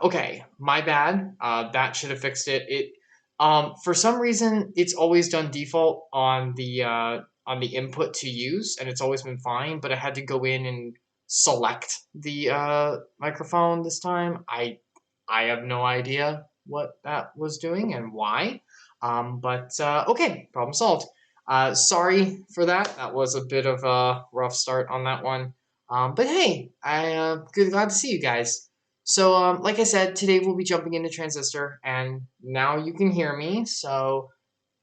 Okay, my bad. That should have fixed it. For some reason, it's always done default on the input to use, and it's always been fine. But I had to go in and select the microphone this time. I have no idea what that was doing and why. But okay, problem solved. Sorry for that. That was a bit of a rough start on that one. But hey, glad to see you guys. So, like I said, today we'll be jumping into Transistor, and now you can hear me, so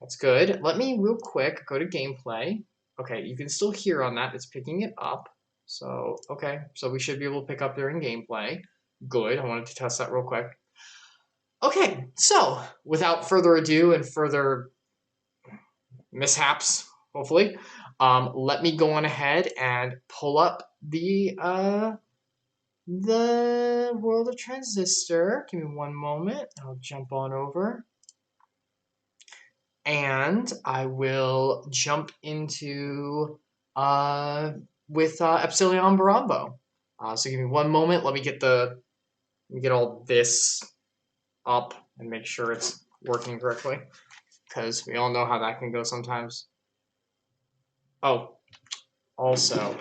that's good. Let me real quick go to gameplay. Okay, you can still hear on that. It's picking it up. So, okay, so we should be able to pick up during gameplay. Good, I wanted to test that real quick. Okay, so without further ado and further mishaps, hopefully, let me go on ahead and pull up the world of Transistor. Give me one moment. I'll jump on over. And I will jump into with Epsilion Boronbo. So give me one moment. Let me get all this up and make sure it's working correctly, because we all know how that can go sometimes. Oh, also,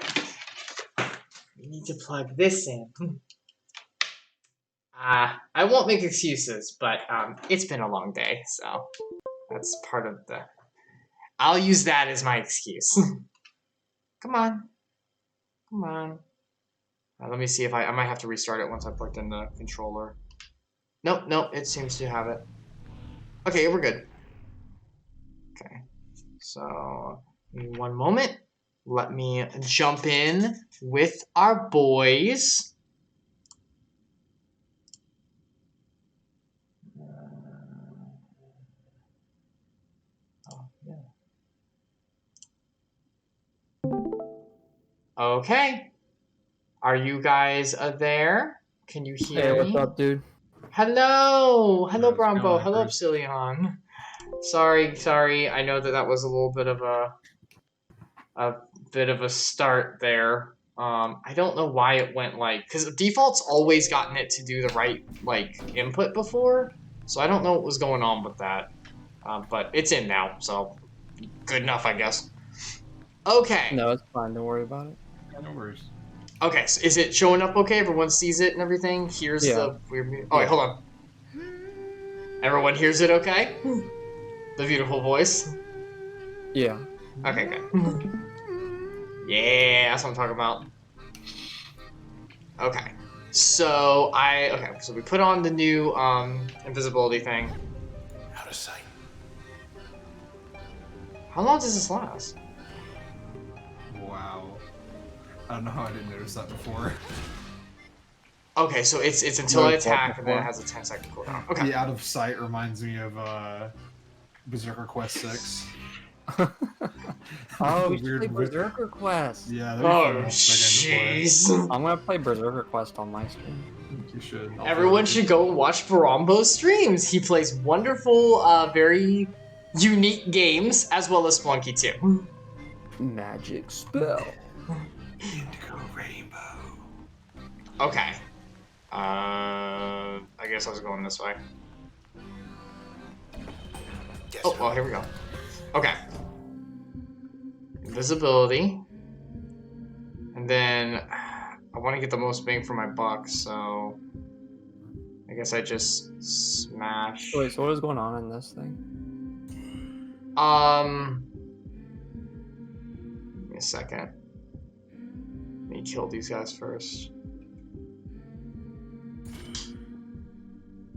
we need to plug this in. I won't make excuses, but it's been a long day, so that's part of the... I'll use that as my excuse. Come on. Come on. Let me see if I might have to restart it once I plugged in the controller. Nope, it seems to have it. Okay, we're good. Okay, so give me one moment. Let me jump in with our boys. Okay. Are you guys there? Can you hear me? Hey, what's up, dude? Hello! Hello, How's it Boronbo. going, Hello, Bruce? Epsilion. Sorry. I know that was a little bit of a start there. I don't know why it went because default's always gotten it to do the right input before, so I don't know what was going on with that. But it's in now, so good enough, I guess. Okay. No, it's fine. Don't worry about it. Yeah, no worries. Okay, so is it showing up okay? Everyone sees it and everything? Here's the weird music. Oh, wait, hold on. Everyone hears it okay? The beautiful voice? Yeah. Okay, good. Yeah, that's what I'm talking about. Okay. So so we put on the new invisibility thing. Out of sight. How long does this last? Wow. I don't know how I didn't notice that before. Okay, so it's until I Noticed that attack and then it before. has a 10-second cooldown. Okay. The out of sight reminds me of Berserker Quest 6. Oh, The we should weird play whip. Berserker Quest. Yeah, that'd be fun Oh, once I get into jeez. I'm gonna play Berserker Quest on my stream. play. I think you should. Everyone should go and watch Boronbo's streams. He plays wonderful, very unique games, as well as Splunky too. Magic spell. Indigo Rainbow. Okay. I guess I was going this way. Oh, well, here we go. Okay. Invisibility. And then I want to get the most bang for my buck, so I guess I just smash. Wait, so what is going on in this thing? Give me a second. Let me kill these guys first.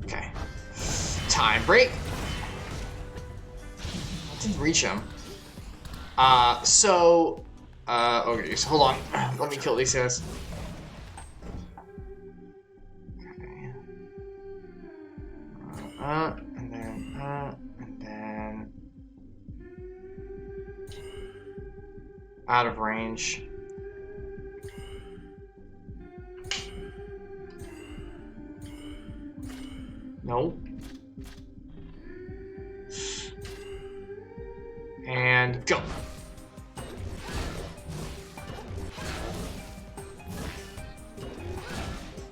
Okay. Time break. I didn't reach him. Okay, so hold on. Let me kill these guys. Okay. And then out of range. Nope. And go.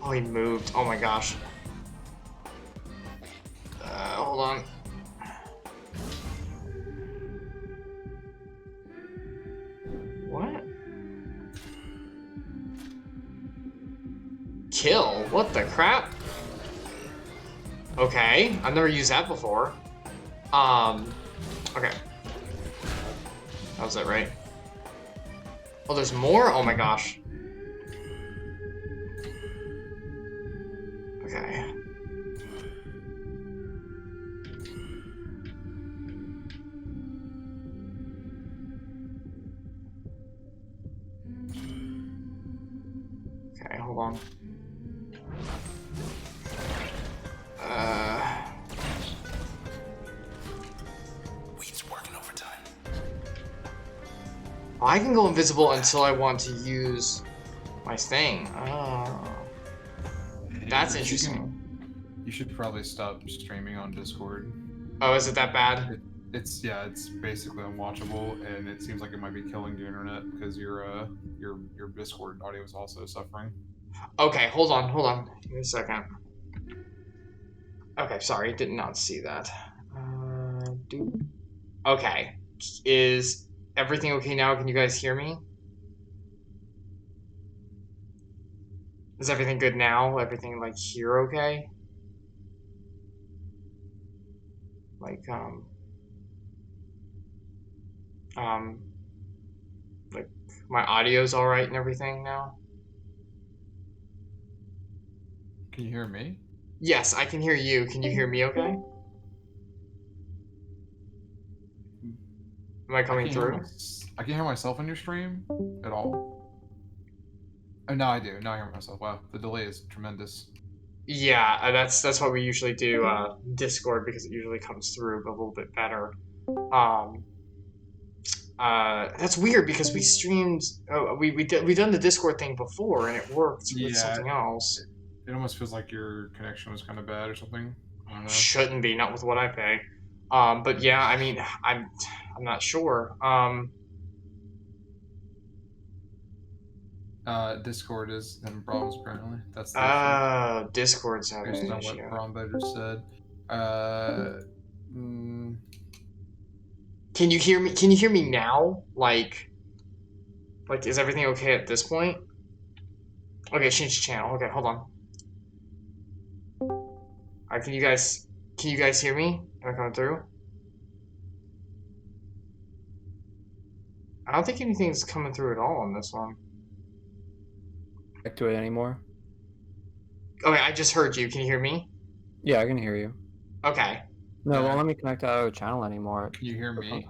Oh, he moved. Oh my gosh. what the crap? Okay, I've never used that before. Okay. That was it, right? Oh, there's more? Oh my gosh. Okay. Okay, hold on. Weed's working overtime. I can go invisible until I want to use my thing. Oh. That's interesting. You should probably stop streaming on Discord. Oh, is it that bad? It's basically unwatchable, and it seems like it might be killing the internet because your Discord audio is also suffering. Okay, hold on. Give me a second. Okay, sorry, did not see that. Okay, is everything okay now? Can you guys hear me? Is everything good now? Everything like here okay? Like like my audio's all right and everything now? Can you hear me? Yes, I can hear you. Can you hear me okay? Am I coming through? I can't hear myself on your stream at all. Oh, now I do. Now I hear myself. Wow, the delay is tremendous. Yeah, that's what we usually do Discord because it usually comes through a little bit better. That's weird because we streamed. We done the Discord thing before and it worked with something else. It almost feels like your connection was kind of bad or something. I don't know. Shouldn't be, not with what I pay. But yeah, I mean, I'm not sure. Discord is having problems apparently. That's the issue. Discord's having Based an on what issue. Boronbo just said. Can you hear me? Can you hear me now? Like, is everything okay at this point? Okay, change the channel. Okay, hold on. Alright, can you guys hear me? Am I coming through? I don't think anything's coming through at all on this one. Back to it anymore? Okay, I just heard you. Can you hear me? Yeah, I can hear you. Okay. No, Yeah. won't let me connect to our channel anymore. Can you hear me?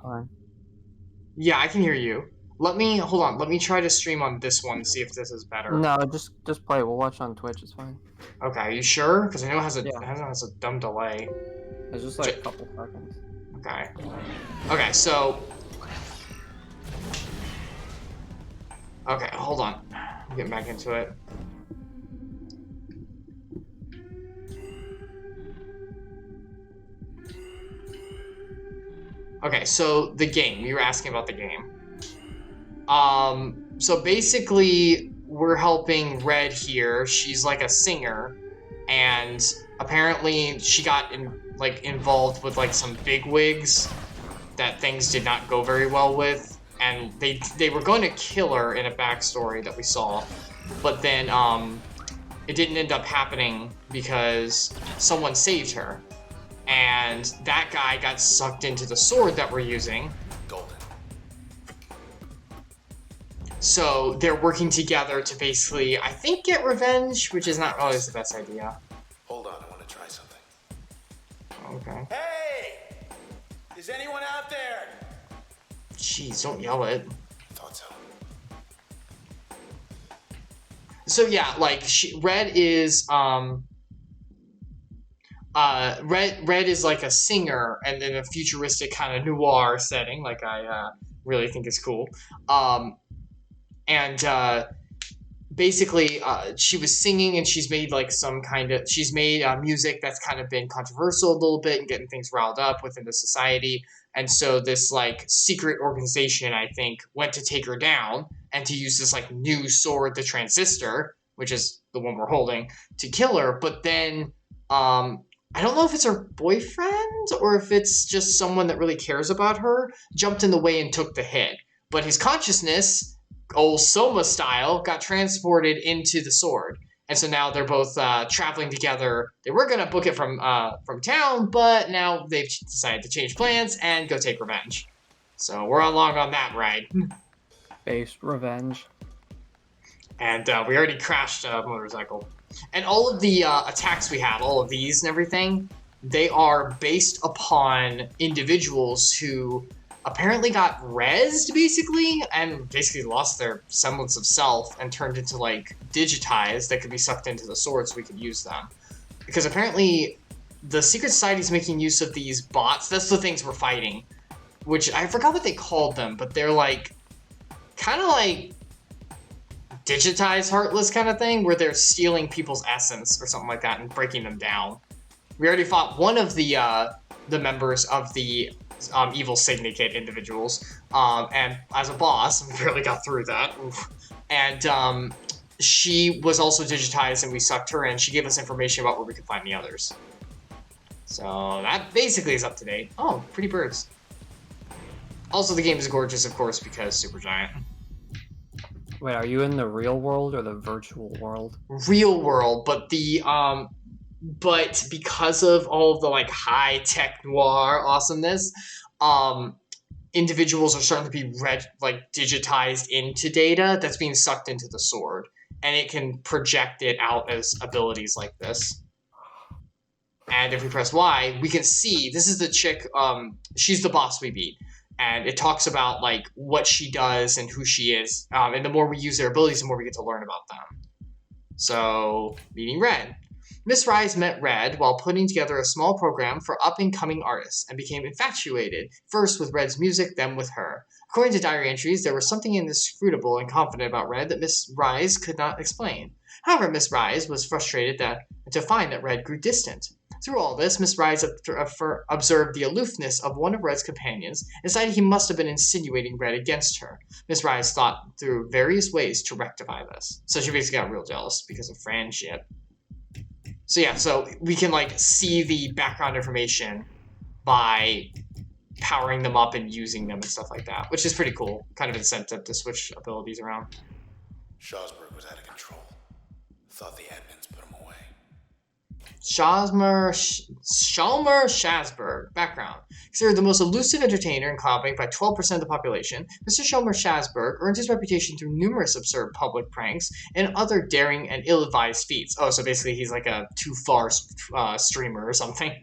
Yeah, I can hear you. Hold on. Let me try to stream on this one, see if this is better. No, just play. We'll watch on Twitch. It's fine. Okay, are you sure? Because I know it has Yeah. has a dumb delay. It's just like a couple seconds. Okay. Okay, so. Okay, hold on. I'm getting back into it. Okay, so the game. You were asking about the game. So basically, we're helping Red here. She's like a singer, and apparently she got involved with like some bigwigs that things did not go very well with, and they were going to kill her in a backstory that we saw, but then it didn't end up happening because someone saved her. And that guy got sucked into the sword that we're using. Golden. So they're working together to basically, I think, get revenge, which is not always the best idea. Hold on, I want to try something. Okay. Hey! Is anyone out there? Jeez, don't yell it. Thought so. So yeah, like Red is Red is like a singer, and in a futuristic kind of noir setting, like I really think is cool. Basically, she was singing, and she's made like she's made music that's kind of been controversial a little bit and getting things riled up within the society. And so this like secret organization, I think, went to take her down and to use this like new sword, the Transistor, which is the one we're holding, to kill her. But then I don't know if it's her boyfriend or if it's just someone that really cares about her, jumped in the way and took the hit. But his consciousness, old Soma style, got transported into the sword. And so now they're both traveling together. They were gonna book it from town, but now they've decided to change plans and go take revenge. So we're along on that ride. Based revenge. And we already crashed a motorcycle. And all of the attacks we have, all of these and everything, they are based upon individuals who apparently got rezzed, basically, and basically lost their semblance of self and turned into, like, digitized that could be sucked into the sword so we could use them. Because apparently the Secret Society is making use of these bots. That's the things we're fighting. Which, I forgot what they called them, but they're, like, kind of like digitized Heartless kind of thing, where they're stealing people's essence or something like that and breaking them down. We already fought one of the members of the evil syndicate individuals, and as a boss, we barely got through that. Oof. And she was also digitized, and we sucked her in. She gave us information about where we could find the others. So that basically is up to date. Oh, pretty birds. Also, the game is gorgeous, of course, because Supergiant. Wait, are you in the real world or the virtual world? Real world, but but because of all of the like high tech noir awesomeness, individuals are starting to be digitized into data that's being sucked into the sword, and it can project it out as abilities like this. And if we press Y, we can see this is the chick. She's the boss we beat. And it talks about like what she does and who she is. And the more we use their abilities, the more we get to learn about them. So, meeting Red. Miss Rise met Red while putting together a small program for up-and-coming artists and became infatuated, first with Red's music, then with her. According to diary entries, there was something inscrutable and confident about Red that Miss Rise could not explain. However, Miss Rise was frustrated to find that Red grew distant. Through all this, Miss Rise observed the aloofness of one of Red's companions and decided he must have been insinuating Red against her. Miss Rise thought through various ways to rectify this. So she basically got real jealous because of friendship. So yeah, so we can like see the background information by powering them up and using them and stuff like that, which is pretty cool. Kind of incentive to switch abilities around. Strasbourg was out of control. Thought the admins put him away. Shalmer Shasberg. Background. Considered the most elusive entertainer in Cloudbank by 12% of the population, Mr. Shalmer Shasberg earned his reputation through numerous absurd public pranks and other daring and ill-advised feats. Oh, so basically he's like a too-far streamer or something.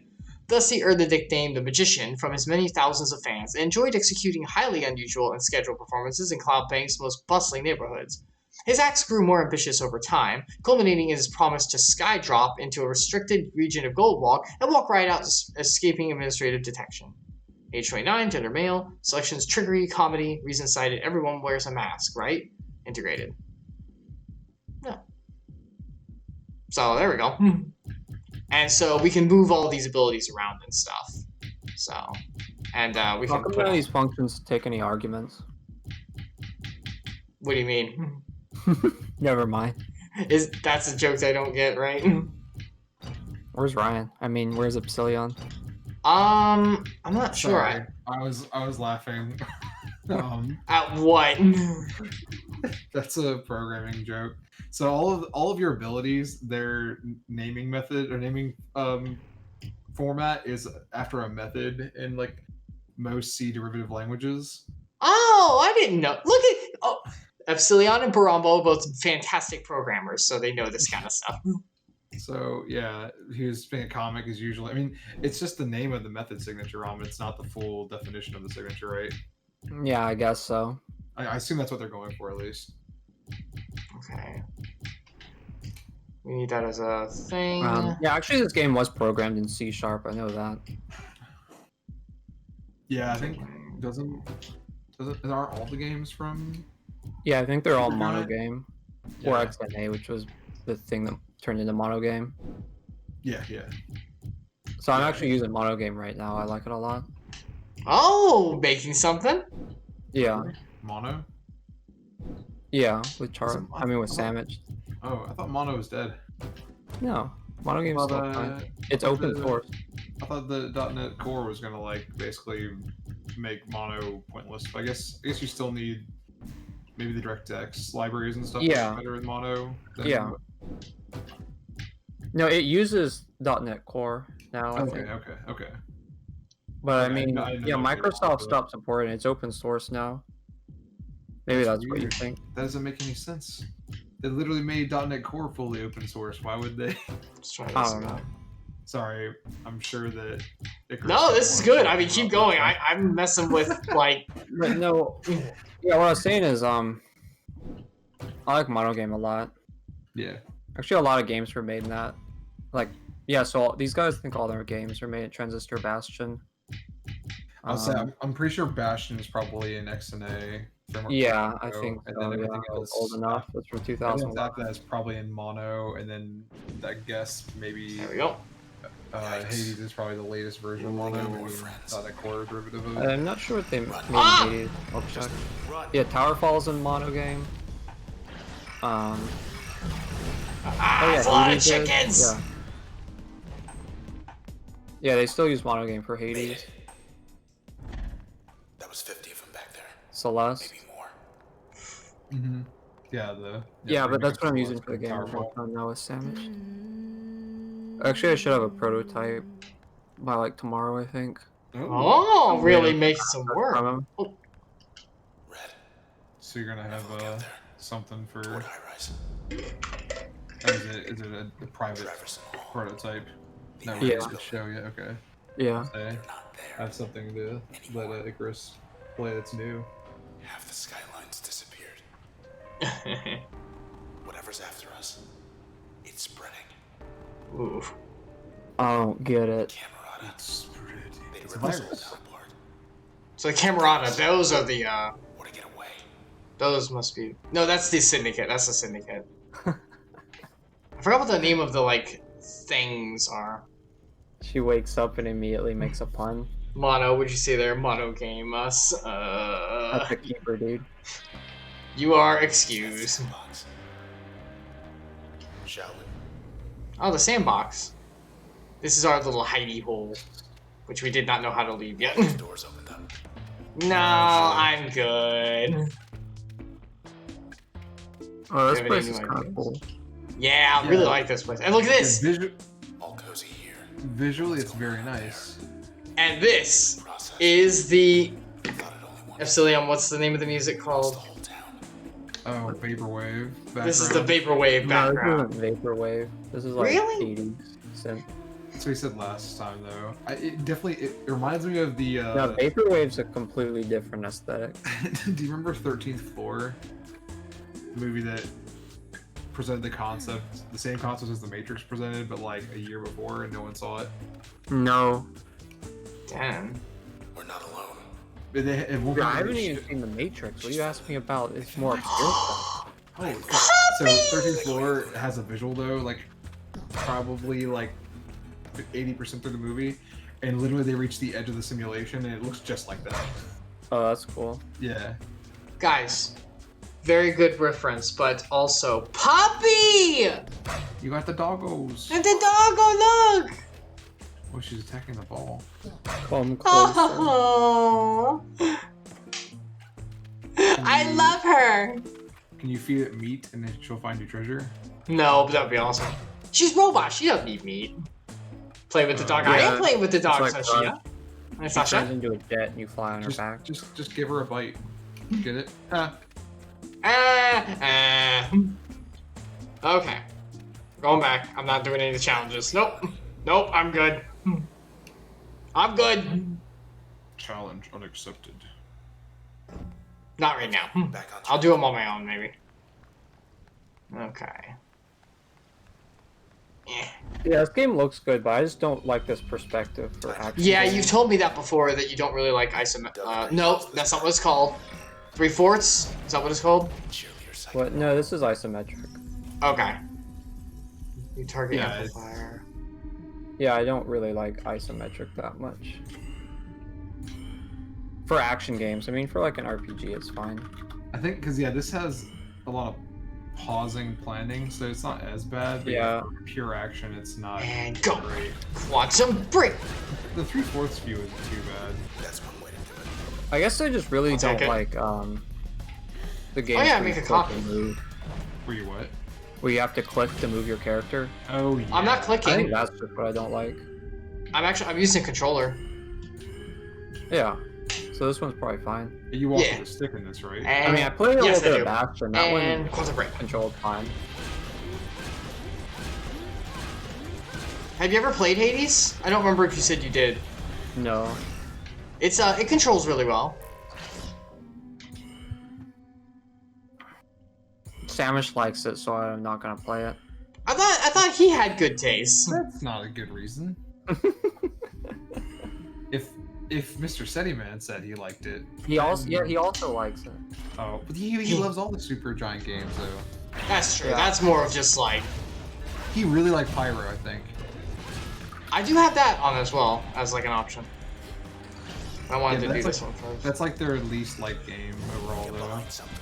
Thus, he earned the nickname The Magician from his many thousands of fans and enjoyed executing highly unusual and scheduled performances in Cloudbank's most bustling neighborhoods. His acts grew more ambitious over time, culminating in his promise to skydrop into a restricted region of Goldwalk and walk right out, escaping administrative detection. Age 29, gender male, selections trickery, comedy, reason cited, everyone wears a mask, right? Integrated. Yeah. So there we go. And so we can move all these abilities around and stuff. So, and we can put none of these functions take any arguments. What do you mean? Never mind. That's a joke I don't get, right? Where's Ryan? I mean, where's Epsilion? I'm not sure. Sorry, I was laughing. At what? That's a programming joke. So all of your abilities, their naming method or naming format is after a method in like most C derivative languages. Oh, I didn't know. Look at Epsilion and Boronbo are both fantastic programmers, so they know this kind of stuff. So yeah, his being a comic is usually. I mean, it's just the name of the method signature, it's not the full definition of the signature, right? Yeah, I guess so. I assume that's what they're going for, at least. Okay. We need that as a thing. Yeah, actually, this game was programmed in C#. I know that. Yeah, I think aren't all the games from? Yeah, I think they're all Supergiant? mono game, or XNA, which was the thing that turned into mono game. Yeah. So I'm actually using mono game right now. I like it a lot. Oh, making something? Yeah. Mono? Yeah, with Char. I mean, with Sandwich. Oh, I thought Mono was dead. No, mono game is still fine. It's open source. I thought the .NET Core was gonna like basically make Mono pointless. I guess you still need maybe the DirectX libraries and stuff. Yeah. Better in Mono. Yeah. No, it uses .NET Core now. I Okay, think. okay. But I Yeah, mean, I know yeah, that Microsoft but stopped supporting it. It's open source now. Maybe that's what you weird. think. That doesn't make any sense. They literally made .NET Core fully open source. Why would they? Let's try I this don't know. again. Sorry, I'm sure that. Icarus No, didn't this is want good. to I mean, talk keep about going. this I'm messing with like. But no, yeah, what I was saying is, I like monogame a lot. Yeah. Actually, a lot of games were made in that. Like, yeah, so these guys think all their games are made in Transistor Bastion. I'll say I'm pretty sure Bastion is probably in XNA. Yeah, I think and so. then Yeah, everything it's else old enough. It's from everything 2001. after that is probably in Mono, and then I guess maybe There we go. Hades is probably the latest version of Mono, maybe not a core derivative of it. I'm not sure what they made in Ah! Hades. I'll check. Yeah, Tower Falls in mono game. Oh yeah, It's a lot of Hades is. chickens. Yeah. Yeah, they still use mono game for Hades. That was 50 of them back there. Celeste. Maybe more. Mm-hmm. Yeah, the Yeah, but that's what I'm remake of using for the game. I'm Towerfall. working on now with Sandwich. Actually, I should have a prototype by like tomorrow, I think. Oh, really Yeah. makes some work. From him. Red. So you're gonna have Look out there. something Toward for. high rise. Is it a private Traverse them all. prototype? Not Yeah. ready to show yet. Okay. Yeah. Say, They're not there. I have something to let Icarus play that's new. Half the skylines disappeared. Whatever's after us, it's spreading. Oof. I don't get it. Camerata. They It's a rip us all virus. down apart. So the Camerata, those are the Or to get away. those must be. No, that's the Syndicate. That's the Syndicate. I forgot what the name of the like things are. She wakes up and immediately makes a pun. Mono, would you say there? Mono game us. That's a keeper, dude. You are excused. Sandbox. Shall we? Oh, the sandbox. This is our little hidey hole, which we did not know how to leave yet. The doors opened up. No, I'm good. Oh, this Do you have place any is new kind of ideas? cool. Yeah, I really Yeah. like this place. And look at this. All cozy here. Visually, it's very nice. And this Process. is the Thought it only wanted Epsilion. What's the name of the music the called? whole town. Oh, vaporwave. This is the background. vaporwave No, this background. isn't vaporwave. This is like Really? 80s synth. That's what he said last time, though. It reminds me of the. No, vaporwave's a completely different aesthetic. Do you remember 13th Floor? The movie that presented the concept, the same concept as The Matrix presented, but like a year before, and no one saw it. No, Damn. We're not alone. It won't I be haven't released- even seen The Matrix. What are you asking me about? It's more obscure stuff. Oh, so 13th Floor has a visual though, like probably like 80% through the movie, and literally they reach the edge of the simulation, and it looks just like that. Oh, that's cool. Yeah. Guys, very good reference, but also Puppy! You got the doggos. And the doggo, look! Oh, she's attacking the ball. Come closer. Oh, I love her. Can you feed it meat and then she'll find you treasure? No, but that'd be awesome. She's robot. She doesn't need meat. Play with the dog. I am Yeah. playing with the dog, like Sashia. And She turns Sasha. into a jet and you fly on her back. Just give her a bite. Get it? Okay. Going back. I'm not doing any of the challenges. Nope. Nope, I'm good. I'm good. Challenge unaccepted. Not right now. Back on I'll do them on my own, maybe. Okay. Yeah. Yeah, this game looks good, but I just don't like this perspective for action. Yeah, games. you've told me that before, that you don't really like isometric. No, that's not what it's called. 3/4? Is that what it's called? cheerleader site. What? No, this is isometric. Okay. You target Yeah, amplifier. Yeah, I don't really like isometric that much. For action games, I mean, for like an RPG, it's fine. I think because this has a lot of pausing planning, so it's not as bad. But Yeah. for pure action, it's not And go! great. Quantum break! The 3/4 view isn't too bad. That's one way to do it. I guess I just really I'll take don't it. like the game. Oh yeah, make a copy. Were you what? where you have to click to move your character. Oh yeah. I'm not I clicking. think that's just what I don't like. I'm using controller. Yeah. So this one's probably fine. You walk Yeah. with a stick in this, right? And, I mean, I played a yes, little bit I of do. Bastion. That And one quantum break. controlled fine. Have you ever played Hades? I don't remember if you said you did. No. It's it controls really well. Samish likes it, so I'm not gonna play it. I thought he had good taste. That's not a good reason. if Mr. Setiman said he liked it, He also likes it. oh, but he loves all the Super Giant games though. That's true. Yeah. That's more of just like He really liked Pyro, I think. I do have that on as well as like an option. I wanted Yeah, to do that's this like- one first. That's like their least liked game overall You're though. behind something.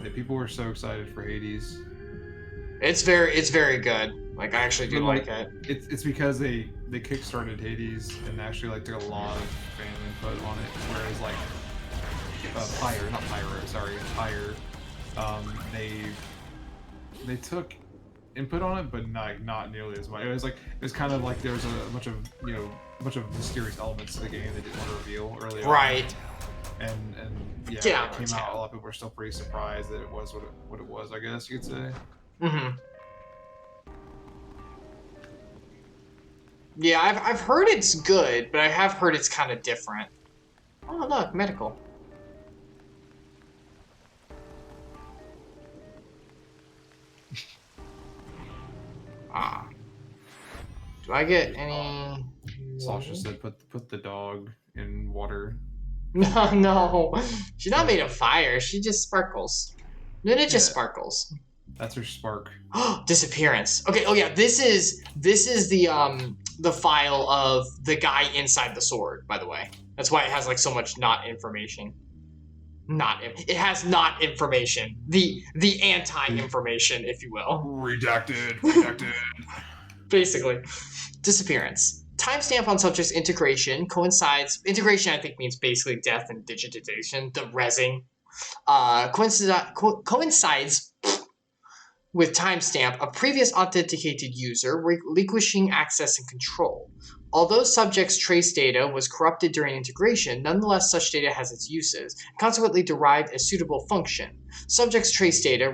Yeah, people were so excited for Hades. It's very good. Like I actually do But, like like, it. It's because they kickstarted Hades and actually like took a lot of fan input on it, whereas like Pyre, they took input on it, but not nearly as much. It was kind of like there was a bunch of mysterious elements to the game they didn't want to reveal early on. Right. And yeah, Get out when it of came out, town. a lot of people were still pretty surprised that it was what it was, I guess you could say. Mm-hmm. Yeah, I've heard it's good, but I have heard it's kind of different. Oh look, medical. Ah. Do I get any? Sasha said put the dog in water. No, no. She's not made of fire. She just sparkles. Then it just Yeah. sparkles. That's her spark. Disappearance. Okay. Oh yeah. This is the file of the guy inside the sword. By the way, that's why it has like so much not information. It has not information. The anti-information, if you will. Redacted. Basically, disappearance. Timestamp on subject's integration coincides. Integration, I think, means basically death and digitization. The rezzing coincides with timestamp, a previous authenticated user relinquishing access and control. Although subject's trace data was corrupted during integration, nonetheless such data has its uses, and consequently derived a suitable function. Subject's trace data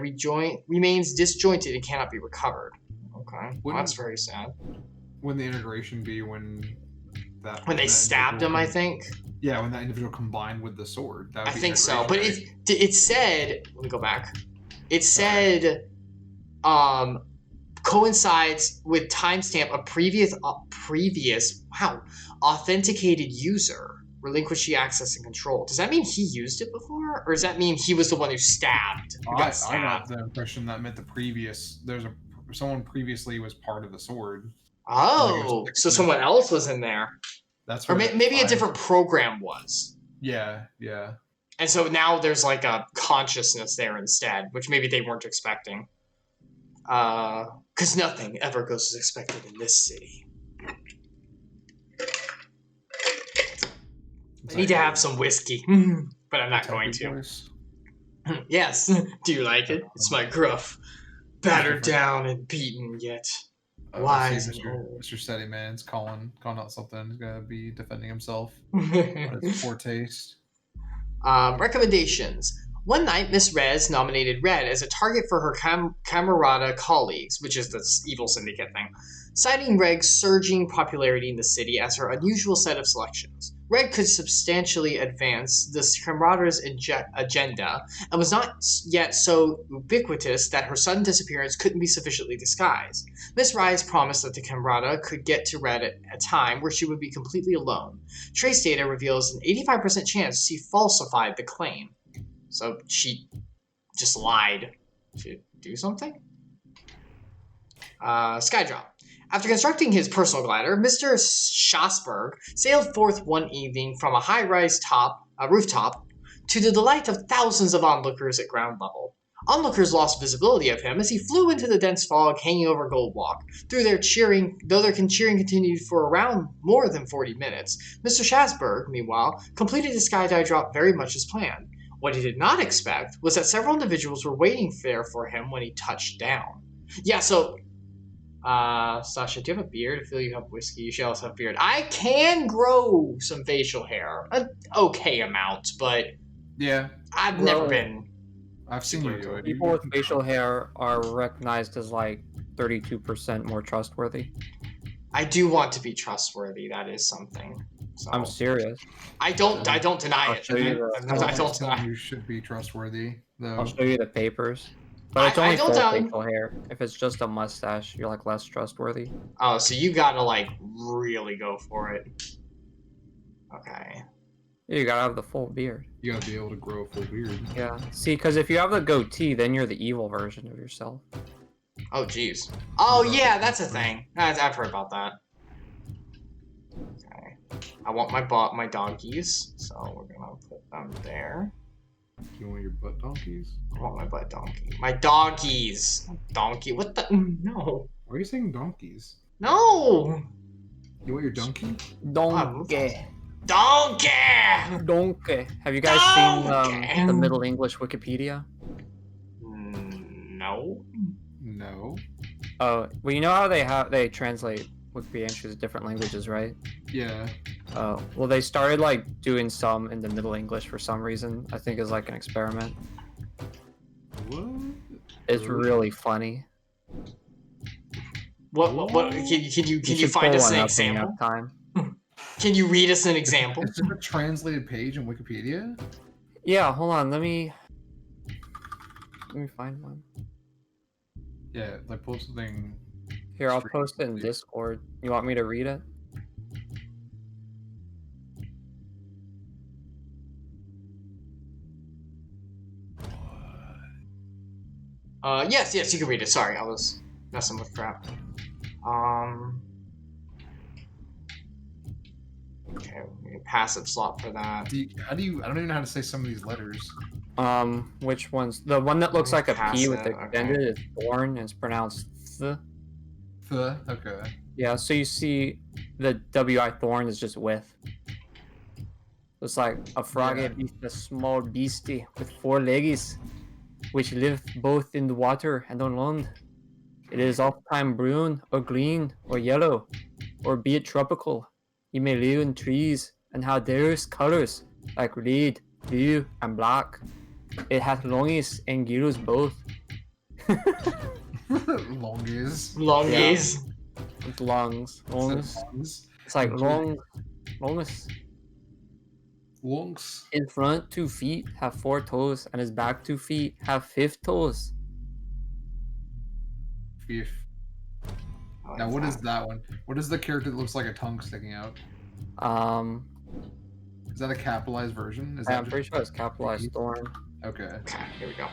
remains disjointed and cannot be recovered. Okay, well, that's very sad. Wouldn't the integration be when When they stabbed him, I think. Yeah, when that individual combined with the sword. That would I be think so, integration, but right? it said. Let me go back. It said, coincides with timestamp a previous authenticated user relinquishing access and control. Does that mean he used it before, or does that mean he was the one who stabbed? Who I got got stabbed? the impression that meant the previous. Someone previously was part of the sword. Oh, so someone else was in there, That's or what maybe a different program was. Yeah. And so now there's like a consciousness there instead, which maybe they weren't expecting. Because nothing ever goes as expected in this city. I need to have some whiskey, but I'm not going to. Yes. Do you like it? It's my gruff, battered down and beaten yet wise and old. Mr. Steady Man's calling out something. He's gonna be defending himself. His poor taste. Recommendations. One night, Miss Rez nominated Red as a target for her Camerata colleagues, which is the evil syndicate thing, citing Reg's surging popularity in the city as her unusual set of selections. Reg could substantially advance the Camerata's agenda and was not yet so ubiquitous that her sudden disappearance couldn't be sufficiently disguised. Miss Rise promised that the Camerata could get to Red at a time where she would be completely alone. Trace data reveals an 85% chance she falsified the claim. So she just lied to do something? Skydrop. After constructing his personal glider, Mr. Schasberg sailed forth one evening from a high-rise rooftop to the delight of thousands of onlookers at ground level. Onlookers lost visibility of him as he flew into the dense fog hanging over Goldwalk. Though their cheering continued for around more than 40 minutes, Mr. Schasberg, meanwhile, completed his skydive drop very much as planned. What he did not expect was that several individuals were waiting there for him when he touched down. Yeah, so Sasha, do you have a beard? I feel you have whiskey. You should also have a beard. I can grow some facial hair, an okay amount, but Yeah, I've never been. I've seen you do it. People with facial hair are recognized as like 32% more trustworthy. I do want to be trustworthy. That is something. So I'm serious. I don't deny I'll it. show you the- I don't deny. You should be trustworthy, though. I'll show you the papers. But it's I only don't full doubt- facial hair. If it's just a mustache, you're like less trustworthy. Oh, so you gotta like really go for it. Okay. You gotta have the full beard. You gotta be able to grow a full beard. Yeah. See, because if you have the goatee, then you're the evil version of yourself. Oh, jeez. Oh, yeah, that's a thing. I've heard about that. Okay. I want my doggies, so we're gonna put them there. You want your butt donkeys? I want my butt donkey. My doggies. Donkey. What the? No. Why are you saying donkeys? No. You want your donkey? Donkey. Donkey. Donkey. Have you guys seen Donkey. the Middle English Wikipedia? No. No. Oh, well, you know how they translate Wikipedia into different languages, right? Yeah. Oh, well, they started like doing some in the Middle English for some reason. I think it's like an experiment. What? It's really funny. What can you should find pull us one an up when you example? have time. Can you read us an example? Is there a translated page in Wikipedia? Yeah, hold on. Let me find one. Yeah, like pull something. Here, I'll post it in Discord. You want me to read it? Yes, you can read it. Sorry, I was messing with crap. Okay, we need a passive slot for that. I don't even know how to say some of these letters. Which one's the one that looks like a P with Passive, extended is thorn and it's pronounced th. Okay. Yeah, so you see the WI thorn is just with. It's like a frog Yeah. beast, a small beastie with 4 legs, which live both in the water and on land. It is oft-time brown or green or yellow, or be it tropical. You may live in trees and have diverse colors like red, blue, and black. It hath longies and gills both. Longies. Longies. It's lungs. Longs. Longs. It's like longus. Longs. In front 2 feet have 4 toes, and his back 2 feet have 5 toes. Beef. I like Now, what that. is that one? What is the character that looks like a tongue sticking out? Is that a capitalized version? Is I'm that pretty sure it's capitalized thorn. Okay. Okay, here we go.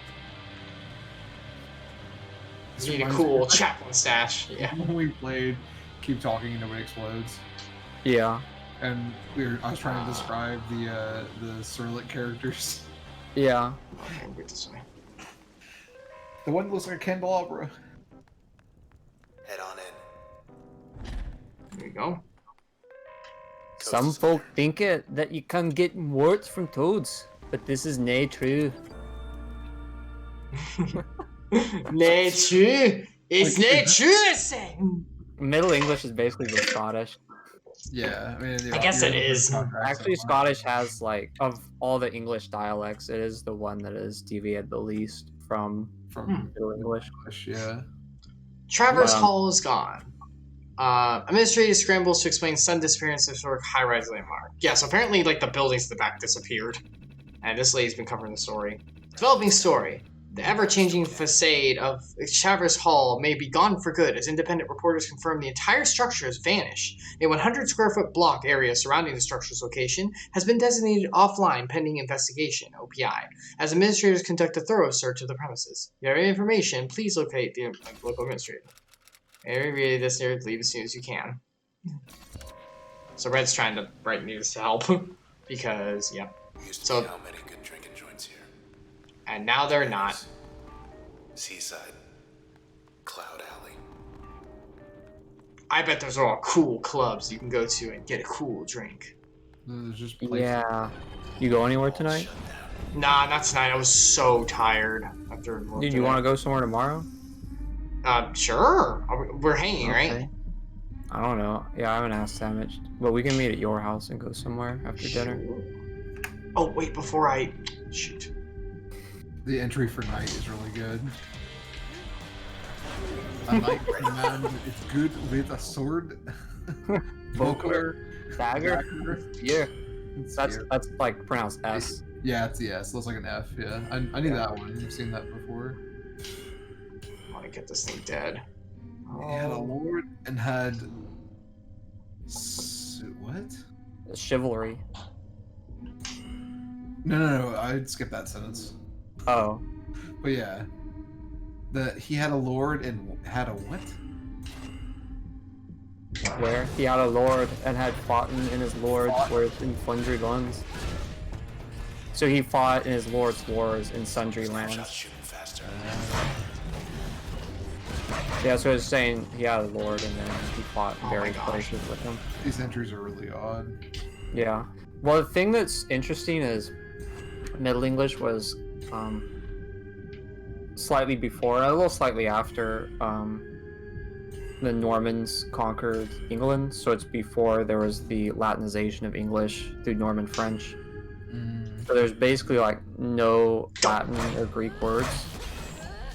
This You need a reminds me cool of chaplain stash. Yeah. when we played Keep Talking and Nobody Explodes, Yeah. and I was trying to describe the Cyrillic characters. Yeah. Okay, wait this way. The one that looks like a candelabra. Head on in. Here we go. Some folk think it that you can get warts from toads, but this is nae true. Nay, true. It's Like, nay true, saying. Middle English is basically the Scottish. Yeah, I mean. I guess it is. Actually, Scottish has like of all the English dialects, it is the one that is deviated the least from From Middle English. yeah. Traverse Wow. Hall is gone. Administrative scrambles to explain sudden disappearance of historic high-rise landmark. Yeah, so apparently, like, the buildings in the back disappeared. And this lady's been covering the story. Developing story. The ever-changing facade of Traverse Hall may be gone for good, as independent reporters confirm the entire structure has vanished. A 100-square-foot block area surrounding the structure's location has been designated offline pending investigation, OPI, as administrators conduct a thorough search of the premises. If you have any information, please locate the local administrator. Read this news, leave as soon as you can. So Red's trying to write news to help, because, yeah. Used to So- be how many good drinking joints here. And now they're not. Seaside. Cloud Alley. I bet those are all cool clubs you can go to and get a cool drink. There's just places. Yeah. You go anywhere All tonight? shut down. Nah, not tonight. I was so tired after work Dude, you want to go somewhere tomorrow? Sure. We're hanging, right? Okay. I don't know. Yeah, I haven't asked Samich, but we can meet at your house and go somewhere after dinner. Oh, wait, before I... Shoot. The entry for night is really good. A knight, man, it's good with a sword. Buckler, dagger. Yeah, It's that's here. like pronounced S. Yeah, it's the S. Looks like an F. Yeah, I knew that one. I've seen that before. I want to get this thing dead. He had a lord and had what? Chivalry. No. I'd skip that sentence. Oh, But yeah, he had a lord and had a what? where he had a lord and had fought in his lord's wars in sundry lands. So he fought in his lord's wars in sundry Snapshots lands. shooting faster. Yeah, so I was saying he had a lord and then he fought in Oh my various gosh. places with him. These entries are really odd. Yeah. Well, the thing that's interesting is Middle English was slightly before, a little slightly after the Normans conquered England. So it's before there was the Latinization of English through Norman French. So there's basically like no Latin or Greek words.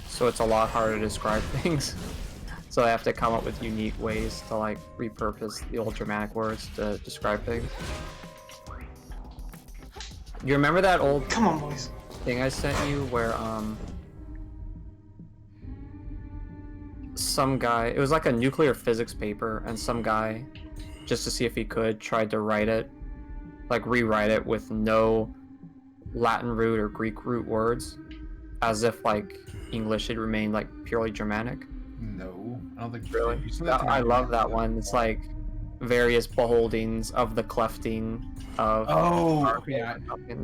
So it's a lot harder to describe things. So I have to come up with unique ways to like repurpose the old Germanic words to describe things. You remember that old Come on, boys. thing I sent you where some guy, it was like a nuclear physics paper, and some guy, just to see if he could, tried to write it, like rewrite it with no Latin root or Greek root words, as if like English had remained like purely Germanic. No, I don't think Really? you sent that to I me. love that one. It's like various beholdings of the clefting of. Oh, yeah.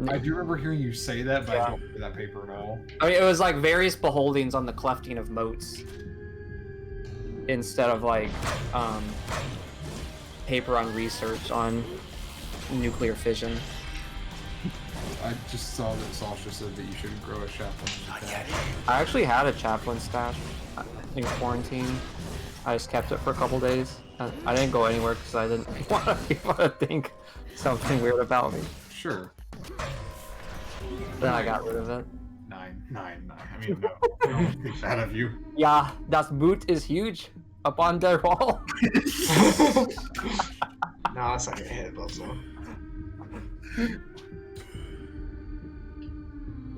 I do remember hearing you say that, but Yeah. I don't remember that paper at all. I mean, it was like various beholdings on the clefting of motes instead of like paper on research on nuclear fission. I just saw that Sasha said that you shouldn't grow a chaplain. I actually had a chaplain stash in quarantine. I just kept it for a couple days. I didn't go anywhere because I didn't want people to think something weird about me. Sure. Then I got rid of it. Nine. I mean, no. I don't think that of you. Yeah, das Boot is huge up on der wall. No, that's not gonna hit it, so.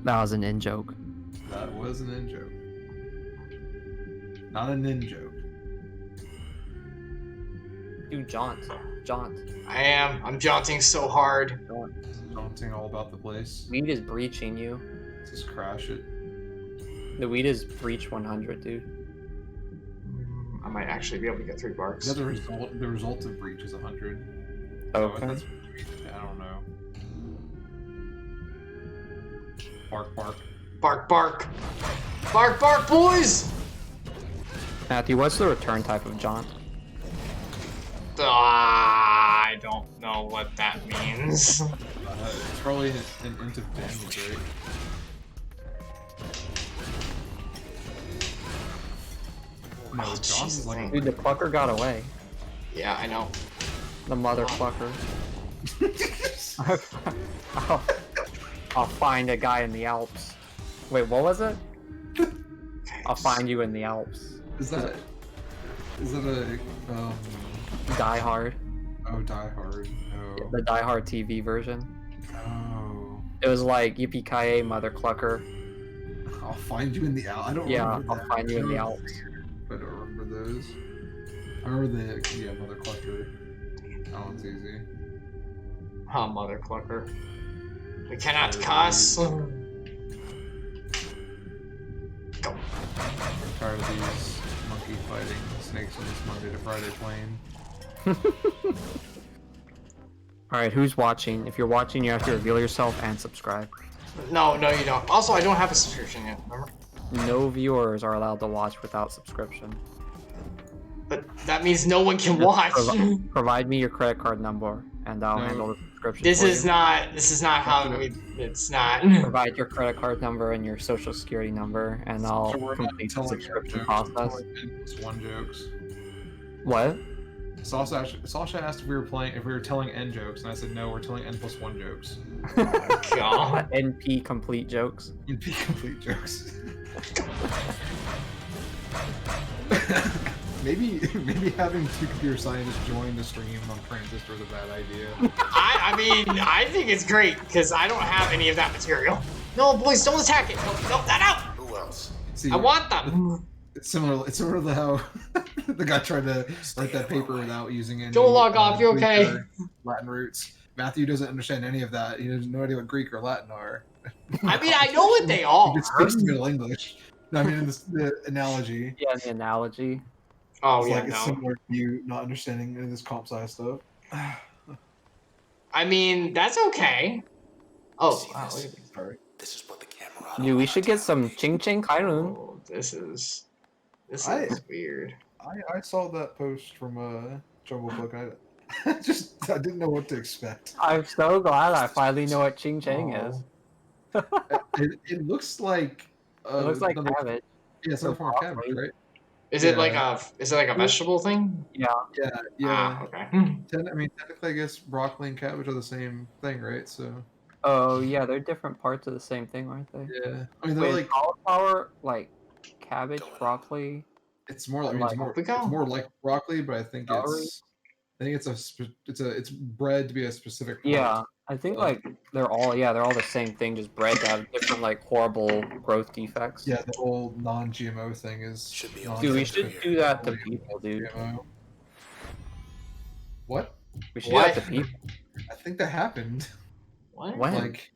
That was an in joke. That was an in joke. Not an in joke. Dude, jaunt. I am. I'm jaunting so hard. Daunting all about the place. Weed is breaching you. Just crash it. The weed is breach 100, dude. I might actually be able to get 3 barks. Yeah, the result of breach is 100. Okay. So that's, I don't know. Bark. Bark, bark. Bark, bark, boys! Matthew, what's the return type of jaunt? I don't know what that means. It's probably an into damage, right? No, Oh, John's Jesus, is like man. Dude, the clucker got away. Yeah, I know. The mother clucker. I'll find a guy in the Alps. Wait, what was it? I'll find you in the Alps. Is that a Die Hard. oh, Die Hard? No. The Die Hard TV version. Oh. It was like Yippee-ki-yay, mother clucker. I'll find you in the Alps. I don't Yeah, remember I'll that. find you in the Alps. I don't remember those. I remember the Mother Clucker. That one's easy. Oh, mother clucker. We cannot cuss. Go. I'm tired of these monkey fighting snakes on this Monday to Friday plane. Alright, who's watching? If you're watching, you have to reveal yourself and subscribe. No, you don't. Also, I don't have a subscription yet, remember? No viewers are allowed to watch without subscription. But that means no one can watch. Provide me your credit card number, and I'll No. handle the subscription. This for is you. not. This is not how. It's not. Provide your credit card number and your social security number, and I'll So we're not complete the telling subscription jokes, process. we're telling N+1 jokes. What? Sasha asked if we were telling N jokes, and I said no, we're telling N+1 jokes. God. NP complete jokes. NP complete jokes. maybe having two computer scientists join the stream on Transistor is a bad idea. I mean, I think it's great because I don't have any of that material. No, boys, don't attack it. No, that out. Who else? See, I want them. It's similar to how the guy tried to write that paper without using any. Don't log off. You Greek okay? or Latin roots. Matthew doesn't understand any of that. He has no idea what Greek or Latin are. I mean, I know what they are. He just speaks Middle English. No, I mean, in the analogy. Yeah, the analogy. Oh It's yeah, like it's no. similar to you not understanding any of this comp sci stuff. I mean, that's okay. Oh, See wow, this? look at this. Sorry. This is what the camera. Dude, we should get some Ching Ching Kairun. Oh, this is I- weird. I saw that post from Jungle Book. I didn't know what to expect. I'm so glad I finally know what Ching Chang Oh. is. It looks like It looks like another- cabbage. Yeah, some form of cabbage, broccoli. right? Is it Yeah. like a vegetable thing? Yeah. Ah, okay. I mean, technically, I guess broccoli and cabbage are the same thing, right? So Oh yeah, they're different parts of the same thing, aren't they? yeah, I mean, they're Wait, like cauliflower, like cabbage, broccoli. it's more like we go. it's more like broccoli, but I think Celery? it's bred to be a specific. Plant. Yeah, I think like they're all the same thing, just bred to have different like horrible growth defects. Yeah, the whole non-GMO thing is. Should be Dude, we nonsense. should do that to people, dude. GMO. What? We should What? do that to people. I think that happened. What? When? Like,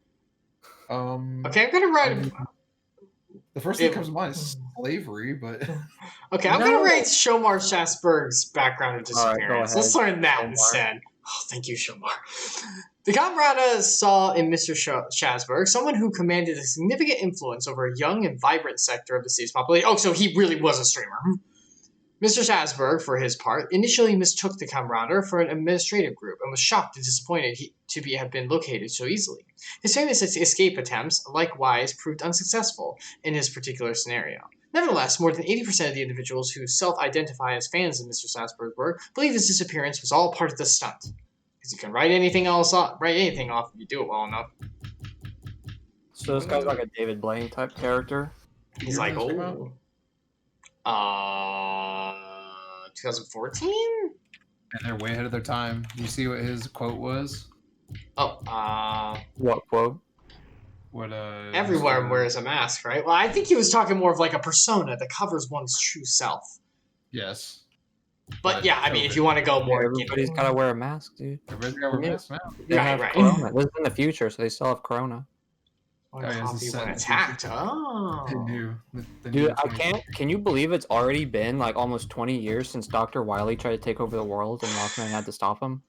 Okay, I'm gonna write. I mean, the first thing It- that comes to mind is slavery, but Okay, I'm No. gonna write Shomar Shasberg's background of All right, go disappearance. Let's ahead, learn that Shomar. instead. Oh, thank you, Shomar. The Camerata saw in Mr. Shasberg someone who commanded a significant influence over a young and vibrant sector of the city's population. Oh, so he really was a streamer. Mr. Shasberg, for his part, initially mistook the Camerata for an administrative group and was shocked and disappointed have been located so easily. His famous escape attempts, likewise, proved unsuccessful in his particular scenario. Nevertheless, more than 80% of the individuals who self-identify as fans of Mr. Shasberg's work believe his disappearance was all part of the stunt. Because you can write anything off if you do it well enough. So this guy's like a David Blaine type character. He's like, oh, 2014? and they're way ahead of their time. You see what his quote was? Oh, What quote? What everyone wears a mask, right? Well, I think he was talking more of like a persona that covers one's true self. Yes. But yeah, I mean, if you want to go more, Everybody's gotta wear a mask, dude. Everybody's got a Yeah. mask now. They Right, have right. Corona. This is in the future, so they still have Corona. Oh, yeah, it's copy the when set. attacked. Oh. They knew. They Dude, knew I can't. Can you believe it's already been like almost 20 years since Dr. Wily tried to take over the world and Rockman had to stop him?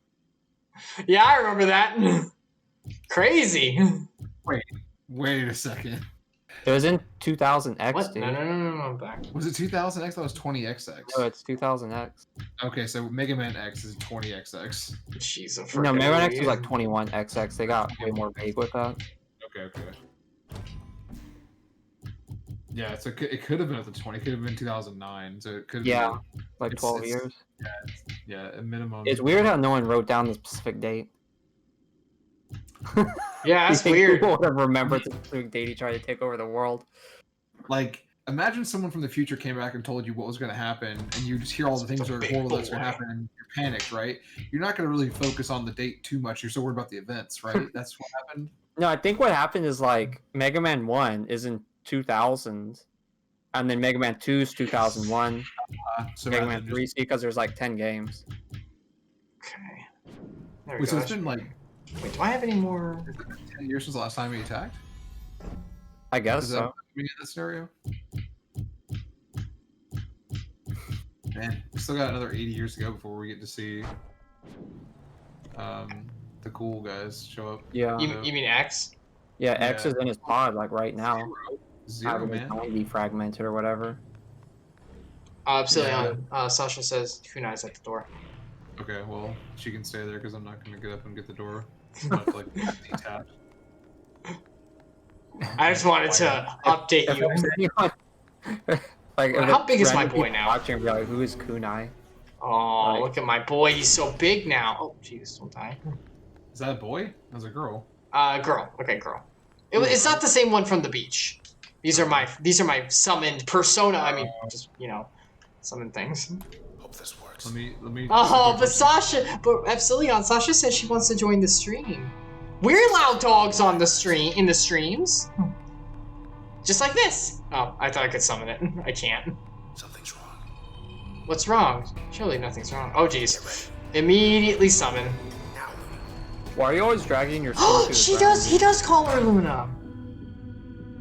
Yeah, I remember that. Crazy. Wait a second. It was in 2000X, What? dude. No, back. Was it 2000X? That was 20XX. No, it's 2000X. Okay, so Mega Man X is 20XX. Jeez, No, Mega Man X was like 21XX. They got way more vague with that. Okay. Yeah, so it could have been at the 20. It could have been 2009. So it could have Yeah. been. Like It's- 12 it's- years. Yeah, a minimum. It's weird how no one wrote down the specific date. Yeah, that's You think weird. People would have remembered the specific date he tried to take over the world. Like, imagine someone from the future came back and told you what was going to happen, and you just hear all the things that are horrible that's going to happen, and you're panicked, right? You're not going to really focus on the date too much. You're so worried about the events, right? That's what happened. No, I think what happened is like Mega Man 1 is in 2000, and then Mega Man 2 is 2001, So Mega imagine Man 3 because there's like 10 games. Okay. There we Wait, go. so it's been like Wait, do I have any more? 10 years since the last time he attacked? I guess Is that so. what I mean in this scenario? Man, we still got another 80 years to go before we get to see the cool guys show up. Yeah. You mean X? Yeah, X Yeah. is in his pod like right now. Zero, Having his man. mind be fragmented or whatever. Epsilion. Sasha says Kunai's at the door. Okay, well, she can stay there because I'm not gonna get up and get the door. I'm gonna have to, like, detach. I just wanted to update If you. there's anyone, like, if How big is my random boy people now? Watching, be like, who is Kunai? Oh, Like- look at my boy. He's so big now. Oh, jeez, don't die. Is that a boy? That's a girl. Girl. Okay, girl. It's not the same one from the beach. These are my summoned persona. I mean, just summon things. Hope this works. Let me. Oh, but Epsilion, Sasha says she wants to join the stream. We're loud dogs on the stream in the streams. Just like this. Oh, I thought I could summon it. I can't. Something's wrong. What's wrong? Surely nothing's wrong. Oh, jeez. Immediately summon. Now. Why are you always dragging your Oh, sword to the ground? he does call her Luna.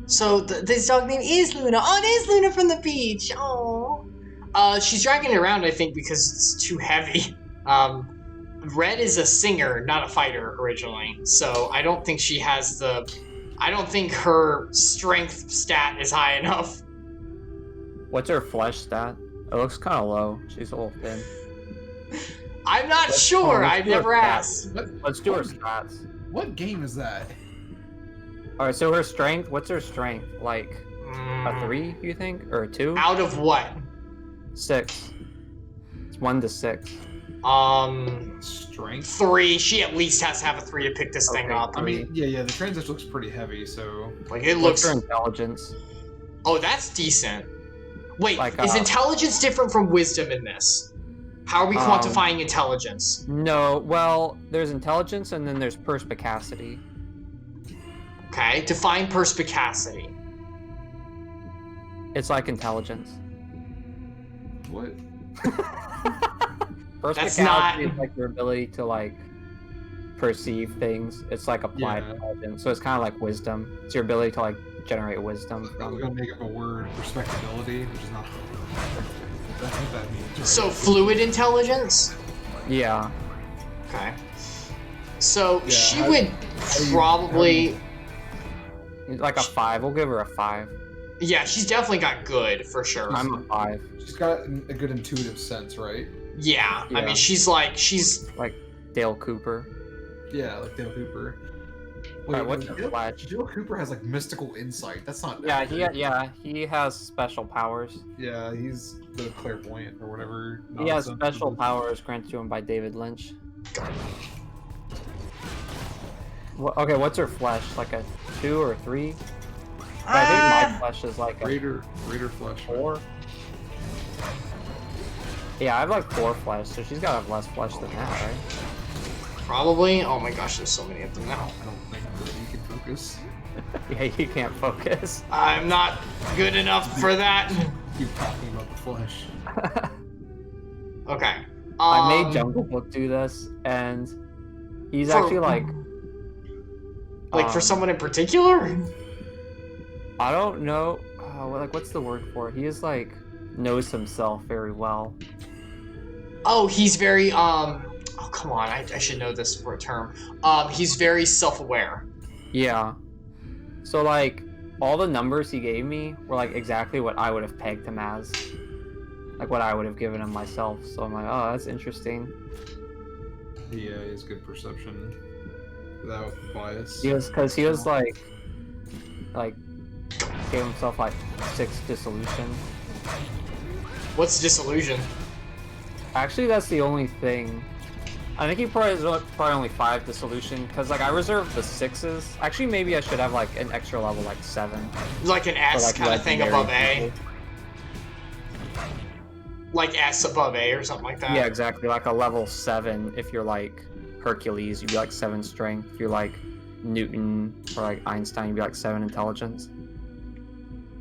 So this dog name is Luna. Oh, it is Luna from the beach. Oh. She's dragging it around, I think, because it's too heavy. Red is a singer, not a fighter originally. So I don't think she has I don't think her strength stat is high enough. What's her flesh stat? It looks kind of low. She's a little thin. I'm not sure. let's I've do her never stats. asked. Let's do her stats. What game is that? All right, so her strength. What's her strength? Like a 3, you think, or a 2? Out of what? 6. It's 1 to 6. Strength. 3. She at least has to have a 3 to pick this thing Okay. up. I mean, yeah. The transistor looks pretty heavy, so. Like it What's looks. her intelligence? Oh, that's decent. Wait, Like, is intelligence different from wisdom in this? How are we quantifying intelligence? No, well, there's intelligence and then there's perspicacity. Okay, define perspicacity. It's like intelligence. What? Perspicacity not- is like your ability to like perceive things. It's like applied Yeah. intelligence. So it's kind of like wisdom. It's your ability to like generate wisdom I was from. gonna make up a word, respectability, which is not. That's what that means. Right? So fluid intelligence? Yeah. Okay. So Yeah, she how- would do you- probably. Like a 5. We'll give her a 5. Yeah, she's definitely got good for sure. I'm a 5. She's got a good intuitive sense, right? Yeah, I Yeah. mean, she's Like Dale Cooper. Yeah, like Dale Cooper. Alright, what's her flash? Dale Cooper has like mystical insight. That's not. Yeah, he has special powers. Yeah, he's the clairvoyant or whatever. He has nonsense. special powers granted to him by David Lynch. Okay, what's her flesh? Like a 2 or 3? I think my flesh is like a Raider flesh. 4. Yeah, I have like 4 flesh, so she's gotta have less flesh than that, right? probably. Oh my gosh, there's so many of them now. I don't think that he can focus. Yeah, you can't focus. I'm not good enough for that. Keep talking about the flesh. Okay. I made Jungle Book do this, and he's for- actually like for someone in particular. I don't know, what's the word for it? He is like knows himself very well. Oh, he's very Oh, come on. I should know this for a term. He's very self-aware. Yeah. So like all the numbers he gave me were like exactly what I would have pegged him as. Like what I would have given him myself. So I'm like, oh, that's interesting. He has good perception without bias. He was like gave himself like 6 dissolution. What's disillusion? Actually, that's the only thing. I think he probably has only 5 dissolution because like I reserved the 6s. Actually, maybe I should have like an extra level like 7. Like an S like kind of thing legendary above A. people. Like S above A or something like that. Yeah, exactly. Like a level 7 if you're like Hercules, you'd be like 7 strength. If you're like Newton or like Einstein, you'd be like 7 intelligence.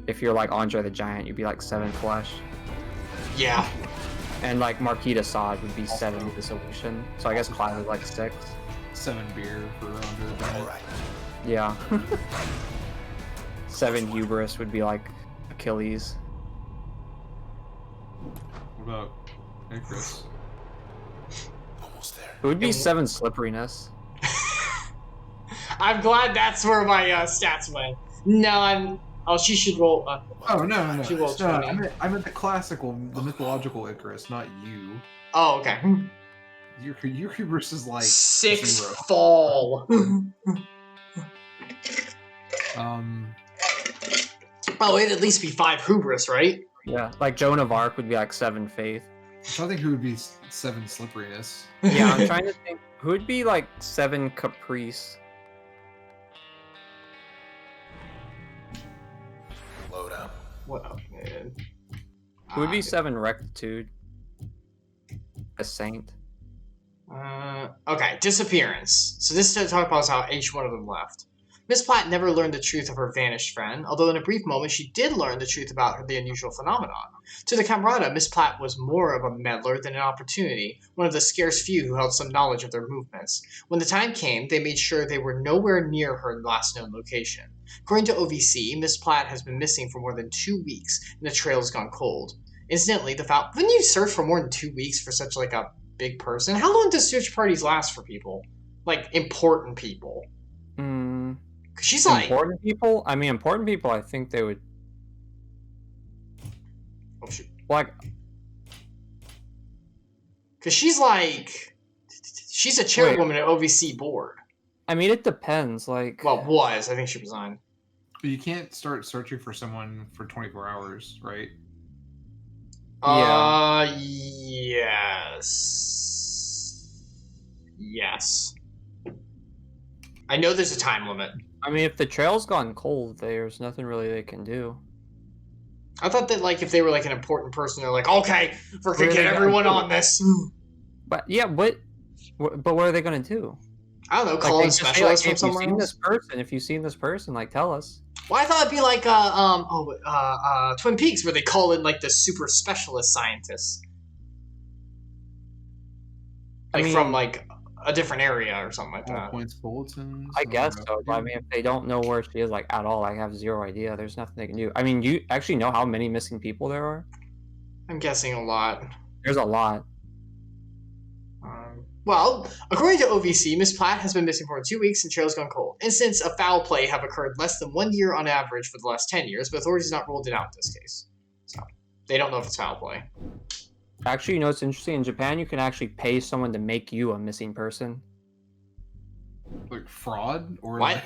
If you're like Andre the Giant, you'd be like 7 flesh. Yeah. And like Marquis de Sade would be 7 dissolution. So I guess Clive is like 6. 7 beer for under the belt. Alright. Yeah. 7 hubris would be like Achilles. What about Icarus? Almost there. It would be 7 slipperiness. I'm glad that's where my stats went. No, Oh, she should roll. Oh no! She rolled No, 20. I meant the classical, the mythological Icarus, not you. Oh, okay. Your hubris is like 6 0. fall. Oh, it'd at least be 5 hubris, right? Yeah, like Joan of Arc would be like 7 faith. I'm trying to think who would be 7 slipperiness. Yeah, I'm trying to think who would be like 7 caprice. Load up. What up, man? Who would be 7 rectitude? A saint. Okay, disappearance. So this is to talk about how each one of them left. Miss Platt never learned the truth of her vanished friend, although in a brief moment she did learn the truth about the unusual phenomenon. To the Camerata, Miss Platt was more of a meddler than an opportunity, one of the scarce few who held some knowledge of their movements. When the time came, they made sure they were nowhere near her last known location. According to OVC, Miss Platt has been missing for more than 2 weeks, and the trail has gone cold. Incidentally, wouldn't you search for more than 2 weeks for such like a big person? How long do search parties last for people? Like, important people? Cause she's like... Important people? I mean, important people, I think they would... Oh, shoot. Like... Because she's like... She's a chairwoman at OVC board. I mean, it depends, like... Well, was. I think she resigned. But you can't start searching for someone for 24 hours, right? Yes. Yes. I know there's a time limit. I mean, if the trail's gone cold, there's nothing really they can do. I thought that, like, if they were, like, an important person, they're like, okay, we're gonna Where get are they everyone gonna on this. But, yeah, but what are they gonna do? I don't know, call in specialists from somewhere else? If you've seen this person, like, tell us. Well, I thought it'd be like, Twin Peaks, where they call in, like, the super specialist scientists. Like, I mean, from, like, a different area or something like All that. points bulletins. I guess so, but I mean, if they don't know where she is, like, at all, I have zero idea. There's nothing they can do. I mean, you actually know how many missing people there are? I'm guessing a lot. There's a lot. Well, according to OVC, Miss Platt has been missing for 2 weeks and trail's gone cold. Incidents of foul play have occurred less than 1 year on average for the last 10 years, but authorities have not ruled it out in this case. So, they don't know if it's foul play. Actually, you know what's interesting? In Japan, you can actually pay someone to make you a missing person. Like fraud? Or what?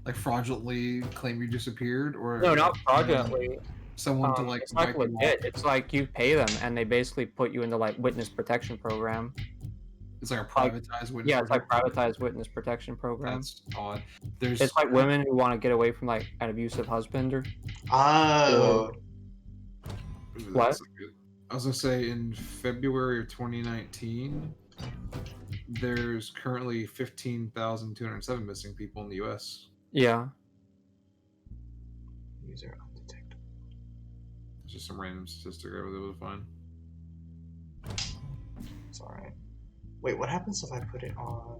Like fraudulently claim you disappeared? Or No, not fraudulently. Someone to like... It's like legit. It's like you pay them, and they basically put you into like witness protection program. It's like a privatized witness. Yeah, it's like privatized witness protection program. That's odd. It's like women who want to get away from like an abusive husband or. Oh. What? I was gonna say in February of 2019, there's currently 15,207 missing people in the U.S. Yeah. User undetectable. It's just some random statistic I was able to find. It's alright. Wait, what happens if I put it on?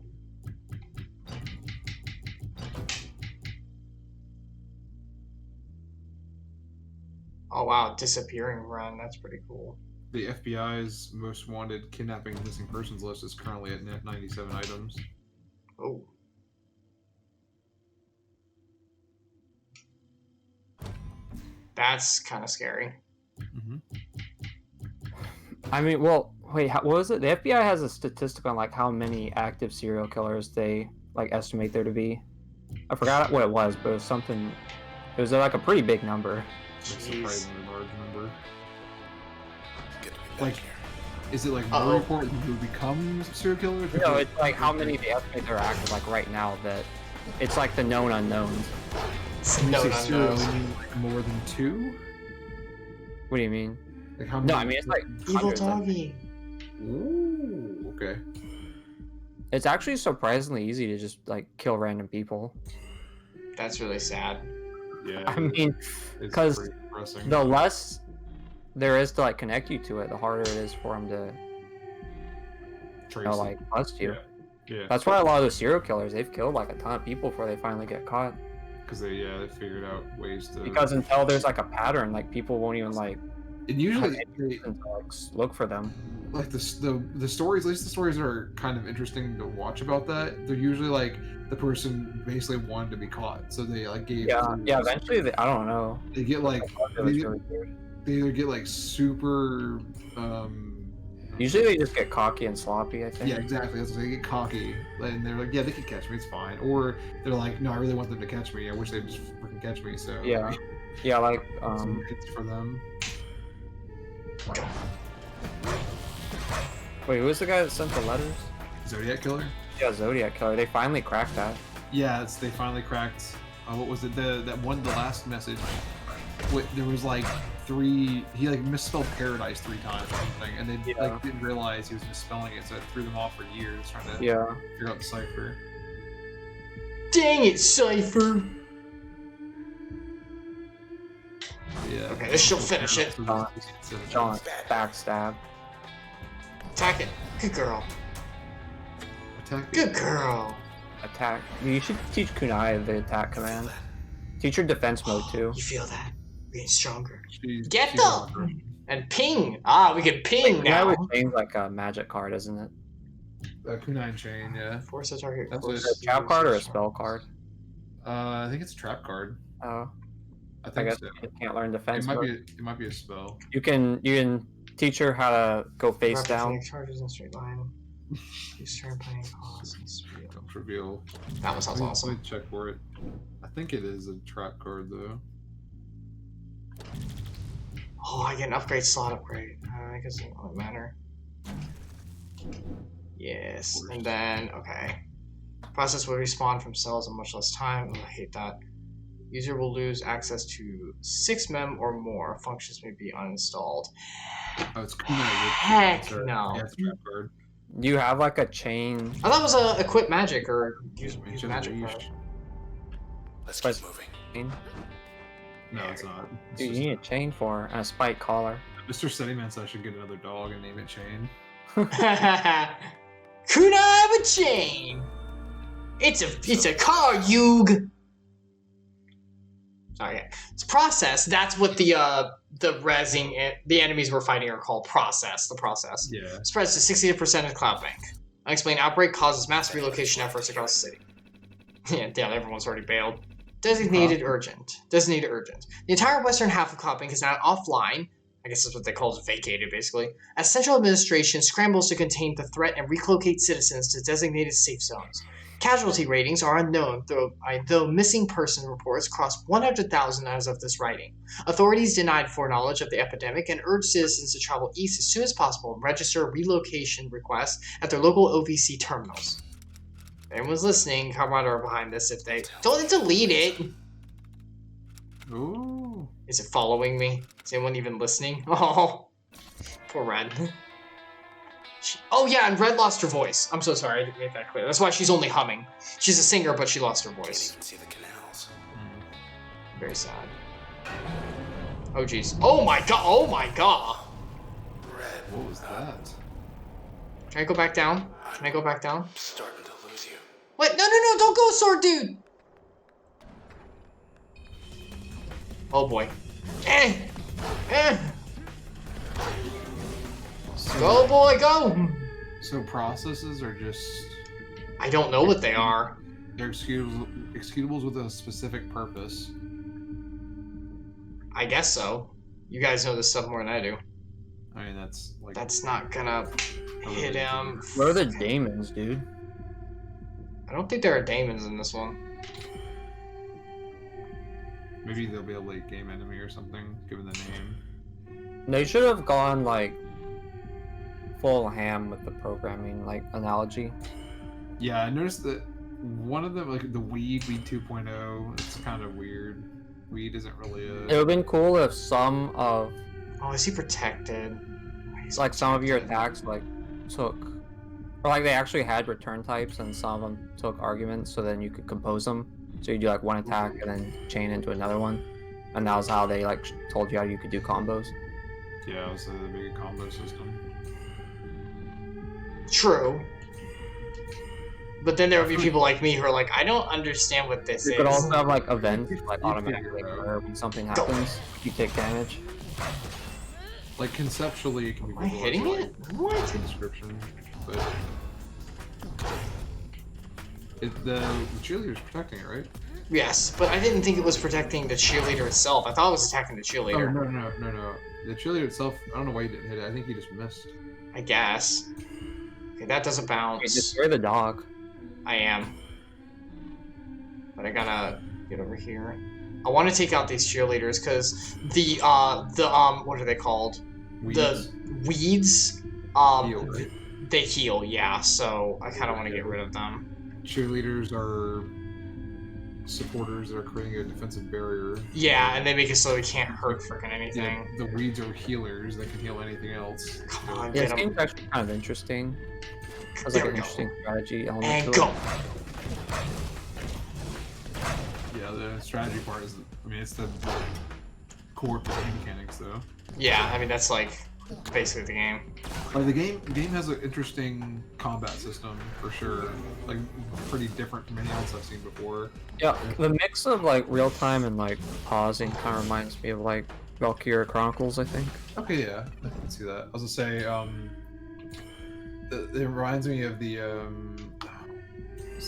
Oh wow, disappearing run. That's pretty cool. The FBI's most wanted kidnapping and missing persons list is currently at 97 items. Oh. That's kind of scary. Mm-hmm. I mean, well, wait, what was it? The FBI has a statistic on like how many active serial killers they like estimate there to be. I forgot what it was, but it was something. It was like a pretty big number. Surprisingly large number. Good to be back Like, here. is it like more important who becomes serial killers? No, it's like how many they estimate there are active like right now. That it's like the known unknowns. No, like more than 2? What do you mean? Like how many? No, I mean it's like evil hundreds of them. doggy. Ooh, okay. It's actually surprisingly easy to just like kill random people. That's really sad. Yeah. I mean, because the less there is to like connect you to it, the harder it is for them to, like bust you. Yeah. That's why a lot of the serial killers, they've killed like a ton of people before they finally get caught. Because they figured out ways to. Because until there's like a pattern, like people won't even like. And usually look for them. Like the stories, at least the stories that are kind of interesting to watch about that, they're usually like the person basically wanted to be caught, so they like gave. Yeah. Eventually, I don't know. They get like Really they either get like super Usually they just get cocky and sloppy, I think. Yeah, exactly. That's they get cocky, and they're like, yeah, they can catch me, it's fine. Or they're like, no, I really want them to catch me. I wish they'd just freaking catch me. So Yeah. Yeah, like it's for them. wait, who was the guy that sent the letters? Zodiac Killer. Yeah, Zodiac Killer. They finally cracked that. Yeah, they finally cracked. What was it? The last message. There was like 3. He like misspelled paradise 3 times or something, and they like didn't realize he was misspelling it, so it threw them off for years trying to figure out the cipher. Dang it, Cypher! Yeah. Okay, this should finish it. John, backstab. Attack it. Good girl. Attack. Good girl. Attack. You should teach Kunai the attack command. Teach her defense mode too. You feel that? Getting stronger. She's them! And ping! Ah, we can ping now! Kunai would change like a magic card, isn't it? Kunai chain, yeah. Force a target. That's close a to Trap card or a yours. spell card? I think it's a trap card. Oh, I I think guess so. you can't learn defense It might mode. be a spell. You can teach her how to go face Rapid down. flank charges in straight line. Use turn playing cost and speed. Don't reveal. That one sounds Let awesome. me check for it. I think it is a trap card though. Oh, I get an upgrade slot upgrade. I guess it doesn't matter. Yes, and then, okay. Process will respawn from cells in much less time. Oh, I hate that. User will lose access to 6 mem or more. Functions may be uninstalled. Oh, it's Kunai. Heck no. Yeah, it's a trap card. Do you have like a chain? I thought it was a equip magic or use It's magic unleashed. card. Let's But- keep moving. chain? No, it's not. It's Dude, just- you need a chain for her and a spike collar. Mr. Sediman said I should get another dog and name it Chain. Kunai with chain. It's a car, Yug. Sorry, yeah. It's process. That's what the the enemies we're fighting are called. Process. The process Yeah. spreads to 60% of Cloud Bank. Unexplained outbreak causes mass relocation efforts across the city. Yeah, damn, everyone's already bailed. Designated urgent. Designated urgent. The entire western half of Cloud Bank is now offline. I guess that's what they call it, vacated, basically. As central administration scrambles to contain the threat and relocate citizens to designated safe zones. Casualty ratings are unknown, though missing person reports crossed 100,000 as of this writing. Authorities denied foreknowledge of the epidemic and urged citizens to travel east as soon as possible and register relocation requests at their local OVC terminals. If anyone's listening, comment are behind this if they don't delete it. Ooh. Is it following me? Is anyone even listening? Oh, poor Red. Oh yeah, and Red lost her voice. I'm so sorry, I didn't make that clear. That's why she's only humming. She's a singer, but she lost her Can't voice. even see the canals. Very sad. Oh jeez. Oh my god. Oh my god. Red, What was that? Can I go back down? Can I go back down? I'm starting to lose you. What? No! Don't go, sword dude. Oh boy. Eh. Go boy, go. So processes are just I don't know what they are. they're executables with a specific purpose. I guess so. You guys know this stuff more than I do. I mean that's like That's not gonna hit him. Where are the daemons, dude? I don't think there are daemons in this one. maybe they'll be a late game enemy or something, given the name. They should have gone like full ham with the programming like analogy. Yeah, I noticed that one of them, like the Weed 2.0, it's kind of weird. Weed isn't really It a. would have been cool if some of Oh, is he protected? He's like some of your protected. attacks like took or like they actually had return types and some of them took arguments, so then you could compose them. So you do like one attack and then chain into another one, and that was how they like told you how you could do combos. Yeah, it was a big combo system. True. But then there would be people like me who are like, I don't understand what this You is. could also have like events like You automatically figure it out. occur when something happens. You take damage. Like conceptually, it can be. Am I hitting visualized, it? like, What? the description, but the cheerleader's protecting it, right? Yes, but I didn't think it was protecting the cheerleader itself. I thought it was attacking the Oh cheerleader. no. The cheerleader itself, I don't know why he didn't hit it. I think he just missed. I guess. Okay, that doesn't Wait, bounce. destroy the dog. I am. But I gotta get over here. I want to take out these cheerleaders because the what are they called? Weeds The weeds heal, right? they heal, yeah. So I kind of want to get rid of them. Cheerleaders are supporters that are creating a defensive barrier. Yeah, and they make it so they can't hurt freaking Yeah, anything. the weeds are healers that can heal anything else. Come on, Yeah, get this them. game's actually kind of interesting. Has There like we an go. interesting strategy element And to go. it. Yeah, the strategy part is, I mean, it's the core game mechanics, though. Yeah, I mean that's like basically the game. Like the game has an interesting combat system for sure. Like pretty different from anything else I've seen before. Yeah, the mix of like real time and like pausing kind of reminds me of like Valkyria Chronicles, I think. Okay, yeah, I can see that. I was gonna say, it reminds me of the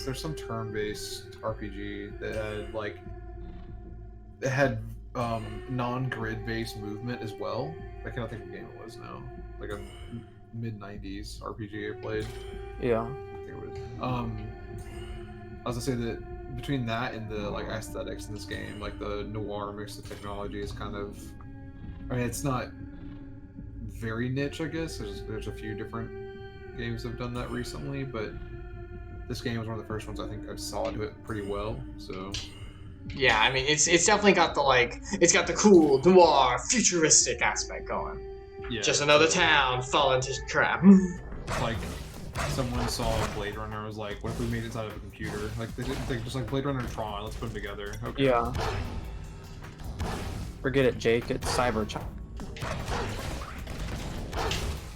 there's some turn-based RPG that had like it had non-grid based movement as well. I cannot think of what game it was now. Like a mid-90s RPG I played. Yeah. I think it was. I was gonna say that between that and the like aesthetics in this game, like the noir mix of technology is kind of. I mean, it's not very niche, I guess. There's a few different games that have done that recently, but this game was one of the first ones I think I saw do it pretty well. So. Yeah, I mean it's definitely got the like it's got the cool noir futuristic aspect going. Yeah. Just another town fall into trap. Like someone saw Blade Runner and was like, "What if we made it inside of a computer?" Like they just like Blade Runner and Tron. Let's put them together. Okay. Yeah. Forget it, Jake. It's Cyberchunk.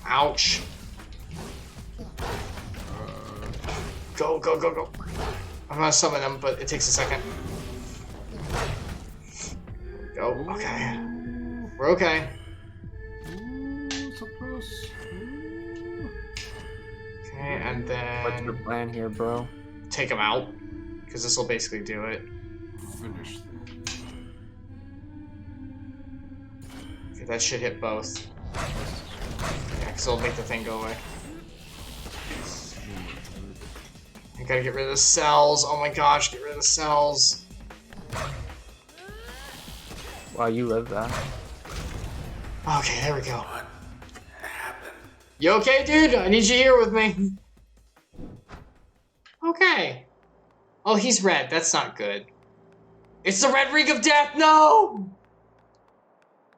Ouch. Go, go, go, go. I'm gonna summon them, but it takes a second. Go. Okay. We're okay. Ooh, so close. Ooh. Okay, and What's your then plan here, bro? take them out, because this will basically do it. Finish. Okay, that should hit both. Yeah, because it'll make the thing go away. I gotta get rid of the cells. Oh my gosh, get rid of the cells. Wow, you live that. Okay, there we go. What happened? You okay, dude? I need you here with me. Okay. Oh, he's red. That's not good. It's the red ring of death. No!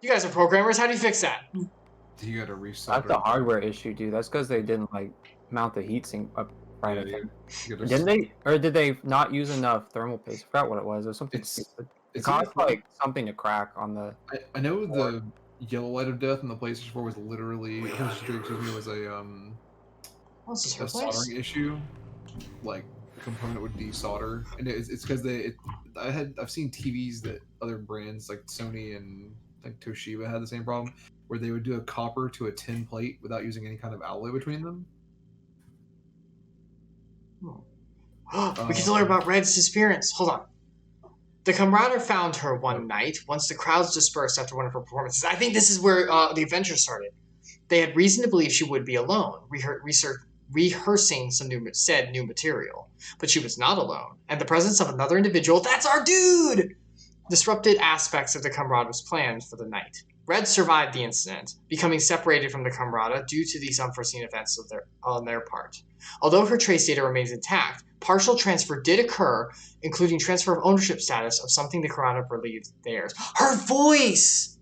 You guys are programmers. How do you fix that? You gotta reset. That's a hardware issue, dude. That's because they didn't like mount the heatsink up right. I think. Didn't they? Or did they not use enough thermal paste? I forgot what it was. It was something stupid. It It's caused like something to crack on the. I know the yellow light of death in the PlayStation 4 was literally was a Oh, is this a her place? soldering issue, like the component would desolder, and it's because I've seen TVs that other brands like Sony and like Toshiba had the same problem where they would do a copper to a tin plate without using any kind of alloy between them. We can tell her about Red's disappearance. Hold on. The Camarader found her one night once the crowds dispersed after one of her performances. I think this is where the adventure started. They had reason to believe she would be alone, rehearsing some new material. But she was not alone, and the presence of another individual, that's our dude, disrupted aspects of the Camarader's plans for the night. Red survived the incident, becoming separated from the Camarada due to these unforeseen events on their part. Although her trace data remains intact, partial transfer did occur, including transfer of ownership status of something the Camarada believed theirs. Her voice!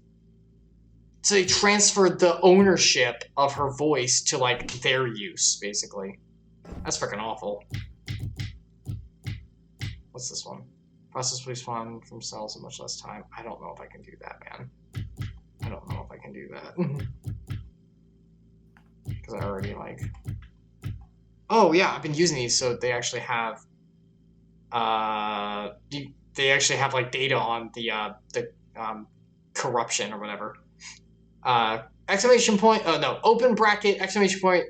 So they transferred the ownership of her voice to, like, their use, basically. That's freaking awful. What's this one? Process will spawn from cells in much less time. I don't know if I can do that, man. I don't know if I can do that. Because I already, like... Oh, yeah, I've been using these, so they actually have... they actually have, like, data on the corruption or whatever. Exclamation point... Oh, no. Open bracket, exclamation point,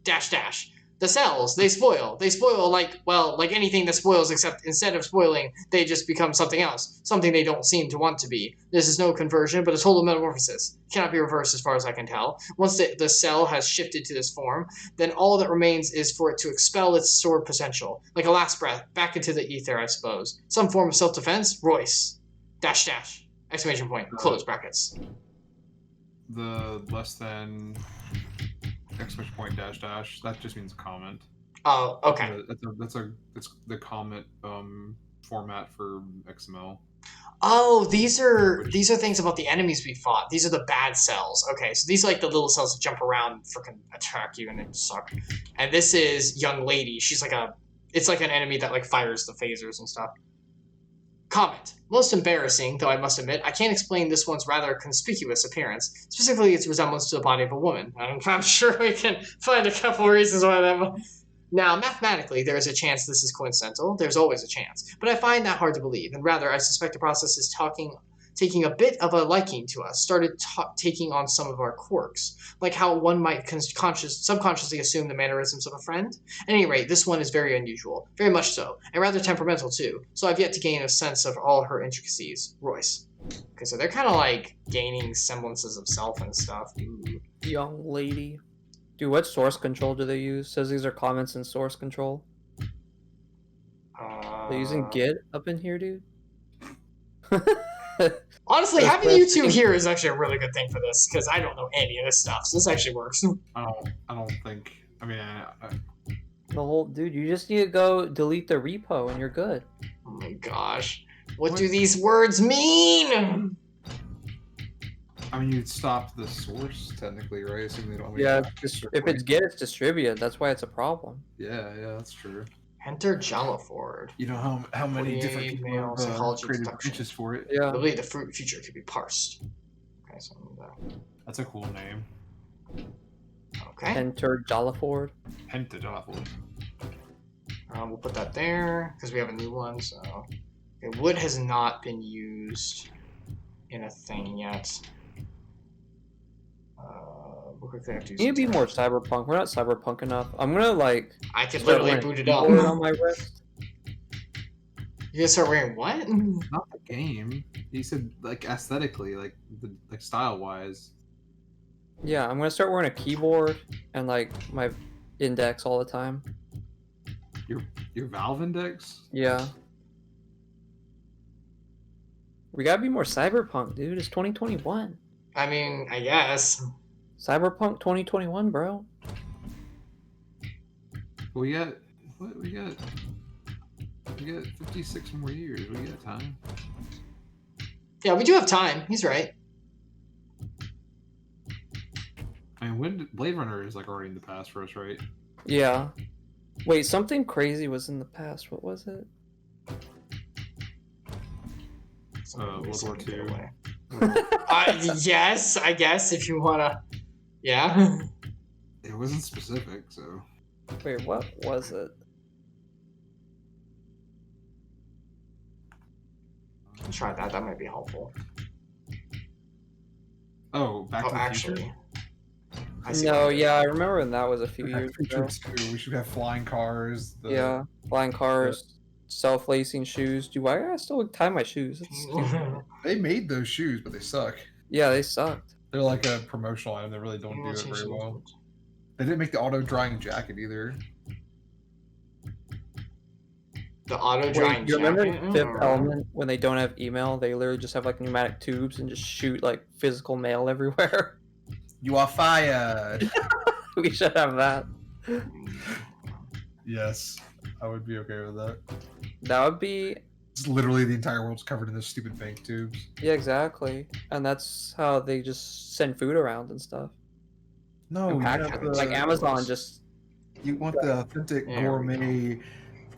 dash dash. The cells, they spoil. They spoil like anything that spoils, except instead of spoiling, they just become something else. Something they don't seem to want to be. This is no conversion, but a total metamorphosis. Cannot be reversed as far as I can tell. Once the cell has shifted to this form, then all that remains is for it to expel its stored potential. Like a last breath, back into the ether, I suppose. Some form of self-defense? Royce. Dash dash. Exclamation point. Close brackets. The less than exclamation point dash dash, that just means a comment. Oh, okay. That's the comment format for XML. Oh, these are things about the enemies we fought. These are the bad cells. Okay, so these are like the little cells that jump around and freaking attack you and they suck. And this is young lady. She's like it's like an enemy that like fires the phasers and stuff. Comment. Most embarrassing, though I must admit, I can't explain this one's rather conspicuous appearance, specifically its resemblance to the body of a woman. I'm sure we can find a couple reasons why that. Now, mathematically, there is a chance this is coincidental. There's always a chance. But I find that hard to believe, and rather, I suspect the process is taking a bit of a liking to us, started taking on some of our quirks, like how one might subconsciously assume the mannerisms of a friend. At any rate, this one is very unusual, very much so, and rather temperamental too, so I've yet to gain a sense of all her intricacies. Royce. Okay, so they're kind of like gaining semblances of self and stuff. Ooh. Young lady. Dude, what source control do they use? Says these are comments in source control. They're using Git up in here, dude. Honestly, having you two here is actually a really good thing for this, because I don't know any of this stuff, so this actually works. I don't think. I mean, the whole dude, you just need to go delete the repo and you're good. Oh my gosh, what do these words mean? I mean, you'd stop the source technically, right? Assuming they don't. Yeah, if it's Git, it's distributed. That's why it's a problem. Yeah, that's true. Enter Jalaford. You know how many different people have created branches for it? Yeah. I believe the future could be parsed. Okay, so That's a cool name. Okay. Enter Jalaford. Enter Jalaford. We'll put that there because we have a new one. So, okay, wood has not been used in a thing yet. We'll quickly have to use. You need to be more cyberpunk. We're not cyberpunk enough. I'm gonna like. I could literally boot it up. On my wrist. You gonna start wearing what? Not the game. He said like aesthetically, like style wise. Yeah, I'm gonna start wearing a keyboard and like my index all the time. Your Valve index? Yeah. We gotta be more cyberpunk, dude. It's 2021. I mean, I guess. Cyberpunk 2021, bro. We got 56 more years. We got time. Yeah, we do have time. He's right. I mean, when Blade Runner is like already in the past for us, right? Yeah. Wait, something crazy was in the past. What was it? World War II. Yes, I guess if you wanna. Yeah. It wasn't specific, so. Wait, what was it? Try that. That might be helpful. Oh, Back to the actually. Future? No, yeah, I remember when that was a few years ago. We should have flying cars. Yeah, flying cars, self-lacing shoes. Dude, why do I still tie my shoes? They made those shoes, but they suck. Yeah, they sucked. They're like a promotional item. They really don't do it very well. They didn't make the auto-drying jacket either. The auto-drying jacket? You remember Fifth Element when they don't have email? They literally just have like pneumatic tubes and just shoot like physical mail everywhere. You are fired. We should have that. Yes, I would be okay with that. That would be. It's literally the entire world's covered in those stupid bank tubes. Yeah, exactly. And that's how they just send food around and stuff. No, like Amazon just. You want the authentic gourmet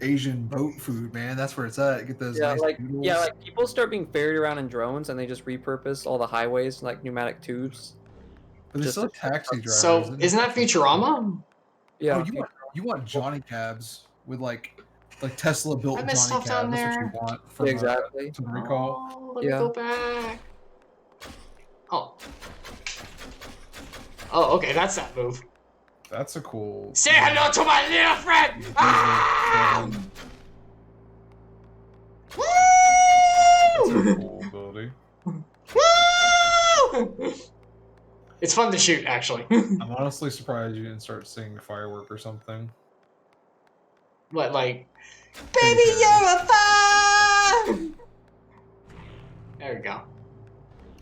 Asian boat food, man. That's where it's at. Get those nice noodles. Yeah, like people start being ferried around in drones and they just repurpose all the highways like pneumatic tubes. But they're still taxi drivers. So isn't that Futurama? Yeah. Oh, you want Johnny cabs with like Tesla built Johnny cabs. That's what you want from exactly. From Recall. Oh, let me go back. Oh. Oh, okay, that's that move. That's a cool. Say hello to my little friend! Ah! That's a Woo! cool ability. Woo! It's fun to shoot, actually. I'm honestly surprised you didn't start singing Firework or something. What, like, baby, you're a fire! There we go.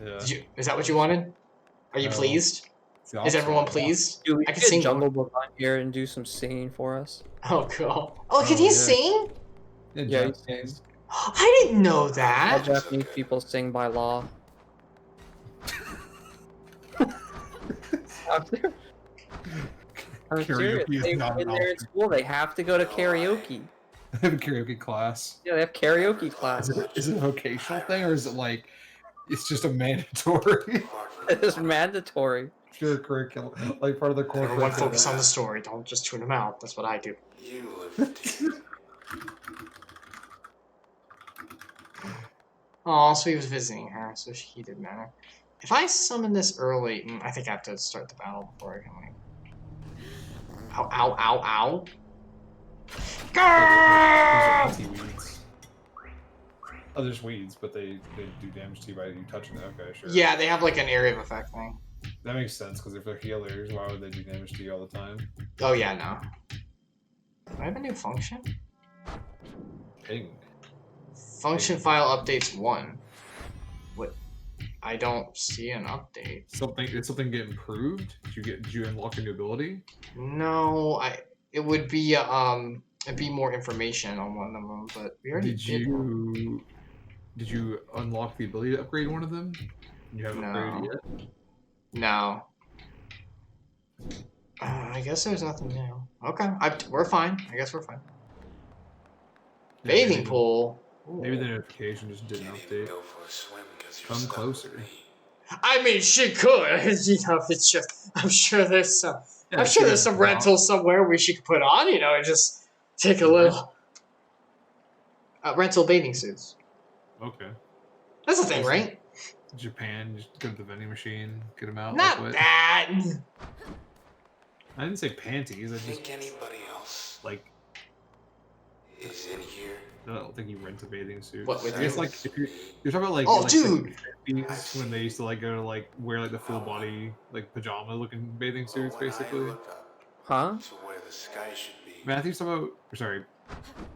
Yeah. Is that what you wanted? Are you No. pleased? It's the Is opposite. everyone pleased? Dude, we I can should sing get Jungle more. Book on here and do some singing for us. Oh, cool. Oh, can Oh, he yeah. sing? Yeah, Yeah, he Japanese. I didn't know All that. Japanese people sing by law. I'm serious. Karaoke is They, not when an they're in option. school, they have to go to karaoke. They have a karaoke class. Yeah, they have karaoke class. Is it a vocational thing or is it like it's just a mandatory It's mandatory. pure curriculum, like part of the core Everyone curriculum? focus on the story. Don't just tune them out. That's what I do. You live to Oh, so he was visiting her, so he did matter. If I summon this early, I think I have to start the battle before I can like. Ow! Ow! Ow! Ow! Gah! There's anti-weeds. Oh, there's weeds, but they do damage to you by you touching it. Okay, sure. Yeah, they have like an area of effect thing. That makes sense, because if they're healers, why would they do damage to you all the time? Oh yeah, no. Do I have a new function? Ping. Function file updates 1. What? I don't see an update. Did something get improved? Did you unlock a new ability? No, it would be it'd be more information on one of them, but we already did. Did you unlock the ability to upgrade one of them? You haven't No. upgraded it yet? No. I guess there's nothing new. Okay, we're fine. I guess we're fine. Yeah, Bathing maybe- pool. Maybe the notification just didn't Can't even update. go for a swim 'cause you're Come stuck closer. with me. I mean, she could. You know, it's just. I'm sure there's some. Yeah, I'm sure she there's some doesn't know. rentals somewhere we should put on. You know, and just take a little. Rental bathing suits. Okay. That's a thing, right? Japan, just go to the vending machine, get them out. Not like what? that. I didn't say panties. I just Think anybody else like. is in here? I don't think you rent a bathing suit. What, with I guess you? like if you're talking about like Oh, like, dude! the 50s when they used to like go to like wear like the full body like pajama looking bathing suits When I basically. look up Huh? to where the sky should be, Matthew's talking about sorry,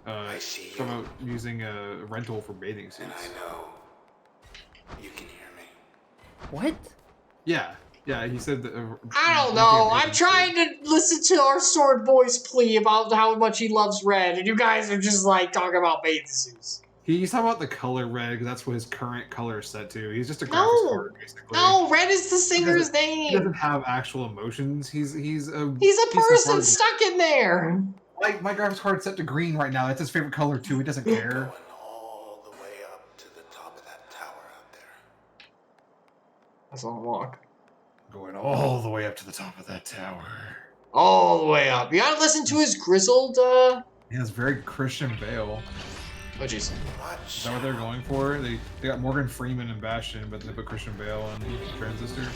I see talking you, about using a rental for bathing and suits. I know you can hear me. What? Yeah, he said that. I don't renting a know. bathing I'm suit. trying to listen to our sword boy's plea about how much he loves red, and you guys are just like talking about bathing suits. He's talking about the color red because that's what his current color is set to. He's just a graphics No. card basically. No, red is the singer's He name. doesn't have actual emotions. He's a He's a piece of person hardware. stuck in there. My graphics card's set to green right now. That's his favorite color too. He doesn't care. Going all the way up to the top of that tower out there. That's a long walk. Going all the way up to the top of that tower. All the way up. You gotta listen to his grizzled, He has very Christian Bale. Oh, jeez. Is that what they're going for? They got Morgan Freeman and Bastion, but they put Christian Bale and Transistor.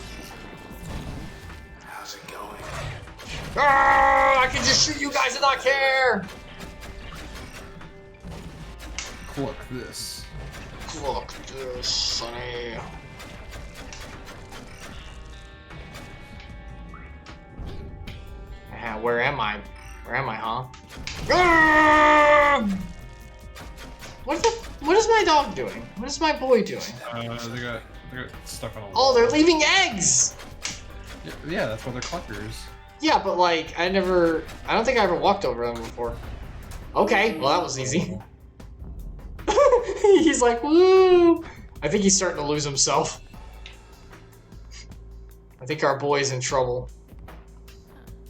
How's it going? I can just shoot you guys and not care. Look this. Look this, Sonny. Where am I? Where am I, huh? What is my dog doing? What is my boy doing? They got stuck on a wall. Oh, they're leaving eggs! Yeah, that's why they're cluckers. Yeah, but like, I don't think I ever walked over them before. Okay, well that was easy. He's like, woo! I think he's starting to lose himself. I think our boy's in trouble.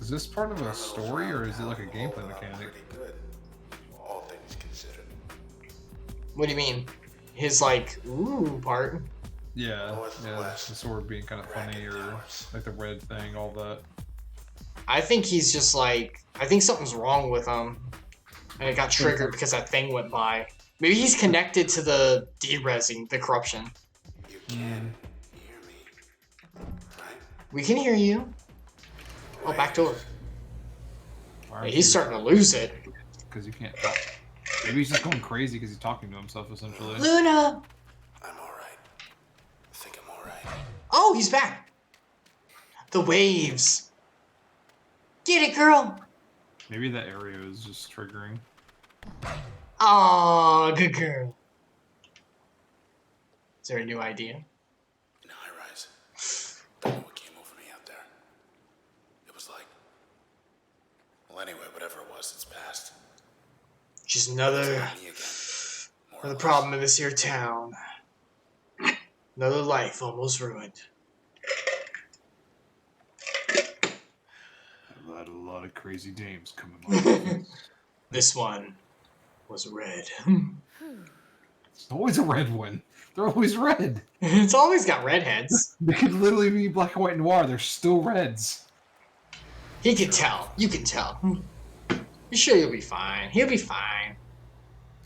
Is this part of a story or is it like a gameplay mechanic? Pretty good, all things considered. What do you mean? His like, ooh part? Yeah, the sword being kind of funny or like the red thing, all that. I think he's just like, I think something's wrong with him. And it got triggered because that thing went by. Maybe he's connected to the derezzing, the corruption. You can hear me, right? We can hear you. Oh, back door. Why He's starting to lose it. Because you can't talk. Maybe he's just going crazy because he's talking to himself, essentially. Luna! I'm alright. I think I'm alright. Oh, he's back! The waves! Get it, girl! Maybe that area is just triggering. Oh, good girl. Is there a new idea? In a high rise. Don't know what came over me out there. It was like. Well, anyway, whatever it was, it's past. Just It's another not me again. More or less. problem in this here town. Another life almost ruined. I've had a lot of crazy dames come in my life. This one was red. It's always a red one. They're always red. It's always got redheads. They could literally be black and white noir. They're still reds. He can tell. You can tell. You sure you'll be fine? He'll be fine.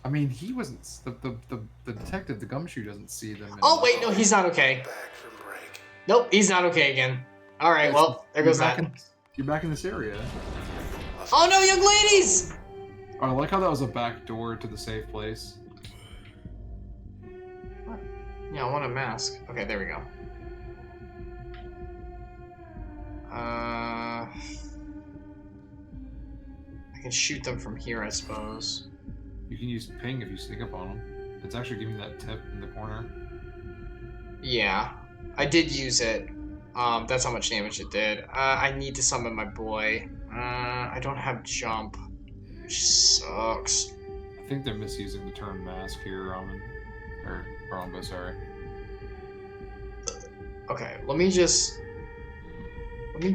I mean, he wasn't. The detective, the gumshoe, doesn't see them. Oh, wait, no, he's not okay. Back from break. Nope, he's not okay again. Alright, well, there goes that. You're back in this area. Oh no, young ladies! I like how that was a back door to the safe place. Yeah, I want a mask. Okay, there we go. I can shoot them from here, I suppose. You can use ping if you sneak up on them. It's actually giving that tip in the corner. Yeah, I did use it. That's how much damage it did. I need to summon my boy. I don't have jump, which sucks. I think they're misusing the term mask here, Ramen. Or Boronbo, sorry. Okay, let me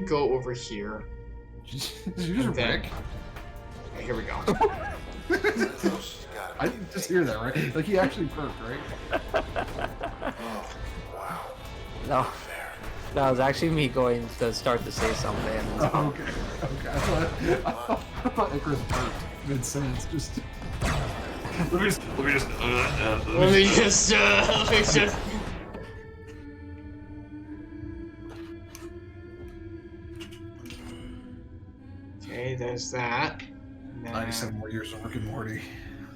go over here. Did you just then- Rick? Okay, here we go. I didn't just hear that, right? Like he actually perked, right? Wow. No, Fair. that was actually me going to start to say something. Oh, okay. Okay. I thought Icarus perked mid-sentence. Just. Let me just. Let me just. Okay, there's that. And then 97 more years of Rick and Morty.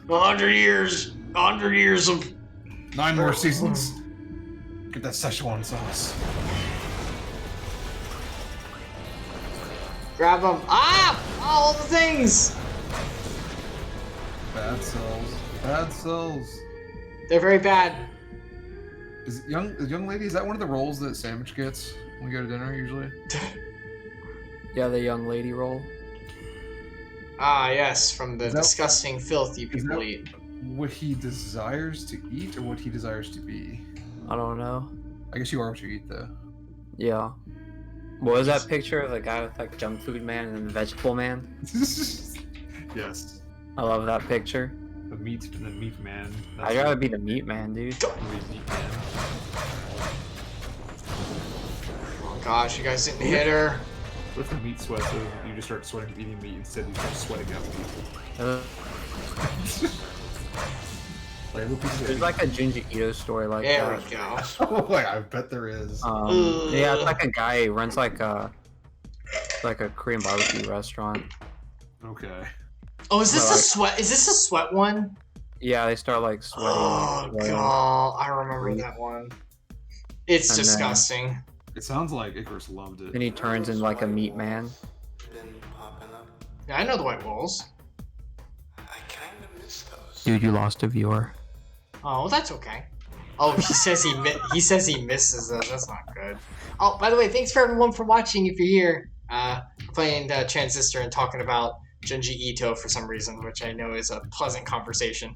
100 years. 100 years of. 9 more seasons. Get that Szechuan sauce. Grab them. Ah! All the things! Bad cells. Bad cells. They're very bad. Is young lady? Is that one of the roles that Sandwich gets when we go to dinner usually? Yeah, the young lady roll. Ah, yes, from the Is that- disgusting filth you people that- eat. What he desires to eat, or what he desires to be? I don't know. I guess you are what you eat, though. Yeah. What was that picture of the guy with like junk food man and the vegetable man? Yes. I love that picture. The meat man. I'd rather be the meat man, dude. meat man. Oh gosh, you guys didn't hit her. What if the meat sweats? So you just start sweating from eating meat instead you start sweating out Uh, meat. Like, a little piece of There's like a Junji Ito story like There that. we go. Oh, I bet there is. Yeah, it's like a guy who runs like a Korean barbecue restaurant. Okay. Oh, is this Well, a sweat? Is this a sweat one? Yeah, they start like sweating. Oh like, god, I remember that one. It's And then- disgusting. It sounds like Icarus loved it. Then he turns into like a meat man. Been popping up. Yeah, I know the white walls. I kind of miss those. Dude, you lost a viewer. Oh, well, that's okay. Oh, he says he says he misses us. That's not good. Oh, by the way, thanks for everyone for watching. If you're here, playing Transistor and talking about Junji Ito for some reason, which I know is a pleasant conversation.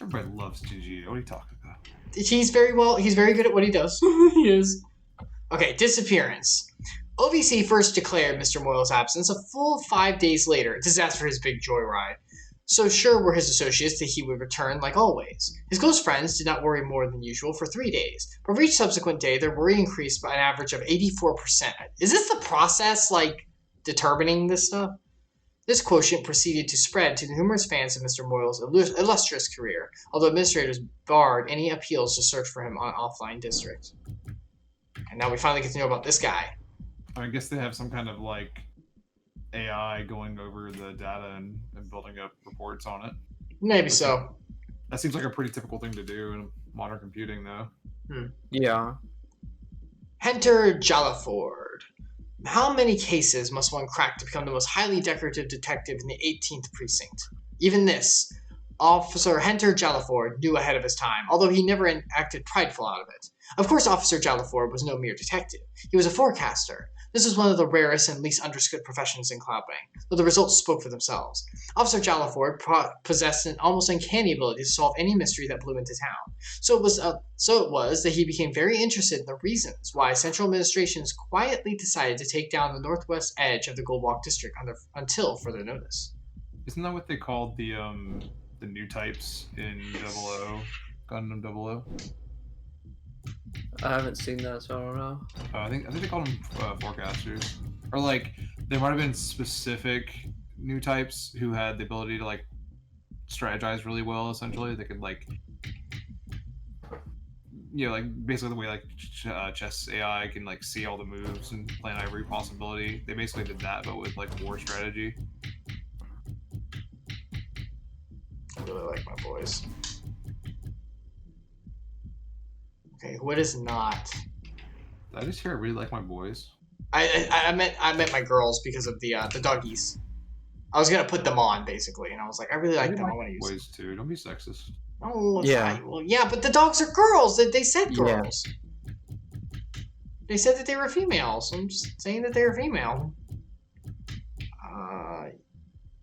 Everybody loves Junji. What are you talking about? He's very good at what he does. He is. Okay, disappearance. OVC first declared Mr. Moyle's absence a full 5 days later. This is after his big joyride. So sure were his associates that he would return like always. His close friends did not worry more than usual for 3 days, but for each subsequent day their worry increased by an average of 84%. Is this the process, like, determining this stuff? This quotient proceeded to spread to the numerous fans of Mr. Moyle's illustrious career, although administrators barred any appeals to search for him on offline district. And now we finally get to know about this guy. I guess they have some kind of like AI going over the data and building up reports on it. Maybe so. That seems like a pretty typical thing to do in modern computing, though. Yeah. Hunter Jalaford. How many cases must one crack to become the most highly decorative detective in the 18th precinct? Even this, Officer Hunter Jalaford knew ahead of his time, although he never acted prideful out of it. Of course, Officer Jalaford was no mere detective. He was a forecaster. This was one of the rarest and least understood professions in cloudbank, though the results spoke for themselves. Officer Jalaford possessed an almost uncanny ability to solve any mystery that blew into town. So it was that he became very interested in the reasons why Central Administrations quietly decided to take down the northwest edge of the Goldwalk District until further notice. Isn't that what they called the new types in 00, Gundam 00? I haven't seen that, so I don't know. I think they called them forecasters, or like there might have been specific new types who had the ability to like strategize really well. Essentially, they could like, like basically the way like chess AI can like see all the moves and plan every possibility. They basically did that, but with like war strategy. I really like my boys. Okay, what is not? I just hear I really like my boys. I meant my girls because of the doggies. I was gonna put them on basically, and I was like, I really like them. I want to use boys too. Don't be sexist. Oh Yeah. well, yeah, but the dogs are girls. They said girls. Yeah. They said that they were females. I'm just saying that they were female.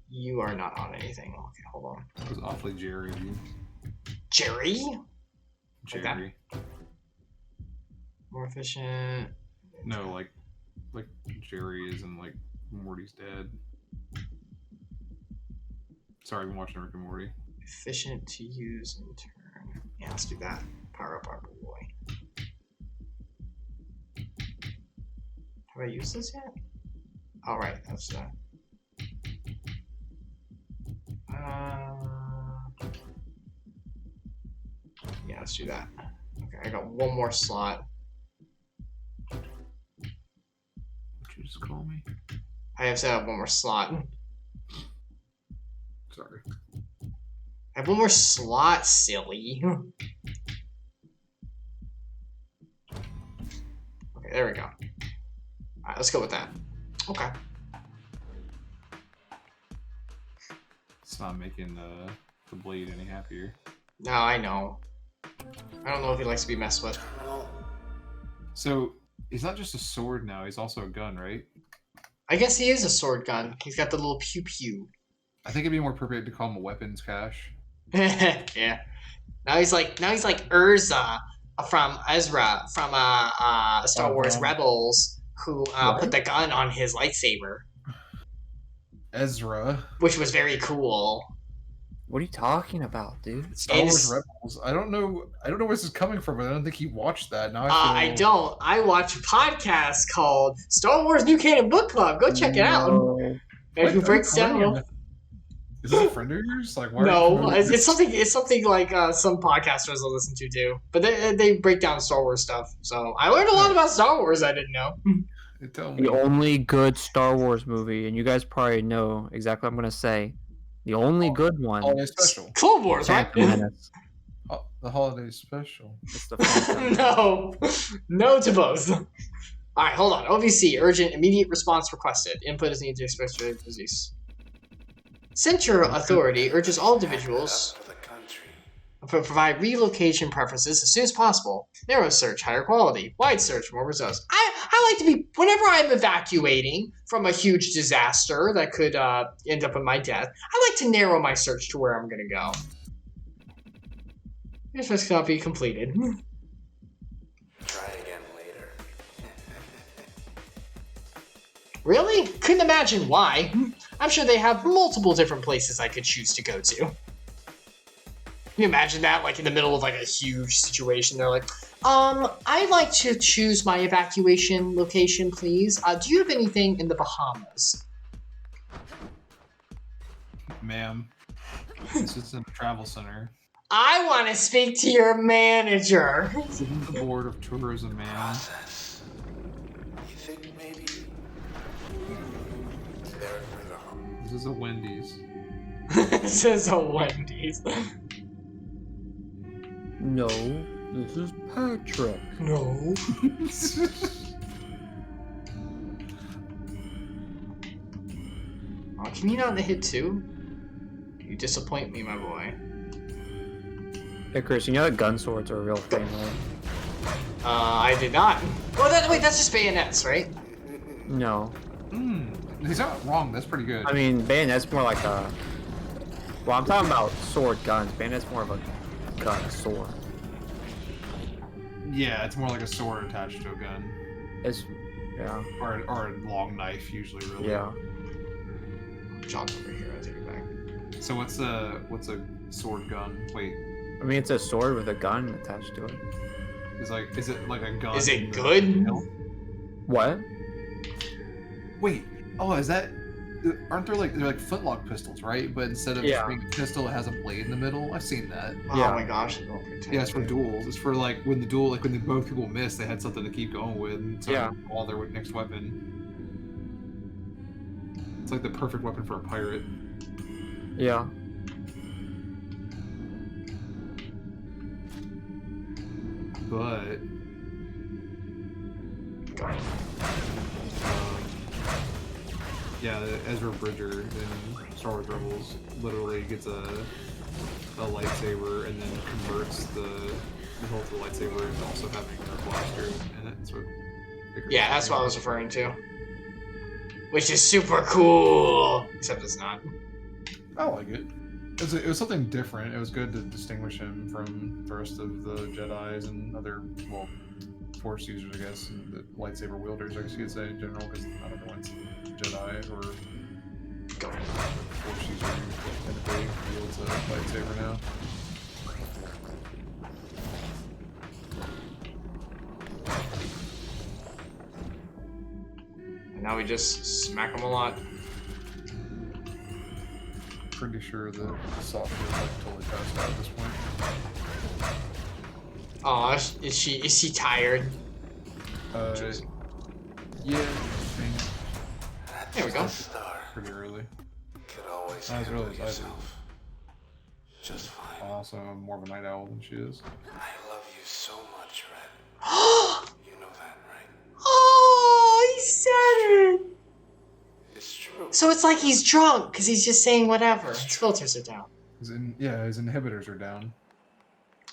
You are not on anything. Okay, hold on. That was awfully Jerry. Jerry? Jerry. Like more efficient. No, like Jerry is in like Morty's dad. Sorry, I've been watching Rick and Morty. Efficient to use in turn. Yeah, let's do that. Power up our boy. Have I used this yet? All right, that's that. Yeah, let's do that. Okay, I got one more slot. Would you just call me? I have to have one more slot. Sorry. I have one more slot, silly. Okay, there we go. Alright, let's go with that. Okay. It's not making the blade any happier. No, I know. I don't know if he likes to be messed with. So, he's not just a sword now, he's also a gun, right? I guess he is a sword gun. He's got the little pew-pew. I think it'd be more appropriate to call him a weapons cache. Yeah. Now he's like Urza from Ezra from Star Wars Rebels, who put the gun on his lightsaber. Ezra, which was very cool. What are you talking about, dude? Star Wars Rebels. I don't know where this is coming from, but I don't think he watched that. Now I don't. I watch a podcast called Star Wars New Canon Book Club. Go check it out. Who breaks down. Is this a friend of yours? Like, why no, it's something. It's something like some podcasters will listen to too. But they break down Star Wars stuff. So I learned a lot about Star Wars I didn't know. The only good Star Wars movie, and you guys probably know exactly what I'm gonna say. The only good one. Holiday special. Clone Wars, right? The holiday special. It's the no to both. All right, hold on. OVC, urgent, immediate response requested. Input is needed to express disease. Central Authority urges all individuals to provide relocation preferences as soon as possible. Narrow search, higher quality. Wide search, more results. I like to be, whenever I'm evacuating from a huge disaster that could end up in my death, I like to narrow my search to where I'm going to go. This cannot be completed. Try again later. Really? Couldn't imagine why. I'm sure they have multiple different places I could choose to go to. Can you imagine that, like in the middle of like a huge situation? They're like, I'd like to choose my evacuation location, please. Do you have anything in the Bahamas? Ma'am, this is a travel center. I want to speak to your manager. The Board of Tourism, man. You think maybe there This is a Wendy's. This is a Wendy's. No, this is Patrick. No. Oh, can you not hit 2? You disappoint me, my boy. Hey Chris, you know that gun swords are a real thing, right? I did not. Well, wait, that's just bayonets, right? No. He's not wrong. That's pretty good. I mean, bayonet's more like a... Well, I'm talking about sword guns. Bayonet's more of a gun sword. Yeah, it's more like a sword attached to a gun. It's... Yeah. Or a long knife, usually, really. Yeah. John's over here. I'll take it back. So what's a sword gun? Wait, I mean, it's a sword with a gun attached to it. is it like a gun? Is in it the good? hilt? What? Wait. Oh, is that? Aren't they're like flintlock pistols, right? But instead of Yeah. just being a pistol, it has a blade in the middle. I've seen that. Oh Yeah. my gosh. I don't pretend Yeah, it's for to. duels. It's for like when the duel, like when both people miss, they had something to keep going with. So Yeah. All their next weapon. It's like the perfect weapon for a pirate. Yeah. But yeah, Ezra Bridger in Star Wars Rebels literally gets a lightsaber and then converts the hilt of the lightsaber into also having a blaster in it. So Yeah, that's what I was referring to. Which is super cool. Except it's not. I like it. It was something different. It was good to distinguish him from the rest of the Jedis and other, well, Force users, I guess, and the lightsaber wielders, I guess you could say in general, because not everyone's Jedi or Force user who technically wields a lightsaber now. And now we just smack them a lot. Pretty sure the software is like totally passed out at this point. Aw, is she tired? Jeez. Yeah, There we go. Star pretty early. could always Not as handle early as I do. yourself. Just fine. Also, I'm more of a night owl than she is. I love you so much, Red. Oh, You know that, right? he said it. It's true. So it's like he's drunk because he's just saying whatever. His filters are down. His inhibitors are down.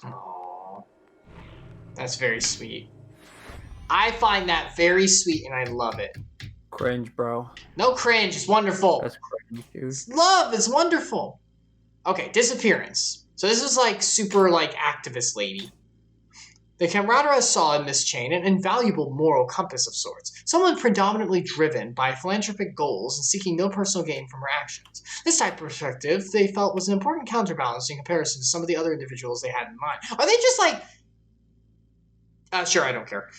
Aww. That's very sweet. I find that very sweet and I love it. Cringe, bro. No cringe, it's wonderful. That's cringe, dude. It's love, it's wonderful. Okay, disappearance. So this is like super like activist lady. The Camaraderie saw in Miss Chain an invaluable moral compass of sorts, someone predominantly driven by philanthropic goals and seeking no personal gain from her actions. This type of perspective they felt was an important counterbalance in comparison to some of the other individuals they had in mind. Are they just like... sure, I don't care.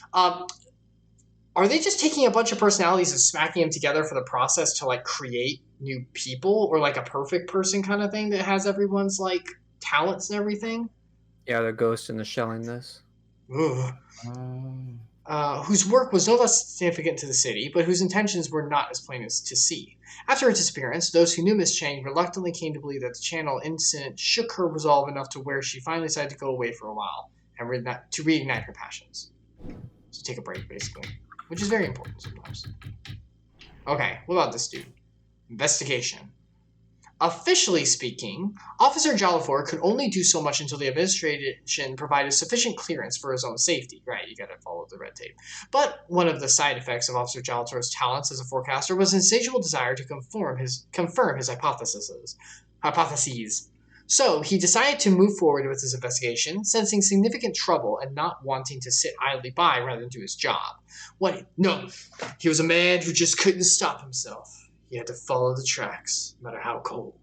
Are they just taking a bunch of personalities and smacking them together for the process to like create new people, or like a perfect person kind of thing that has everyone's like talents and everything? Yeah, the ghost in the shell in this. Ugh. Whose work was no less significant to the city, but whose intentions were not as plain as to see. After her disappearance, those who knew Miss Chang reluctantly came to believe that the Channel incident shook her resolve enough to where she finally decided to go away for a while and to reignite her passions. So take a break, basically. Which is very important sometimes. Okay, what about this dude? Investigation. Officially speaking, Officer Jalafor could only do so much until the administration provided sufficient clearance for his own safety. Right, you gotta follow the red tape. But one of the side effects of Officer Jalafor's talents as a forecaster was an insatiable desire to confirm his hypotheses. So he decided to move forward with his investigation, sensing significant trouble and not wanting to sit idly by rather than do his job. No, he was a man who just couldn't stop himself. He had to follow the tracks, no matter how cold.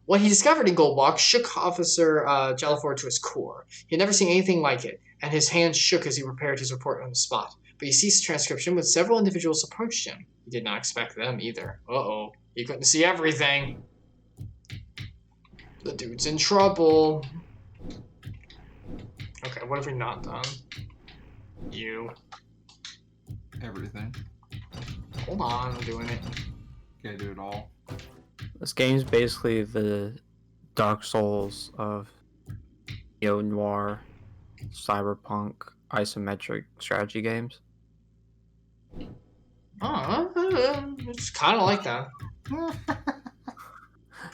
What he discovered in Goldwalk shook Officer Jalafor to his core. He had never seen anything like it, and his hands shook as he prepared his report on the spot. But he ceased transcription when several individuals approached him. He did not expect them either. Uh-oh. He couldn't see everything. The dude's in trouble. Okay, what have we not done? You. Everything. Hold on, I'm doing it. Can't do it all. This game's basically the Dark Souls of noir, cyberpunk, isometric strategy games. Oh, it's kind of like that.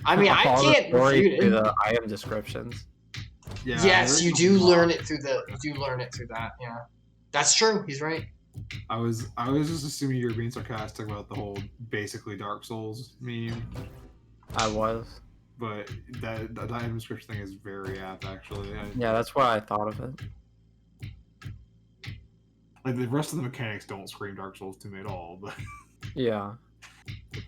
I mean, I'll I follow the can't story refute through it. the item descriptions. Yeah, Yes, there you is do a lot. learn it through the. You do learn it through that. Yeah, that's true. He's right. I was just assuming you were being sarcastic about the whole basically Dark Souls meme, I was. but that item description thing is very apt actually. Yeah, that's why I thought of it. Like the rest of the mechanics don't scream Dark Souls to me at all, but Yeah.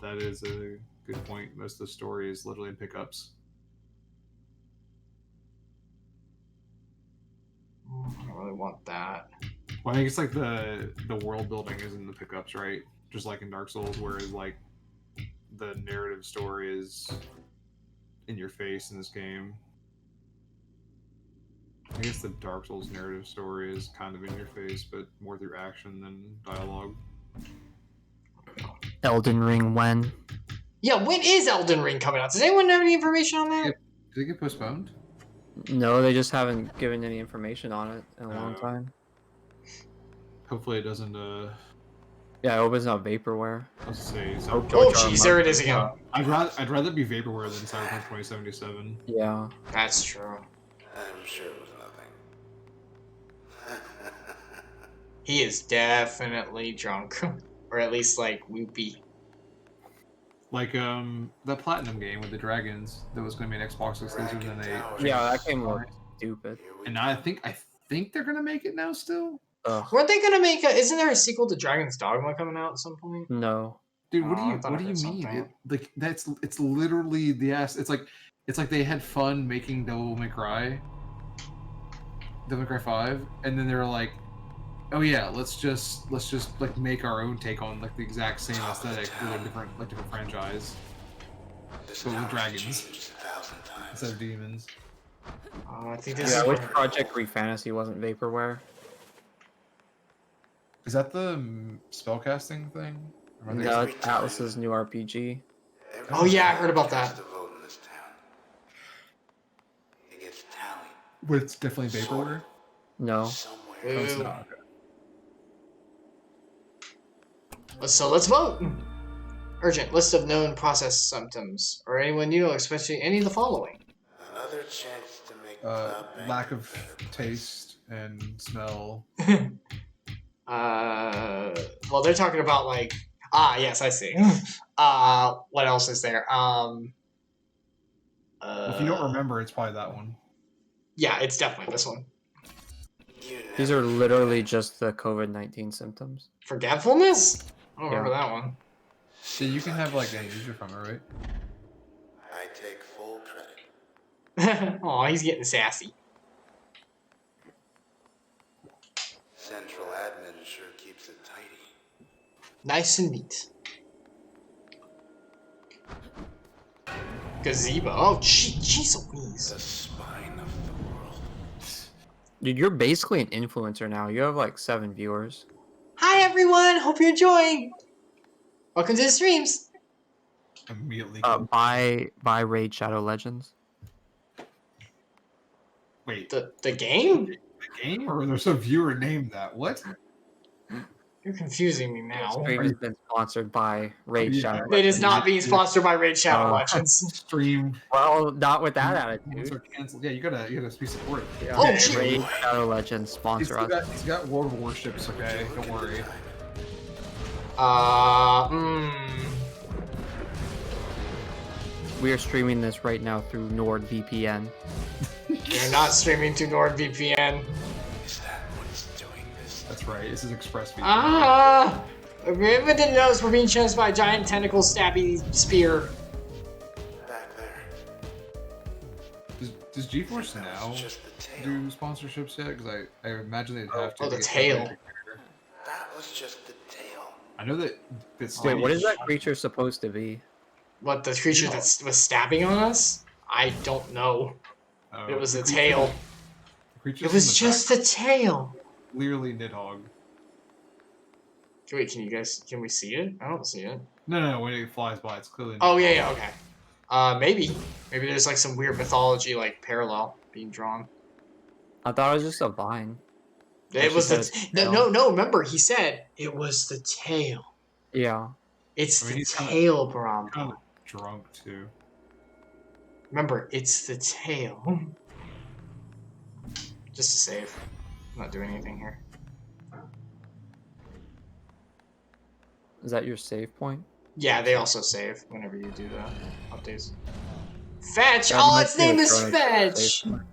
that is a good point. Most of the story is literally in pickups. I don't really want that. Well, I think it's like the world building is in the pickups, right? Just like in Dark Souls, whereas like the narrative story is in your face in this game. I guess the Dark Souls narrative story is kind of in your face, but more through action than dialogue. Elden Ring when? Yeah, when is Elden Ring coming out? Does anyone have any information on that? Did it get postponed? No, they just haven't given any information on it in a long Oh. time. Hopefully it doesn't. Yeah, it opens up vaporware. I was gonna say. Oh, Oh, George R. R. jeez, there it is again. I'd rather be vaporware than Cyberpunk 2077. Yeah. That's true. I'm sure it was nothing. He is definitely drunk, or at least like whoopy. Like the Platinum game with the dragons that was going to be an Xbox exclusive, and then they Yeah, that game looked stupid. and I think they're gonna make it now still. Ugh. Weren't they gonna make a? Isn't there a sequel to Dragon's Dogma coming out at some point? No. Dude, what Oh, I thought I do you heard mean? something. It's literally the ass. It's like they had fun making Devil May Cry 5, and then they were like, oh yeah, let's just like make our own take on like the exact same aesthetic with a different franchise. This But with town has dragons changed 1,000 times. instead of demons. I think this Yeah, is which what- Project Re Fantasy wasn't vaporware? Is that the spellcasting thing? Or am I No, thinking- it's Atlas's new RPG. Oh, yeah, I heard about that. Cast a vote in this town. It gets tallied But it's definitely vaporware. No. somewhere. Oh, it's Ooh. not. So let's vote. Urgent list of known process symptoms, or anyone you know, especially any of the following. Another chance to make nothing. Lack of taste and smell. Well, they're talking about like yes, I see. What else is there? If you don't remember, it's probably that one. Yeah, it's definitely this one. You These never are literally just the COVID-19 symptoms. Forgetfulness? I don't Yeah. remember that one. See, you can have like amnesia from it, right? I take full credit. Aw, he's getting sassy. Central admin sure keeps it tidy. Nice and neat. Gazebo. Oh, jeez Louise. The spine of the world. Dude, you're basically an influencer now. You have like 7 viewers. Hi everyone, hope you're enjoying. Welcome to the streams. Immediately. Buy Raid Shadow Legends. Wait, The game? the game, or there's a viewer named that? What? You're confusing me now. Stream has been sponsored by Raid Yeah. Shadow. It is not being sponsored by Raid Shadow Oh. Legends. Stream. Well, not with that attitude. So canceled. Yeah, you gotta be supportive. Yeah. Oh, shit. Raid Shadow Legends sponsor us. He's got World of Warships. Okay, don't worry. We are streaming this right now through NordVPN. You're not streaming to NordVPN. Is that what's doing this? That's right. This is ExpressVPN. If anyone didn't notice, we're being chased by a giant tentacle stabby spear. Back there. Does GeForce Now Just the tail. do sponsorships yet? Because I imagine they'd have to. Oh, the to get tail. something. That was just the tail. I know that. Wait, what is that creature supposed to be? What, the creature that was stabbing on us? I don't know. It was a tail. It was just a tail. Clearly Nidhogg. Wait, can we see it? I don't see it. No, when it flies by, it's clearly. Oh yeah, okay. Maybe there's like some weird mythology like parallel being drawn. I thought it was just a vine. It she was said the it's no. Remember, he said it was the tail. Yeah. It's I mean, the he's tail, kind Boronbo. of drunk too. Remember, it's the tail. Just to save. I'm not doing anything here. Is that your save point? Yeah, they also save whenever you do the updates. Fetch! That Oh, might its be name a is chronic Fetch! save point.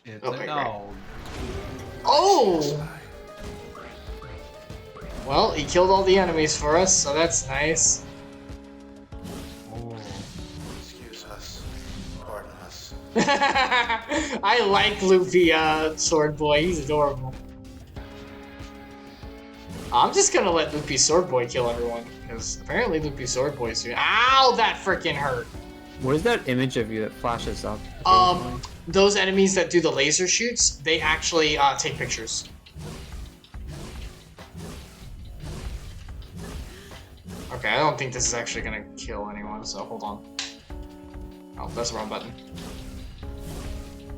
It's Okay, a dog. Oh! Well, he killed all the enemies for us, so that's nice. Oh. Excuse us. Pardon us. I like Luffy, Sword Boy. He's adorable. I'm just gonna let Luffy Sword Boy kill everyone, because apparently Luffy Sword Boy is doing. Ow! That freaking hurt! What is that image of you that flashes up? Those enemies that do the laser shoots, they actually take pictures. Okay, I don't think this is actually gonna kill anyone, so hold on. Oh, that's the wrong button.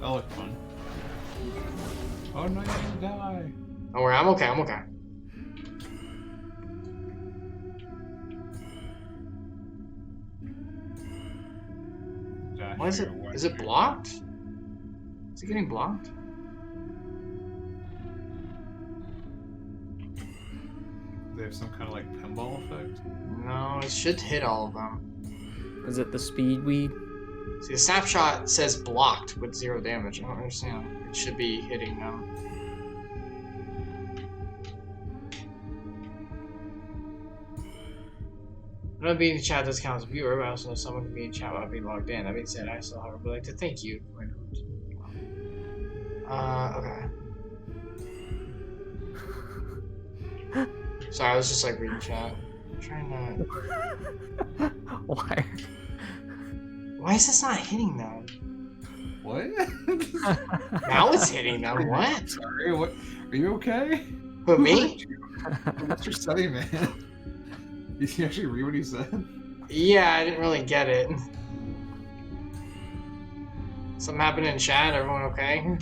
That looked fun. Oh no, you're gonna die. Don't worry, I'm okay, I'm okay. Why is it? Is it blocked? Is it getting blocked? They have some kind of like pinball effect. No, it should hit all of them. Is it the speed weed? See, the snapshot says blocked with 0 damage. I don't understand. It should be hitting them. Not being in the chat does count as a viewer, but I also know someone can be in chat without being logged in. That being said, I still would like to thank you. Okay. Sorry, I was just like reading chat. I'm trying to. Why? Why is this not hitting them? What? Now it's hitting them. What? Sorry, what? Are you okay? Who, me? What's your setting, man? Did you actually read what he said? Yeah, I didn't really get it. Something happened in chat? Everyone okay? I'm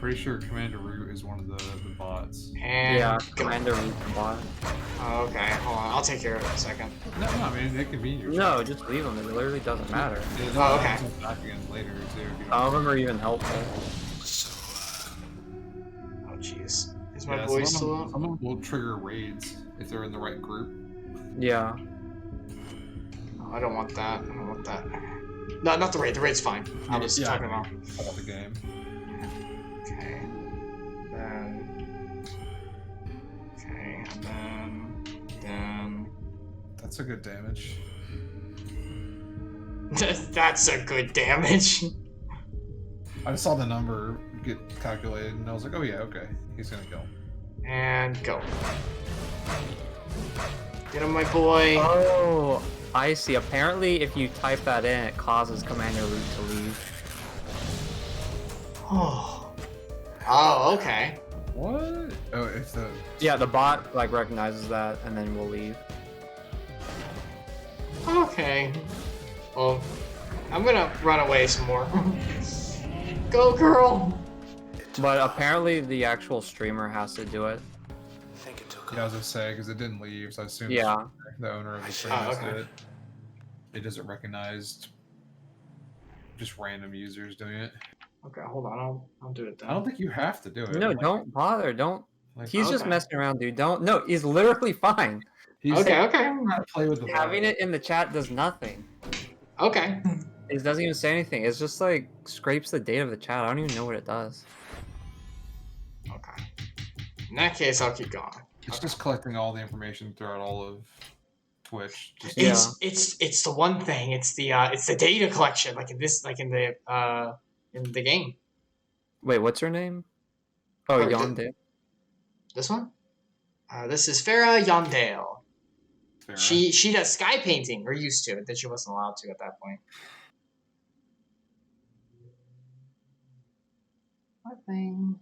pretty sure Commander Root is one of the bots. And Yeah, go. Commander Root the bot. Oh, okay, hold on. I'll take care of it in a second. No, I mean, it can be your No, just leave them. It literally doesn't matter. Yeah, Oh, okay. Come back again later, too. If you Some of them are even helpful. Oh, jeez. Is my yeah, boy some still of up? them will trigger raids if they're in the right group. Yeah. Oh, I don't want that. I don't want that. No, not the raid. The raid's fine. I was talking about. About the game. Okay. Then. Okay, and then. That's a good damage. That's a good damage. I saw the number get calculated, and I was like, oh yeah, okay. He's gonna go. And go. Get him, my boy. Oh, I see. Apparently, if you type that in, it causes Commander Root to leave. Oh. Oh, okay. What? Oh, it's the... Yeah, the bot like recognizes that, and then will leave. Okay. Well, I'm gonna run away some more. Go, girl! But apparently, the actual streamer has to do it. I think it took Yeah, I was gonna say, because it didn't leave, so I assume Yeah. the owner of the stream Oh, has okay. to do it. It doesn't recognize just random users doing it. Okay, hold on. I'll do it then. I don't think you have to do it. No, Like- don't bother. Don't. like, He's just Okay. messing around, dude. Don't. No, he's literally fine. he's Okay, okay. trying to play with the Having bot. it in the chat does nothing. Okay. It doesn't even say anything. It's just like scrapes the data of the chat. I don't even know what it does. Okay. In that case, I'll keep going. It's just collecting all the information throughout all of Twitch. Just Yeah. It's the one thing. It's the data collection, like in the game. Wait, what's her name? Oh, Or Yonde. This one. This is Farah Yondale. fair. She does sky painting, or used to, that she wasn't allowed to at that point. Nothing.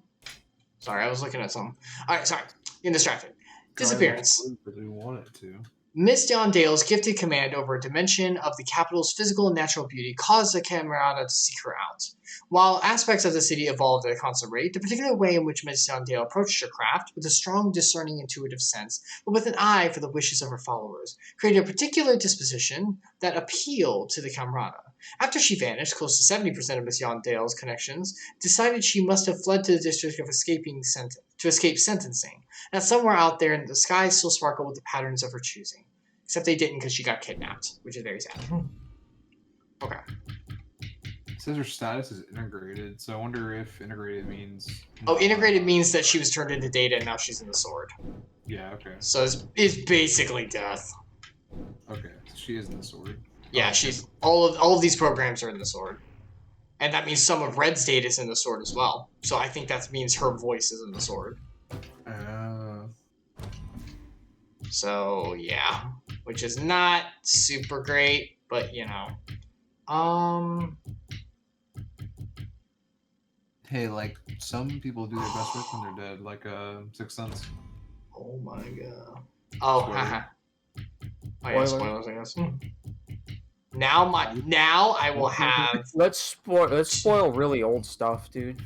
Sorry, I was looking at something. All right, sorry. Getting distracted. Disappearance. Because we want it to. Miss John Dale's gifted command over a dimension of the capital's physical and natural beauty caused the Camerata to seek her out. While aspects of the city evolved at a constant rate, the particular way in which Miss John Dale approached her craft, with a strong, discerning, intuitive sense, but with an eye for the wishes of her followers, created a particular disposition that appealed to the Camerata. After she vanished, close to 70% of Miss John Dale's connections decided she must have fled to the district of to escape sentencing. That somewhere out there in the sky still sparkled with the patterns of her choosing. Except they didn't because she got kidnapped, which is very sad. Okay. It says her status is integrated, so I wonder if integrated means... Oh, integrated means that she was turned into Data and now she's in the sword. Yeah, okay. So it's basically death. Okay, so she is in the sword. Yeah, she's all of these programs are in the sword. And that means some of Red's data is in the sword as well. So I think that means her voice is in the sword. So yeah. Which is not super great, but you know. Hey, like, some people do their best work when they're dead, like, Sixth Sense. Oh my god. Oh, haha. Oh yeah, spoilers, I guess. Now I will have. Let's spoil really old stuff, dude.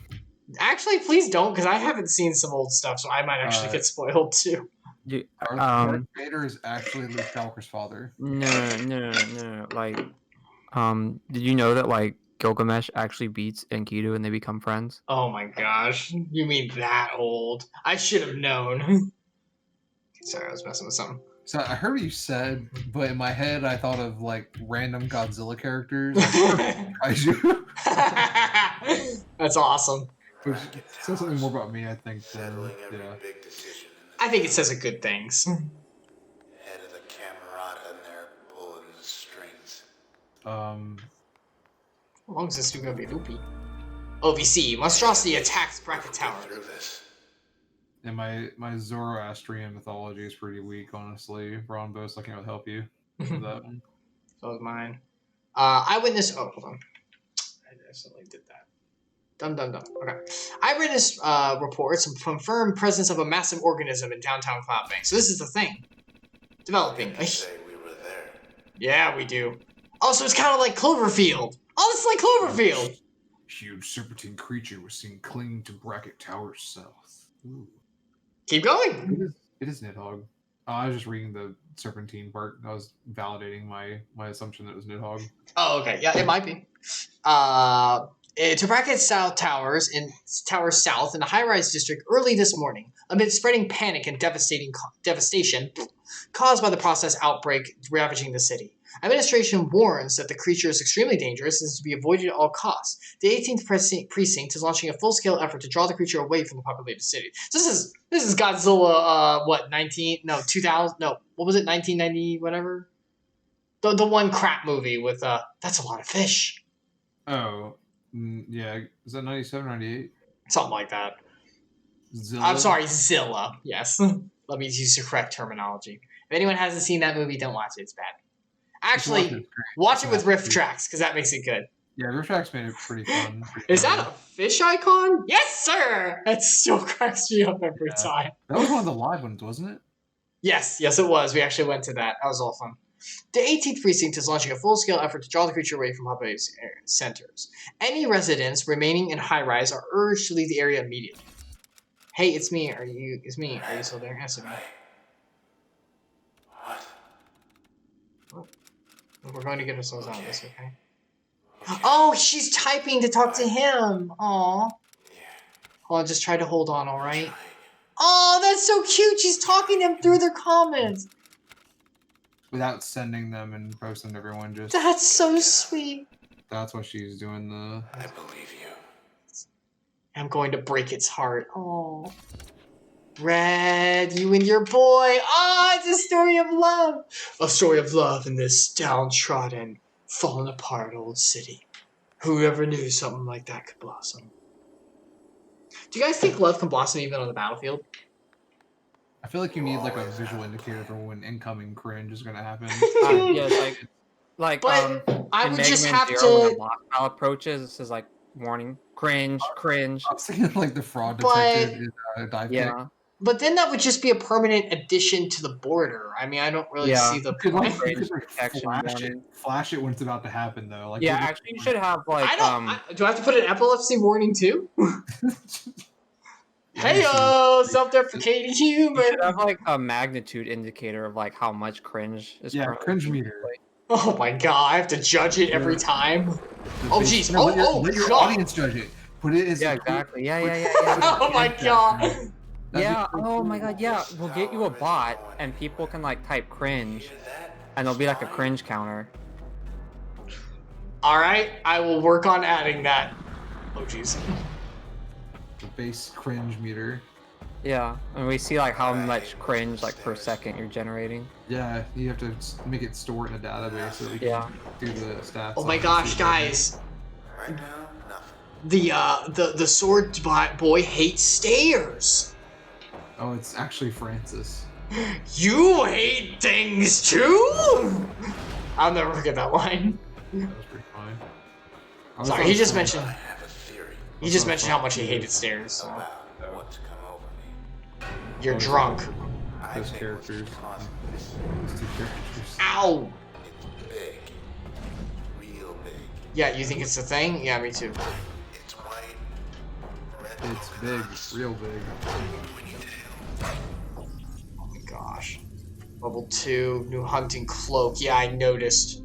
Actually, please don't, because I haven't seen some old stuff, so I might actually get spoiled too. Darth Vader is actually Luke Skywalker's father. No. Like, did you know that like Gilgamesh actually beats Enkidu and they become friends? Oh my gosh, you mean that old? I should have known. Sorry, I was messing with something. So I heard what you said, but in my head I thought of like random Godzilla characters. Kaiju. That's awesome. Which says something more about me, I think. Yeah. I think it says good things. Head of the Camerata and they're pulling the strings. How long is this gonna be loopy? OVC, monstrosity attacks bracket tower. Through this. And my Zoroastrian mythology is pretty weak, honestly. Boronbo, so I can't help you with that one. So is mine. Eyewitness. Oh, hold on. I accidentally did that. Dum. Okay. Eyewitness reports confirmed presence of a massive organism in downtown Cloud Bank. So this is the thing. Developing. Say we were there. Yeah, we do. Oh, so it's kind of like Cloverfield. Oh, this is like Cloverfield. Huge serpentine creature was seen clinging to Bracket Tower south. Ooh. Keep going. It is Nidhogg. I was just reading the serpentine part. I was validating my assumption that it was Nidhogg. Oh, okay. Yeah, it might be. To Bracket South Towers in Tower South in the high-rise district early this morning, amid spreading panic and devastation caused by the process outbreak ravaging the city. Administration warns that the creature is extremely dangerous and is to be avoided at all costs. The 18th precinct is launching a full-scale effort to draw the creature away from the populated city. So this is Godzilla. 2000? No, what was it? 1990, whatever. The one crap movie with that's a lot of fish. Oh, yeah. Is that 97, 98? Something like that. Zilla? I'm sorry, Zilla. Yes. Let me use the correct terminology. If anyone hasn't seen that movie, don't watch it. It's bad. Actually, watch it with riff tracks, because that makes it good. Yeah, riff tracks made it pretty fun. Is that a fish icon? Yes, sir! That still cracks me up every time. That was one of the live ones, wasn't it? Yes, it was. We actually went to that. That was all fun. The 18th precinct is launching a full-scale effort to draw the creature away from populated centers. Any residents remaining in high-rise are urged to leave the area immediately. Hey, it's me. Are you still there? Answer me. We're going to get ourselves out of this, okay? Oh, she's typing to talk to him. Aw. Hold on, just try to hold on, alright? Oh, that's so cute. She's talking to them through their comments. Without sending them and posting to everyone, just... That's so sweet. That's why she's doing the... I believe you. I'm going to break its heart. Oh. Red, you and your boy. Ah, it's a story of love. A story of love in this downtrodden, fallen apart old city. Whoever knew something like that could blossom? Do you guys think love can blossom even on the battlefield? I feel like you need like a visual indicator for when incoming cringe is gonna happen. Yeah, like but I would in just Mega Man have Zero, to. when the boss battle approaches, it says like warning. Cringe, cringe. I was thinking like the fraud But- detector is dive kick. Yeah. But then that would just be a permanent addition to the border. I mean, I don't really Yeah. see the You could like, point. Detection warning. flash it when it's about to happen though. Like Yeah, look at- actually, you should have like Do I have to put an epilepsy warning too? Yeah, Heyo, self-deprecating humor. you should have like a magnitude indicator of like how much cringe is. Yeah, currently cringe being meter. displayed. Oh my god, I have to judge it every time. Oh, jeez. No, Oh, let your God. audience judge it. Put it as Yeah, exactly. Yeah. Oh my god. That'd be Yeah. pretty Oh cool. my god. Yeah. We'll get you a bot, and people can like type cringe, and there'll be like a cringe counter. Alright, I will work on adding that. Oh, jeez. The base cringe meter. Yeah, and we see like how much cringe like per second you're generating. Yeah, you have to make it store it in a database so that we can Yeah. do the stats. Oh my on gosh, it. guys. Right now, nothing. The sword boy hates stairs. Oh, it's actually Francis. You hate things too? I'll never forget that line. That was pretty funny. I was Sorry, on he just phone. mentioned I have a theory he just mentioned how much he hated stairs. So. about what's come over me. You're drunk. I Those think characters. what's causing this. Those two characters. Ow! It's big. Real big. Yeah, you think it's a thing? Yeah, me too. It's white. Red. It's big, real big. Oh my gosh. Level 2, new hunting cloak. Yeah, I noticed.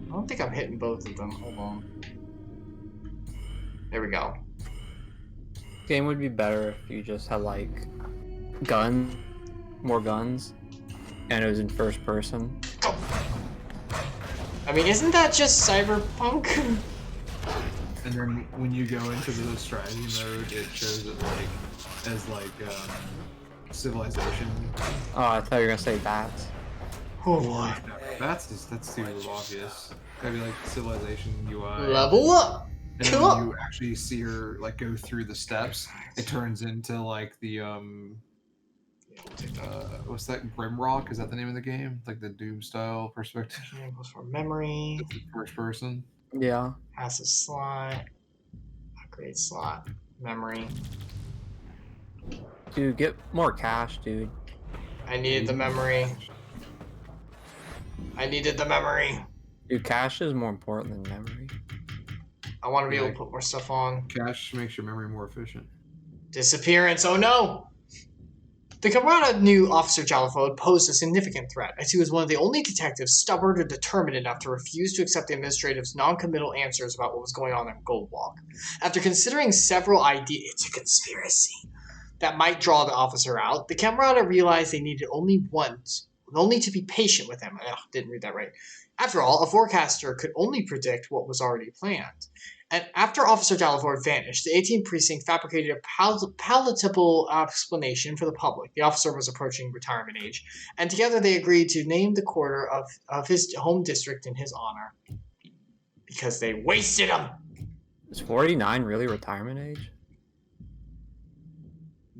I don't think I'm hitting both of them. Hold on. There we go. Game would be better if you just had like more guns, and it was in first person. Go! I mean, isn't that just cyberpunk? And then when you go into the strategy mode, it shows it like as like civilization. Oh, I thought you were gonna say bats. Oh boy. That's too obvious. That'd be like civilization UI. Level up! And then Cool. when you actually see her like go through the steps, it turns into like the what's that? Grimrock? Is that the name of the game? Like the Doom style perspective. Goes for memory. It's the first person. Yeah. Passive slot. Upgrade slot. Memory. Dude, get more cash, dude. I needed the memory. I needed the memory. Dude, cash is more important than memory. I want to be able to put more stuff on. Cache makes your memory more efficient. Disappearance. Oh no! The Camarada knew Officer Jalafode posed a significant threat, as he was one of the only detectives stubborn or determined enough to refuse to accept the administrative's non-committal answers about what was going on in Goldwalk. After considering several ideas, it's a conspiracy, that might draw the officer out, the Camarada realized they needed only to be patient with him. Ugh, didn't read that right. After all, a forecaster could only predict what was already planned. And after Officer Jalaford vanished, the 18th Precinct fabricated a palatable explanation for the public. The officer was approaching retirement age, and together they agreed to name the quarter of his home district in his honor. Because they wasted him! Is 49 really retirement age?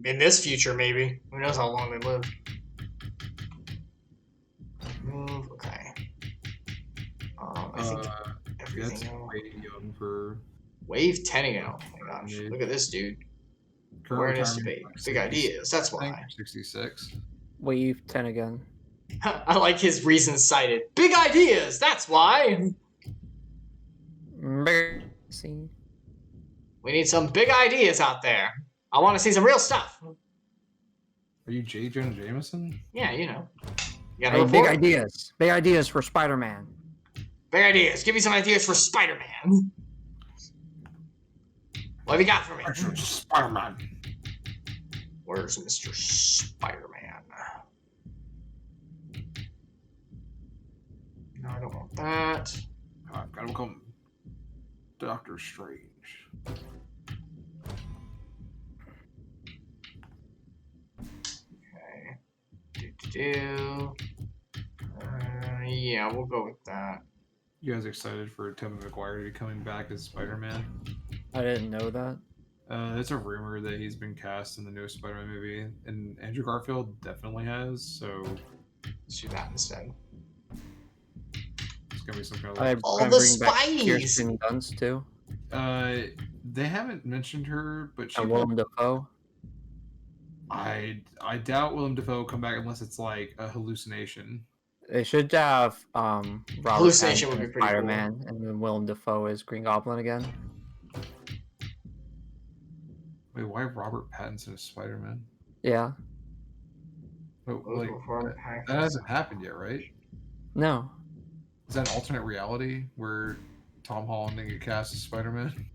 In this future, maybe. Who knows how long they live. Move, okay. I think That's everything else. way young for Wave 10 ago. Oh my gosh, Indeed. look at this dude. current Awareness retirement, debate. like Big 60, ideas, that's I think, why. 66. Wave 10 again. I like his reasons cited. Big ideas, that's why. See. We need some big ideas out there. I want to see some real stuff. Are you J. Jonah Jameson? Yeah, you know. You got a Hey, big report? ideas. Big ideas for Spider-Man. Big ideas. Give me some ideas for Spider-Man. What have you got for me? Spider-Man. Where's Mr. Spider-Man? No, I don't want that. I've got to become Doctor Strange. Okay. Yeah, we'll go with that. You guys excited for Tobey Maguire to be coming back as Spider-Man? I didn't know that. It's a rumor that he's been cast in the newest Spider-Man movie, and Andrew Garfield definitely has. So Let's do that instead. It's gonna be some kind of I'm All gonna the bring back Spideys! Kirsten Dunst too, they haven't mentioned her, but she and Willem Dafoe. I doubt Willem Dafoe will come back unless it's like a hallucination. They should have Robert Hallucination would Pattinson be as pretty cool. Spider-Man, and then Willem Dafoe as Green Goblin again. Wait, why Robert Pattinson as Spider-Man? Yeah. But, Those like, were fun that hacks. hasn't happened yet, right? No. Is that an alternate reality where Tom Holland didn't get cast as Spider-Man?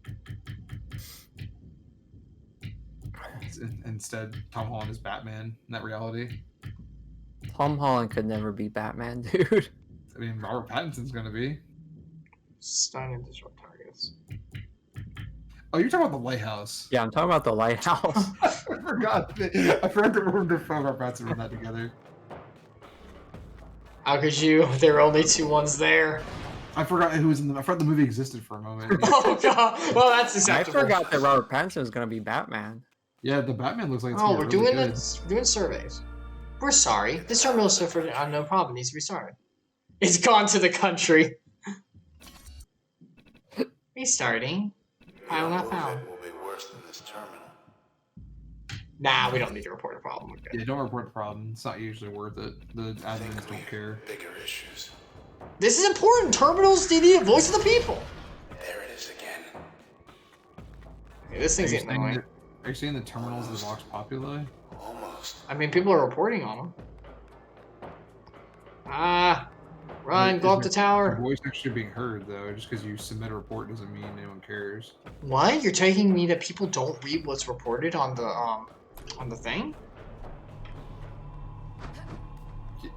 Instead, Tom Holland is Batman in that reality. Tom Holland could never be Batman, dude. I mean, Robert Pattinson's gonna be. Stun and disrupt targets. Oh, you're talking about the lighthouse. Yeah, I'm talking about the lighthouse. I forgot. I forgot that Willem Dafoe and Robert Pattinson were in that together. How could you? There were only two ones there. I forgot who was in the. I forgot the movie existed for a moment. Oh god. Well, that's I acceptable. forgot that Robert Pattinson was gonna be Batman. Yeah, the Batman looks like it's Oh, gonna we're be really doing good. it. Doing surveys. We're sorry. This terminal suffered no problem. Needs to be started. It's gone to the country. Restarting. File not found. Will be worse than this terminal. Nah, we don't need to report a problem. We're good. Yeah, don't report the problem. It's not usually worth it. The admins don't care. Bigger issues. This is important. Terminals need the voice of the people. There it is again. Okay, this thing's getting annoying. Are you seeing the terminals of the Vox Populi? Almost. I mean, people are reporting on them. Run, go up the Your tower. voice actually being heard, though. Just because you submit a report doesn't mean anyone cares. What? You're taking me that people don't read what's reported on the thing?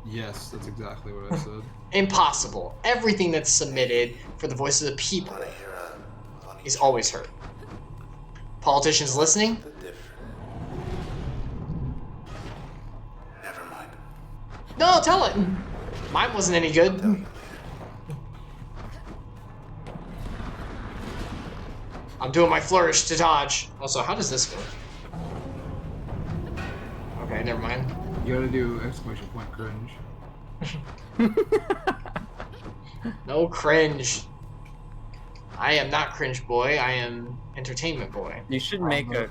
Yes, that's exactly what I said. Impossible. Everything that's submitted for the voice of the people Wanna hear a funny is always heard. Politicians listening? the different. Never mind. No, tell it. Mine wasn't any good. I'm doing my flourish to dodge. Also, how does this work? Okay, never mind. You gotta do exclamation point cringe. No cringe. I am not cringe boy. I am entertainment boy. You should make a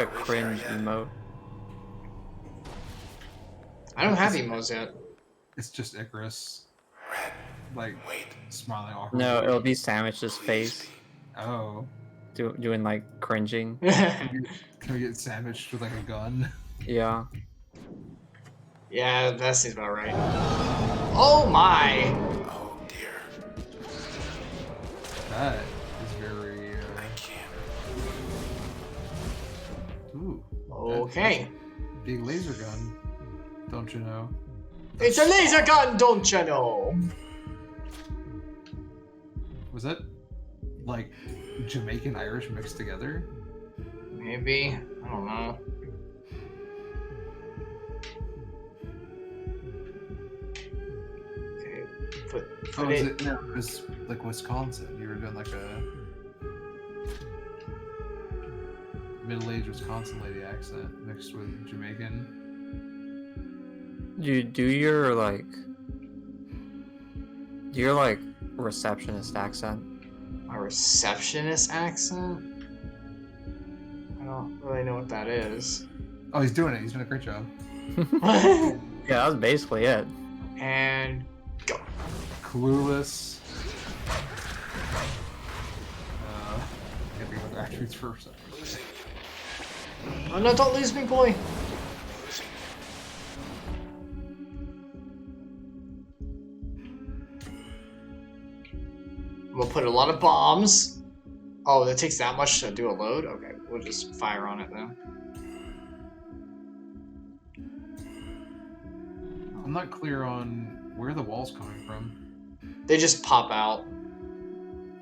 cringe emote. I don't have emotes yet. It's just Icarus, Red. like, Wait. smiling awkwardly. No, it'll be Sandwich's face Oh. doing like cringing. Can we get sandwiched with, like, a gun? Yeah. Yeah, that seems about right. Oh my! Oh dear. That is very, I can't. ooh. Okay. Big laser gun, don't you know? It's a laser gun, don't you know? Was that, like, Jamaican Irish mixed together? Maybe. I don't know. Okay, put Oh, it. is it? No, it was like Wisconsin. You were doing like a middle-aged Wisconsin lady accent mixed with Jamaican. You do your like receptionist accent. A receptionist accent? I don't really know what that is. Oh, he's doing it. He's doing a great job. Yeah, that was basically it. And Clueless. I can't think of the attributes for a second. Losing. oh no, don't lose me, boy. Losing. We'll put a lot of bombs. Oh, that takes that much to do a load? Okay, we'll just fire on it then. I'm not clear on where the wall's coming from. They just pop out.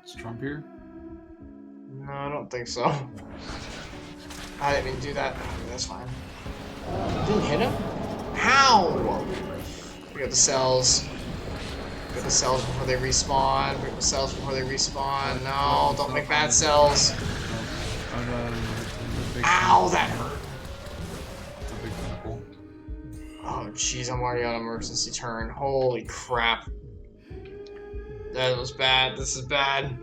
Is Trump here? No, I don't think so. I didn't mean to do that. Okay, that's fine. Didn't hit him? How? We got the cells. We got the cells before they respawn. We got the cells before they respawn. No, don't make bad cells. The big Ow, that hurt. It's a big pinnacle. Oh, jeez, I'm already on emergency turn. Holy crap. That was bad. This is bad.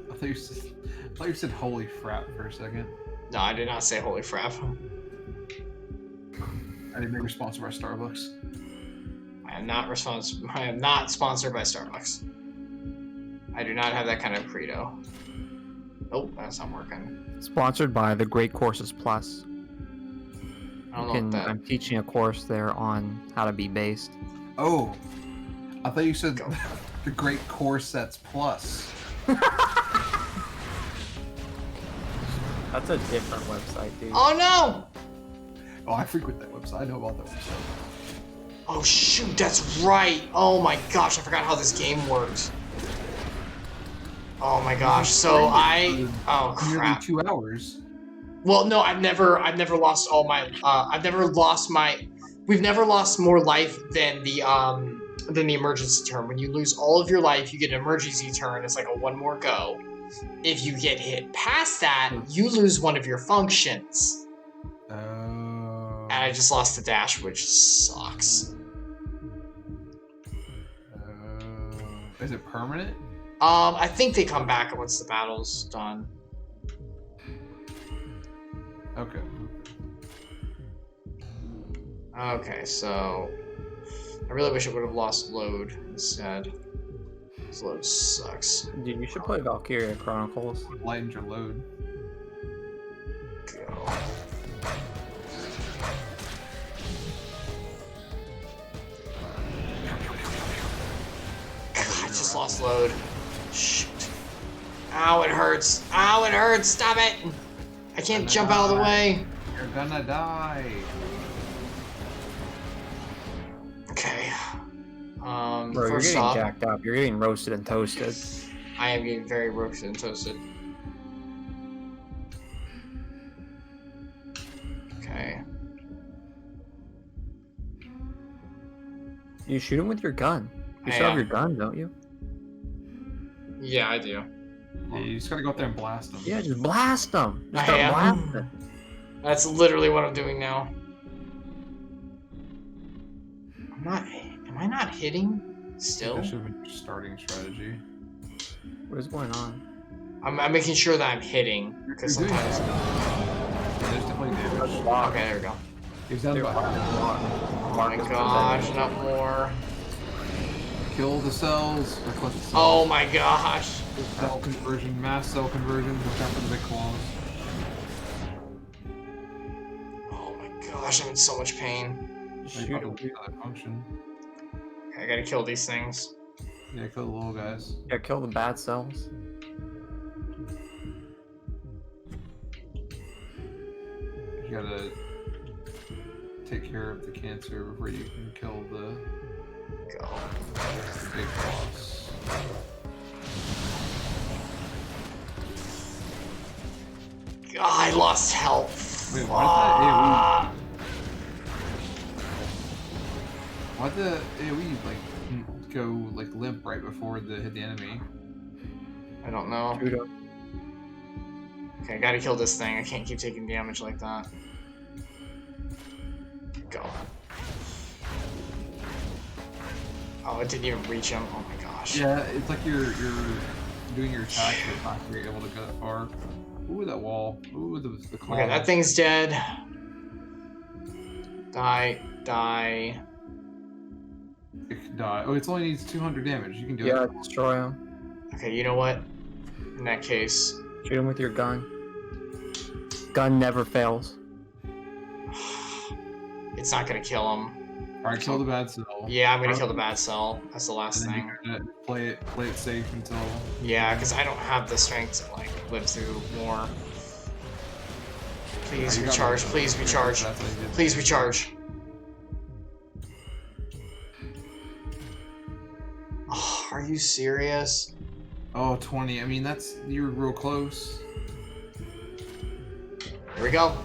I thought you said holy frap for a second. No, I did not say holy crap. I didn't make a sponsor by Starbucks. I am not sponsored by Starbucks. I do not have that kind of credo. Nope, that's not working. Sponsored by the Great Courses Plus. I don't know what that. I'm teaching a course there on how to be based. Oh, I thought you said Go. the Great Corsets Plus. That's a different website, dude. Oh no! Oh, I frequent that website. I know about that website. Oh shoot, that's right. Oh my gosh, I forgot how this game works. Oh my gosh. So oh Nearly crap. 2 hours. Well, no, I've never lost all my we've never lost more life than the emergency turn. When you lose all of your life, you get an emergency turn. It's like a one more go. If you get hit past that, you lose one of your functions. Oh. And I just lost the dash, which sucks. Is it permanent? I think they come back once the battle's done. Okay. Okay, so I really wish I would have lost load instead. This load sucks. Dude, you should play Valkyria Chronicles. Lightened your load. Go. God, I just lost load. Shoot. Ow, it hurts. Ow, it hurts. Stop it. I can't jump out of the way. You're gonna die. Okay. Bro, you're First getting off, jacked up. You're getting roasted and toasted. I am getting very roasted and toasted. Okay. You shoot him with your gun. You I still have am. your gun, don't you? Yeah, I do. Yeah, you just gotta go up there and blast them. Yeah, just blast them. Just I start am. blasting. That's literally what I'm doing now. Am I not hitting still? That should have been your starting strategy. What is going on? I'm making sure that I'm hitting. Because You're doing sometimes. Yeah, there's definitely damage. Okay, there we go. He's down by Oh my gosh, not more. kill the cells. Or collect the cells. Oh my gosh. Cell conversion, mass cell conversion. Watch out for the big claws. Oh my gosh, I'm in so much pain. They Shoot probably him. won't be able to function. Okay, I gotta kill these things. Yeah, kill the little guys. Yeah, kill the bad cells. You gotta take care of the cancer before you can kill the Go. big boss. God, I lost health. Wait, Ah. why'd the AoE like go like limp right before the hit the enemy? I don't know. Shoot him. Okay, I gotta kill this thing. I can't keep taking damage like that. Go. Oh, it didn't even reach him. Oh my gosh. Yeah, it's like you're doing your attack, but not you're able to go that far. Ooh, that wall. Ooh, the claw. Okay, that thing's dead. Die. Die. Die. Oh, it only needs 200 damage. You can do Yeah, it. destroy him. Okay, you know what? In that case, Shoot him with your gun. Gun never fails. it's not gonna kill him. Alright, kill the bad cell. Yeah, I'm gonna kill the bad cell. That's the last And then thing. you're gonna play it safe until. Yeah, because I don't have the strength to like live through more. Please You got recharge. it. Please recharge. That's what you did. Please recharge. Oh, are you serious? Oh, 20. I mean, you're real close. Here we go.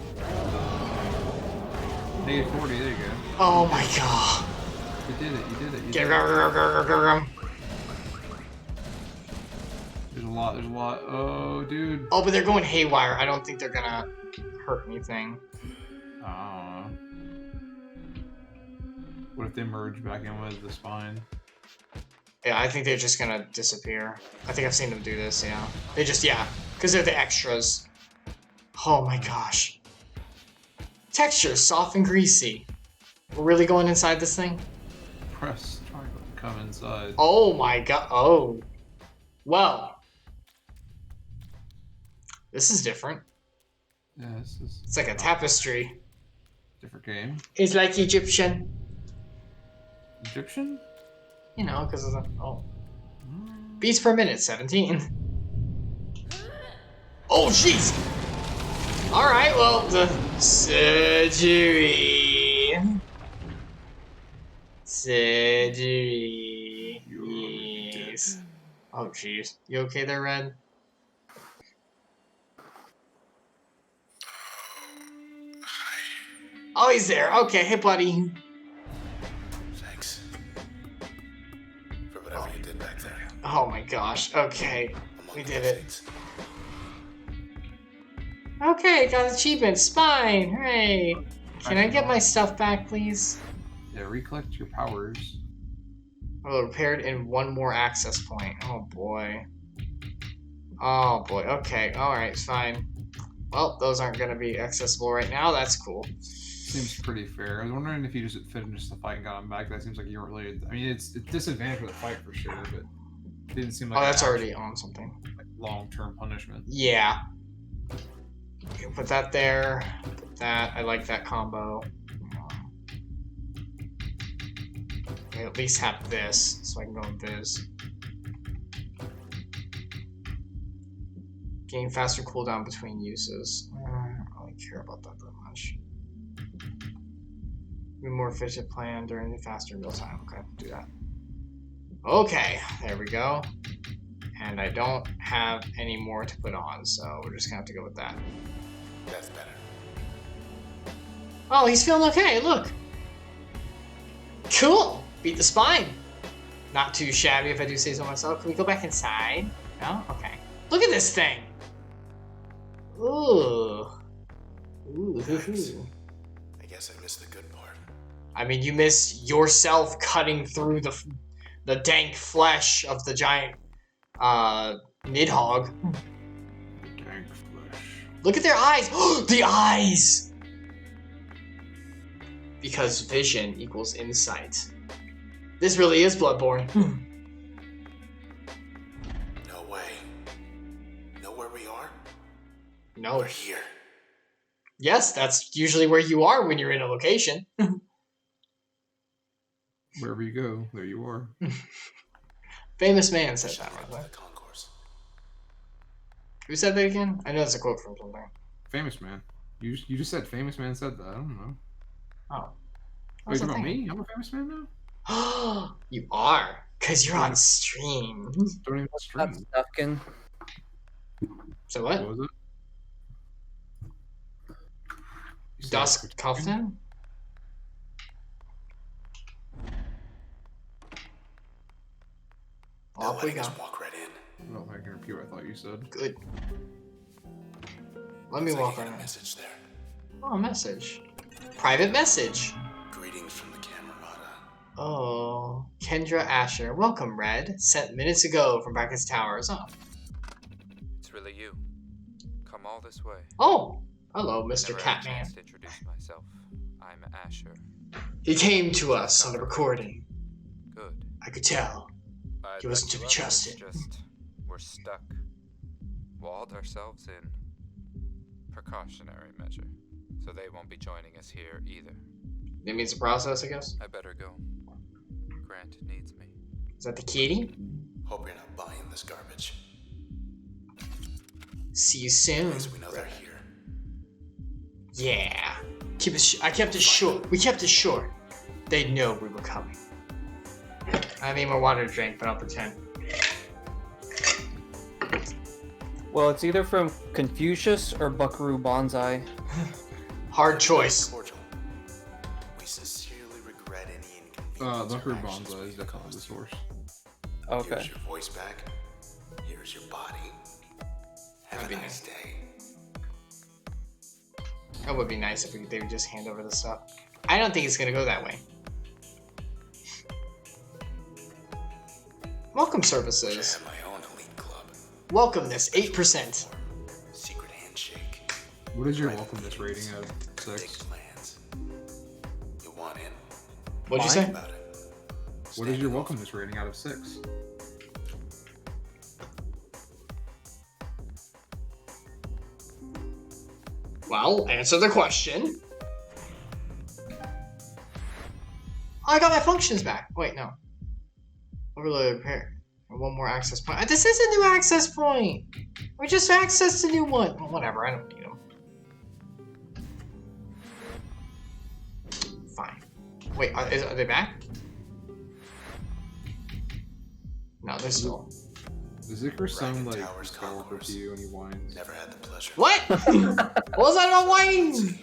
Negative 40. There you go. Oh my god. You did it. You did it. You Get did it. There's a lot. There's a lot. Oh, dude. Oh, but they're going haywire. I don't think they're gonna hurt anything. Oh. What if they merge back in with the spine? Yeah, I think they're just gonna disappear. I think I've seen them do this, yeah. They just, yeah, because they're the extras. Oh my gosh. Texture, soft and greasy. We're really going inside this thing? Press triangle to come inside. Oh my god, oh. Well. This is different. Yeah, this is... It's like a tapestry. Different game. It's like Egyptian. Egyptian? You know, because of the, oh. Beats per minute, 17. Oh, jeez! Alright, well, the surgery. Surgery. Yes. Oh, jeez. You okay there, Red? Oh, he's there. Okay, hey, buddy. Thanks. For whatever you did back there. Oh my gosh. Okay. Among We other did it. things. Okay, got achievement. Spine. Hooray. Can I get my stuff back, please? Yeah, recollect your powers. Oh, repaired in one more access point. Oh boy. Oh boy. Okay. Alright, fine. Well, those aren't going to be accessible right now. That's cool. Seems pretty fair. I was wondering if you just finished the fight and got him back. That seems like you weren't really... I mean, it's disadvantage for the fight for sure, but it didn't seem like Oh, that's an already on something. like long-term punishment. Yeah. Okay, put that there. Put that. I like that combo. I at least have this, so I can go with this. Gain faster cooldown between uses. I don't really care about that much. Be more efficient plan during the faster meal time. Okay, do that. Okay, there we go. And I don't have any more to put on, so we're just gonna have to go with that. That's better. Oh, he's feeling okay, look! Cool! Beat the spine! Not too shabby if I do say so myself. Can we go back inside? No? Okay. Look at this thing! Ooh. Ooh. Thanks. I guess I missed the good part. I mean, you miss yourself cutting through the dank flesh of the giant Nidhogg. Dank flesh. Look at their eyes! The eyes! Because vision equals insight. This really is Bloodborne. No way. Know where we are? No. We're here. Yes, that's usually where you are when you're in a location. Wherever you go, there you are. Famous man said Should that, head right to there. the concourse. Who said that again? I know it's a quote from something. Famous man. You just said famous man said that. I don't know. Oh. Wait, you about me? I'm a famous man now? You are, because you're on stream. Don't even stream. That's Dufkin. So What what? was it? You said Dusk it's- Cuffton? No Off we letting go. us walk right in. I don't think I can repeat what I thought you said. Good. Let me Looks like walk you on got a in. message there. Oh, message. Private message. Greetings from the Camerata. Oh, Kendra Asher. Welcome, Red. Sent minutes ago from Brackett's Towers. Oh. It's really you. Come all this way. Oh. Hello, Mr. Never had a Catman. chance to introduce myself. I'm Asher. He came to us on the recording. Good. I could tell. I'd He wasn't like to be others trusted. Just we're stuck. Walled ourselves in. Precautionary measure. So they won't be joining us here either. It means the process, I guess. I better go. Grant needs me. Is that the kitty? Hope you're not buying this garbage. See you At soon. least we know they're here. Yeah. Keep it. I kept it short. We kept it short. They'd know we were coming. I need more water to drink, but I'll pretend. Well, it's either from Confucius or Buckaroo Banzai. Hard choice. Cordial. We sincerely regret any inconvenience. Buckaroo or actions Banzai is we've definitely the caused. source. Okay. Here's your voice back. Here's your body. Have That'd a be nice day. That would be nice if they would just hand over the stuff. I don't think it's gonna go that way. Welcome Wish I services. had my own elite club. Welcome this 8%. Secret handshake. What is your welcomeness rating out of Big 6? plans. You want in? What'd you Fine. say? About it. What is your welcomeness rating out of 6? Well, answer the question. Oh, I got my functions back. Wait, no. Overload repair. One more access point. This is a new access point. We just accessed a new one. Well, whatever, I don't need them. Fine. Wait, are they back? No, they're still. Does Icarus sound Ragged like Towers hysterical Concourse. to you when he whines? Never had the pleasure. What? What was that about whining?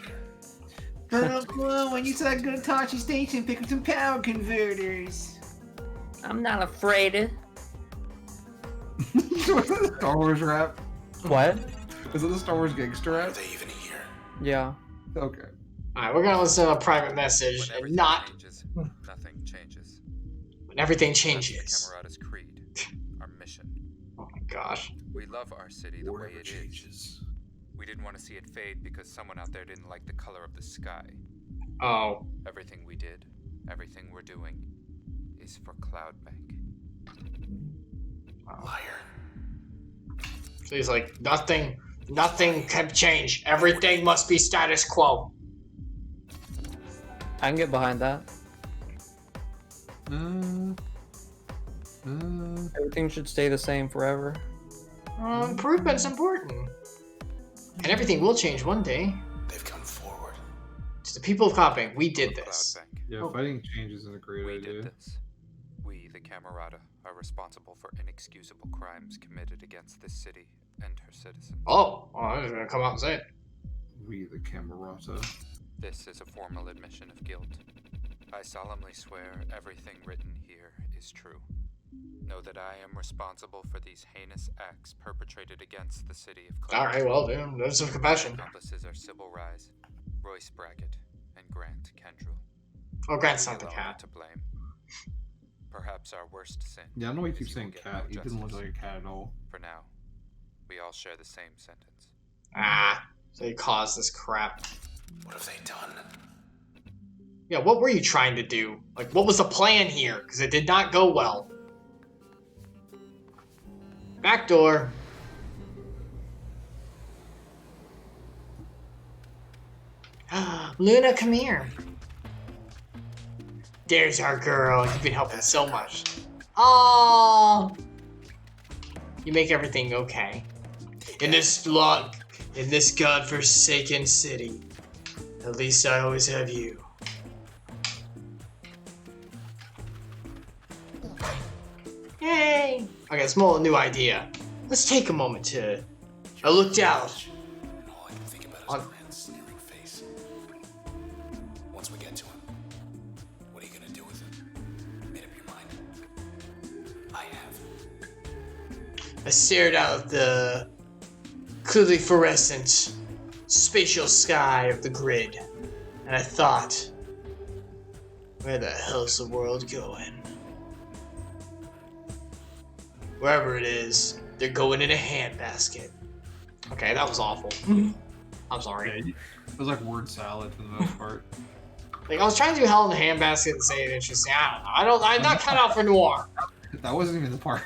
When you saw that good Tachi station, pick up some power converters. I'm not afraid. Is that the Star Wars rap? What? Is it the Star Wars gangster Are rap? they even here? Yeah. Okay. Alright, we're gonna listen to a private message When and everything not changes, nothing changes. when everything That's changes. the Camerata's creed, our mission. Oh my gosh. We love our city the way Whatever it is. changes. We didn't want to see it fade because someone out there didn't like the color of the sky. Oh. Everything we did, everything we're doing, is for Cloudbank. Liar. So he's like, nothing can change. Everything must be status quo. I can get behind that. Everything should stay the same forever. Improvement's important. And everything will change one day. They've come forward. To the people of Cloudbank, we did For this. Cloudbank. Yeah, Oh. fighting change isn't a great We idea. did this. We, the Camerata, are responsible for inexcusable crimes committed against this city and her citizens. Oh, I was gonna come out and say it. We the Camerata. This is a formal admission of guilt. I solemnly swear everything written here is true. Know that I am responsible for these heinous acts perpetrated against the city of Cloudbank. Alright, well, dude, there's some compassion. Accomplices are Sybil Rise, Royce Brackett, and Grant Kendrell. Oh, Grant's We not the alone are cat. to blame. Perhaps our worst sin. Yeah, I know he is keeps you saying will get cat. no He doesn't look justice. like a cat at all. For now, we all share the same sentence. Ah, so he caused this crap. What have they done? Yeah, what were you trying to do? Like, what was the plan here? Because it did not go well. Back door. Luna, come here. There's our girl. You've been helping so much. Oh, you make everything okay. In this godforsaken city, at least I always have you. Yay! Okay, small new idea. Let's take a moment to. I looked out. And all I can think about is On- Grant's sneering face. Once we get to him, what are you gonna do with him? Made up your mind? I have. I stared out at the clearly fluorescent spatial sky of the grid, and I thought, where the hell's the world going? Wherever it is, they're going in a handbasket. Okay, that was awful. I'm sorry. It was like word salad for the most part. Like, I was trying to do hell in a handbasket and say it interesting. I don't know. I'm not cut out for noir. That wasn't even the part.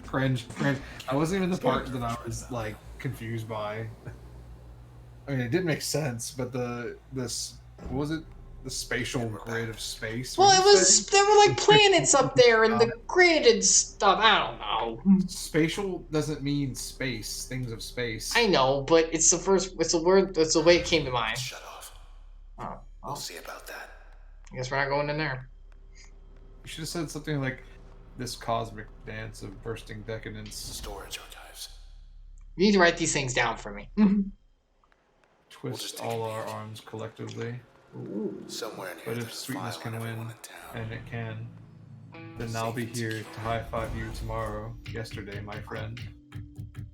Cringe. That wasn't even the part that I was like confused by. I mean, it did make sense, but this what was it? The spatial grid of space. Well, what'd it you was. say? There were like planets up there and the grid and stuff. I don't know. Spatial doesn't mean space. Things of space. I know, but it's the first. It's the word. It's the way it came to mind. Shut off. Oh, We'll well, see about that. I guess we're not going in there. You should have said something like, "This cosmic dance of bursting decadence." Storage archives. You need to write these things down for me. Twist just take all a our peek. arms collectively, Somewhere in here, but if there's a sweetness file can on win, everyone in town. and it can, then I'll be here to high five you tomorrow. Yesterday, my friend.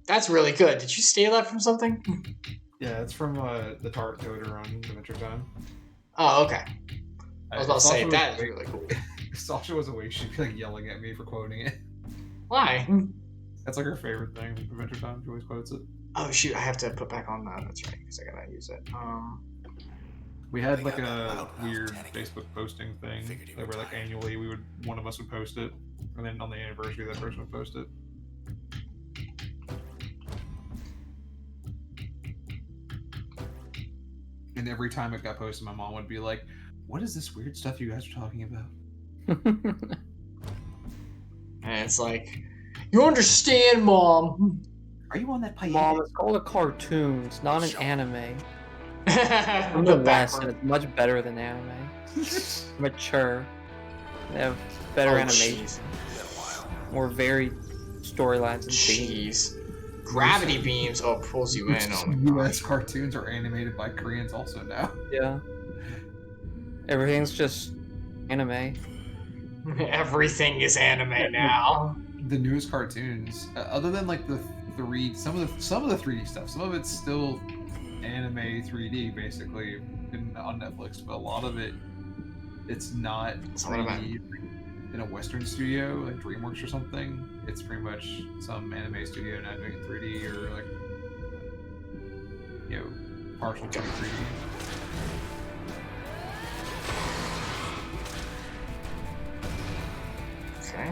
That's really good. Did you steal that from something? Yeah, it's from the Tart Toter on Adventure Time. Oh, okay. I was about to say Sasha that is was really cool. Sasha was awake. She'd be like yelling at me for quoting it. Why? That's like her favorite thing. Adventure Time. She always quotes it. Oh shoot! I have to put back on that. That's right, because I gotta use it. We had like a weird Facebook posting thing. Where like annually one of us would post it, and then on the anniversary that person would post it. And every time it got posted, my mom would be like, "What is this weird stuff you guys are talking about?" And it's like, you understand, Mom? Are you on that pie? Mom, it's called a cartoon. It's not an anime. From The the West, and background. it's much better than anime. Mature. They have better Oh, animation, jeez. more varied storylines and themes. Jeez. Gravity beams. Oh, it pulls you in. Oh my U.S. cartoons are animated by Koreans also now. Yeah. Everything's just anime. god. Everything is anime now. The newest cartoons, other than like the some of the 3D stuff, some of it's still anime 3D basically on Netflix, but a lot of it's not That's what I 3D in a Western studio like DreamWorks or something. It's pretty much some anime studio now doing it 3D or like partial to 3D. Okay.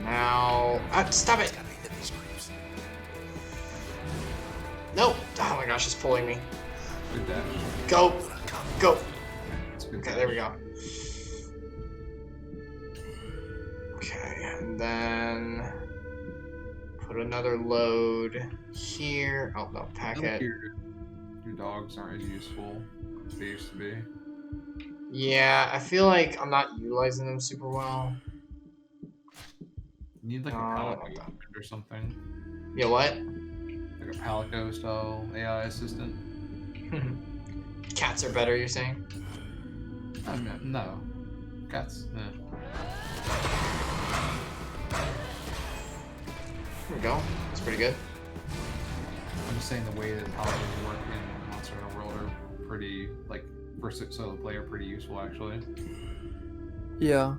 Now, stop it! No! Oh my gosh, it's pulling me. Good dash. Go! Go! It's a good Okay, dash. there we go. Okay, and then put another load here. Oh no, packet. Your dogs aren't as useful as they used to be. Yeah, I feel like I'm not utilizing them super well. You need like No, a I don't Palico want that. or something. You know what? Like a Palico style AI assistant. Cats are better, you're saying? No. Cats. Nah. There we go. That's pretty good. I'm just saying the way that Palicos work in Monster Hunter World are pretty, like, for solo play are pretty useful actually. Yeah.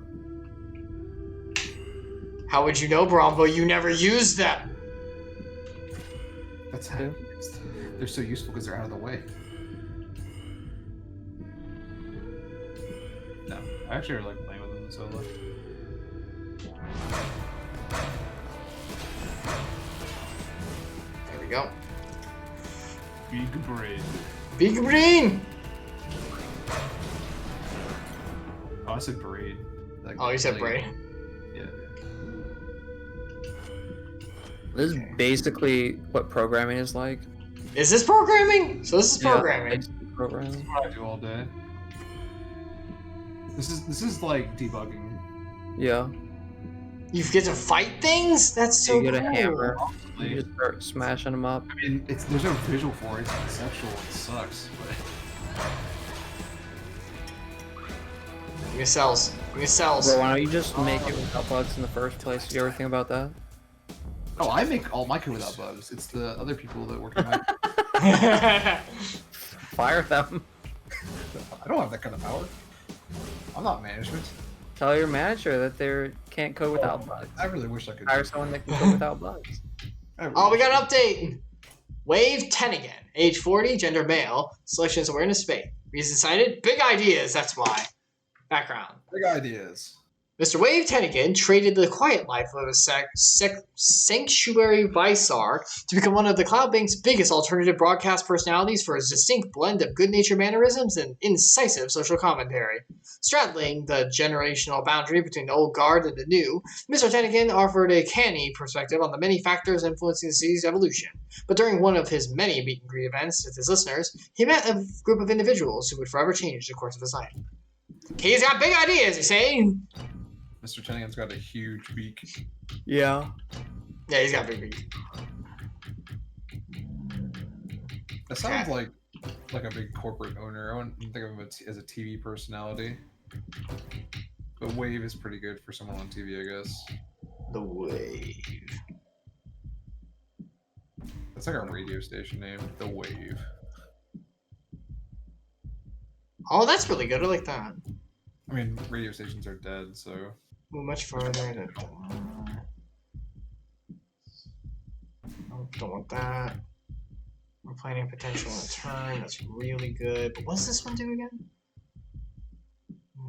How would you know, Boronbo? You never used them! That's how they're so useful because they're out of the way. No, I actually like playing with them in solo. There we go. Big brain. Big brain! Oh, I said braid. Like, Oh, you said like- brain. Yeah. This is Okay. basically what programming is like. Is this programming? So this is Yeah, programming. basically programming. What I do all day. This is like debugging. Yeah. You get to fight things? That's so You get a cool. hammer. Like, You just start smashing them up. I mean, there's no visual for it. It's conceptual. It sucks. But Give me cells. Give me cells. Bro, why don't you just make it without bugs in the first place? You ever think about that? oh, I make all my code without bugs. It's the other people that work on my. Fire them. I don't have that kind of power. I'm not management. Tell your manager that they can't code without bugs. I really wish I could. Hire someone that can code without bugs. Oh, we got an update! Wave 10 again. Age 40, gender male. Selection is awareness spate. Reason cited? Big ideas, that's why. Background. Big ideas. Mr. Wave Tennigan traded the quiet life of a sanctuary vicar to become one of the Cloud Bank's biggest alternative broadcast personalities for his distinct blend of good-natured mannerisms and incisive social commentary. Straddling the generational boundary between the old guard and the new, Mr. Tennigan offered a canny perspective on the many factors influencing the city's evolution. But during one of his many meet-and-greet events with his listeners, he met a group of individuals who would forever change the course of his life. He's got big ideas, you say? Mr. Tennigan's got a huge beak. Yeah. Yeah, he's got big beak. That sounds like a big corporate owner. I wouldn't think of him as a TV personality. But Wave is pretty good for someone on TV, I guess. The Wave. That's like our radio station name, The Wave. Oh, that's really good. I like that. I mean, radio stations are dead, so. Move much further. Don't want that. We're planning potential on a turn. That's really good. But what's this one do again?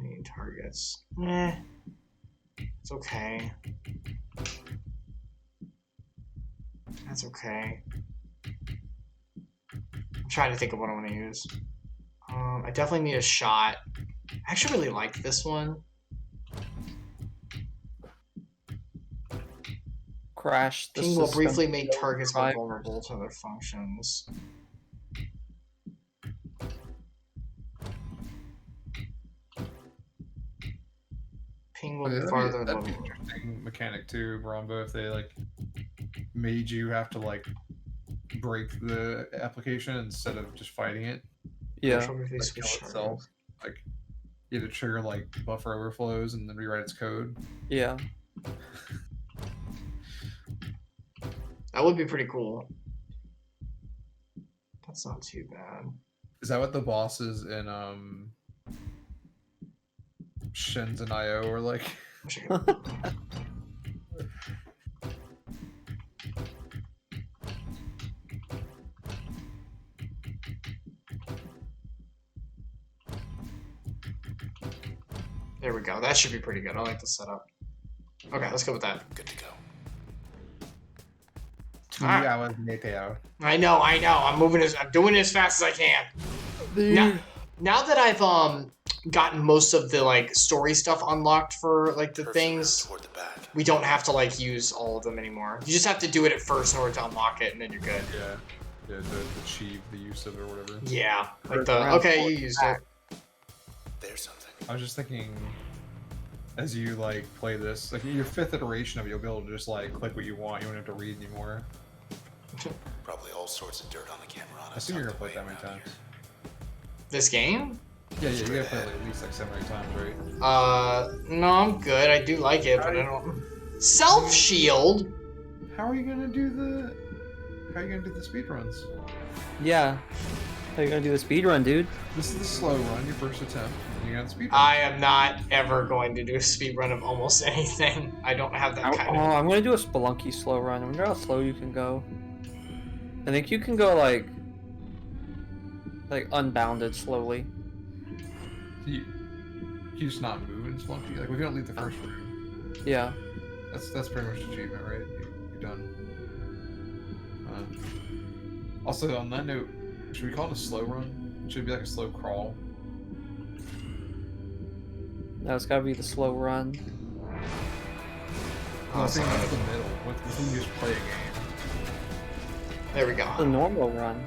Main targets. It's okay. That's okay. I'm trying to think of what I want to use. I definitely need a shot. I actually really like this one. Crash the Ping will system. briefly make targets more Drive. vulnerable to other functions. Ping will be farther That'd be level. an interesting mechanic too, Boronbo, if they like made you have to like break the application instead of just fighting it. Yeah. Control briefly Like, switch kill targets. itself. Like you had to trigger like buffer overflows and then rewrite its code. Yeah. That would be pretty cool. That's not too bad. Is that what the bosses in Shins and IO are like? Wish I could- There we go. That should be pretty good. I like the setup. Okay, let's go with that. Good to go. 2 Alright. hours later. I know. I'm moving I'm doing it as fast as I can. Now that I've gotten most of the like story stuff unlocked for like the Curves things, around toward the back. we don't have to like use all of them anymore. You just have to do it at first in order to unlock it, and then you're good. Yeah. Yeah, to achieve the use of it or whatever. Yeah, like Curves the around okay, toward you the used back. it. There's something. I was just thinking, as you like play this, like your 5th iteration of it, you'll be able to just like click what you want. You won't have to read anymore. Probably all sorts of dirt on the camera on I us. assume you're gonna tucked play it away that many around times. This game? Yeah, you gotta play it like at least like 7 or 8 times, right? No, I'm good. I do like it, but I don't. Self shield. How are you gonna do the? How are you gonna do the speed runs? Yeah. How you gonna do the speed run, dude? This is the slow run, your first attempt. And you got the speed run. I am not ever going to do a speed run of almost anything. I don't have that kind of. I'm gonna do a Spelunky slow run. I wonder how slow you can go. I think you can go like unbounded slowly. You just not move in Spelunky. Like we don't leave the first room. Yeah. That's pretty much achievement, right? You're done. Also, on that note, should we call it a slow run? Should it be like a slow crawl? No, it's gotta be the slow run. I was thinking like the middle. What if we just play a game? There we go. The normal run.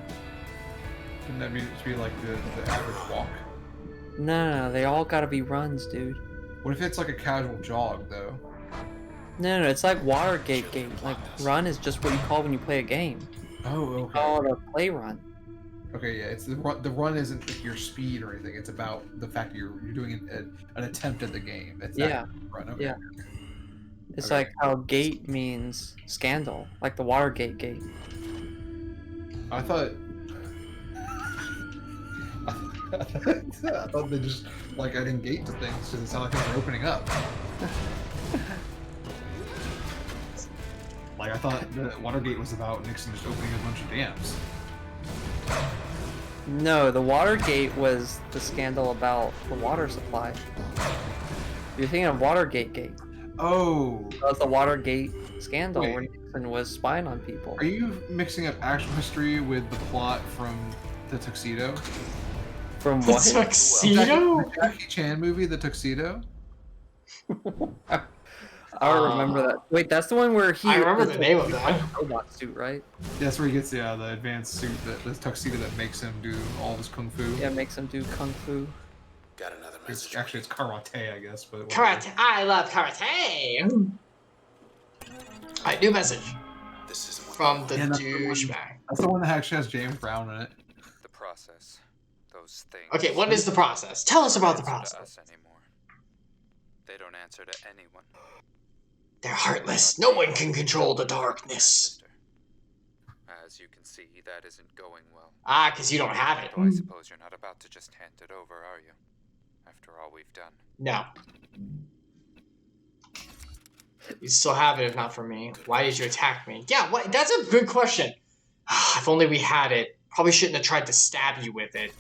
Wouldn't that just be like the average walk? No, they all gotta be runs, dude. What if it's like a casual jog though? No, it's like Watergate game. Like, run is just what you call when you play a game. Oh, You okay. call it a play run. Okay, yeah. It's the run isn't like your speed or anything. It's about the fact that you're doing an attempt at the game. It's that Yeah. run. Okay. Yeah. It's Okay. like how gate means scandal, like the Watergate gate. I thought. I thought they just like adding gate to things because it sounded like they were opening up. Like I thought the Watergate was about Nixon just opening a bunch of dams. No, the Watergate was the scandal about the water supply. You're thinking of Watergate gate. Oh, That was the Watergate scandal where Wait. Nixon was spying on people. are you mixing up actual history with the plot from the Tuxedo? From The what? tuxedo? The Jackie Chan movie, The Tuxedo? I don't remember that. Wait, that's the one where he. I remember the name of that. Robot suit, right? That's where he gets the advanced suit, the tuxedo that makes him do all of his kung fu. Yeah, makes him do kung fu. Got another message. It's, actually, it's karate, I guess. But Karate. I love karate. Alright, new message This isn't what from the Yeah, that's the one. douchebag. That's the one that actually has James Brown in it. The process. Those things. Okay, what is the process? Tell us about the don't answer process. to us anymore. They don't answer to anyone. They're heartless. No one can control the darkness. Transistor. As you can see, that isn't going well. Ah, because you don't have it. Though I suppose you're not about to just hand it over, are you? After all we've done. No. You still have it if not for me. Why did you attack me? Yeah, what? That's a good question. If only we had it. Probably shouldn't have tried to stab you with it.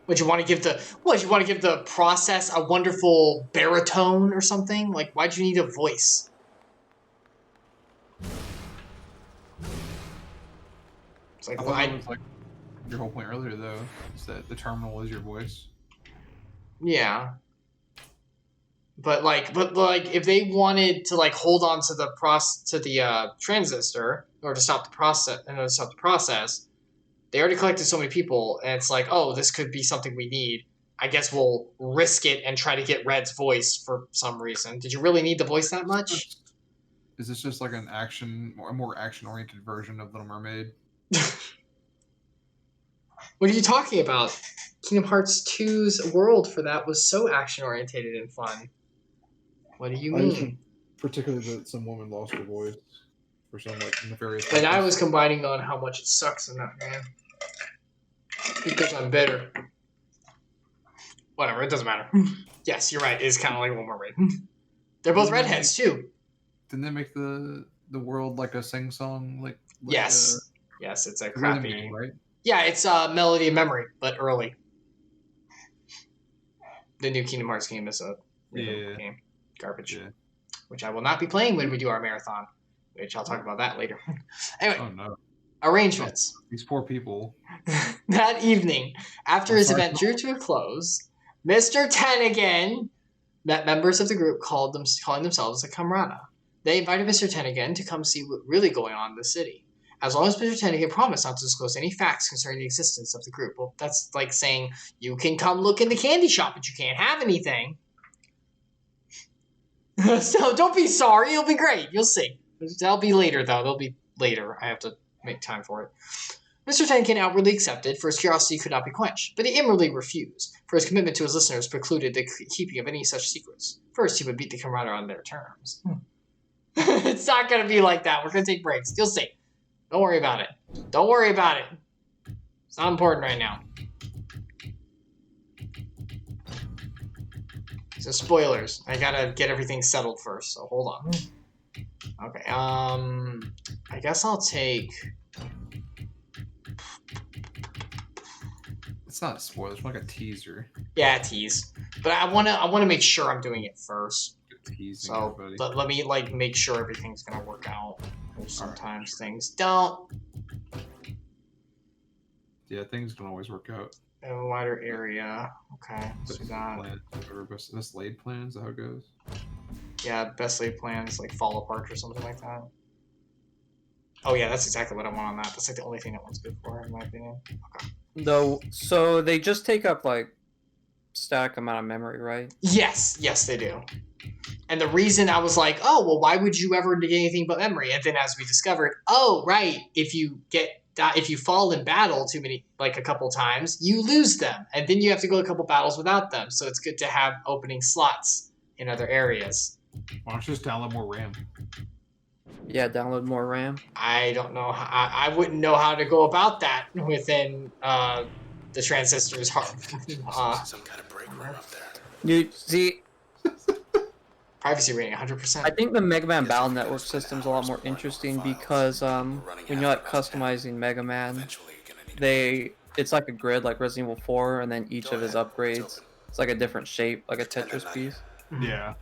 Would you want to give the You want to give the process a wonderful baritone or something? Like, why'd you need a voice? It's like, I well, thought that was like your whole point earlier, though, is that the terminal is your voice. yeah. But if they wanted to like hold on to the transistor or to stop the process, they already collected so many people, and it's like, oh, this could be something we need. I guess we'll risk it and try to get Red's voice for some reason. Did you really need the voice that much? Is this just like a more action-oriented version of Little Mermaid? What are you talking about? Kingdom Hearts 2's world for that was so action-orientated and fun. What do you mean? Particularly that some woman lost her voice for some like nefarious. And I was combining on how much it sucks in that game. Because I'm bitter. Whatever, it doesn't matter. Yes, you're right. It's kind of like Little Mermaid. They're both redheads too. Didn't they make the world like a sing-song? Like yes, yes, it's a rhythm crappy game, right? Yeah, it's Melody of Memory, but early. The new Kingdom Hearts game is a rhythm game. Garbage. Yeah. Which I will not be playing when we do our marathon. Which I'll talk about that later. Anyway. Oh no. Arrangements. These poor people. That evening, after his event drew to a close, Mr. Tennigan met members of the group calling themselves the Camarada. They invited Mr. Tennigan to come see what really going on in the city. As long as Mr. Tennigan promised not to disclose any facts concerning the existence of the group. Well, that's like saying you can come look in the candy shop, but you can't have anything. So don't be sorry. It'll be great. You'll see. That'll be later, though. That'll be later. I have to make time for it. Mr. Tennigan outwardly accepted, for his curiosity could not be quenched, but he inwardly refused, for his commitment to his listeners precluded the keeping of any such secrets. First, he would beat the Camarada on their terms. It's not going to be like that. We're going to take breaks. You'll see. Don't worry about it. Don't worry about it. It's not important right now. So spoilers. I gotta get everything settled first, so hold on. Okay, I guess I'll take... It's not a spoiler, it's like a teaser. Yeah, tease. But I wanna make sure I'm doing it first. So let me like make sure everything's gonna work out. Sometimes things don't. Yeah, things don't always work out. A wider area. Okay, so best laid plan, is that how it goes? Yeah, best laid plans like fall apart or something like that. Oh yeah, that's exactly what I want on that. That's like the only thing that one's good for, in my opinion. Okay. Though, so they just take up like static amount of memory, right? Yes, they do. And the reason I was like, oh, well, why would you ever get anything but memory? And then as we discovered, oh, right, if you fall in battle a couple times, you lose them. And then you have to go a couple battles without them. So it's good to have opening slots in other areas. Why don't you just download more RAM? Yeah, download more RAM. I don't know. I wouldn't know how to go about that within the Transistor's heart. Some kind of break room up there. You see... Privacy rating 100%. I think the Mega Man Battle Network system is a lot more interesting because when you're like customizing Mega Man, it's like a grid like Resident Evil 4, and then each of his upgrades, it's like a different shape, like a Tetris piece. Yeah.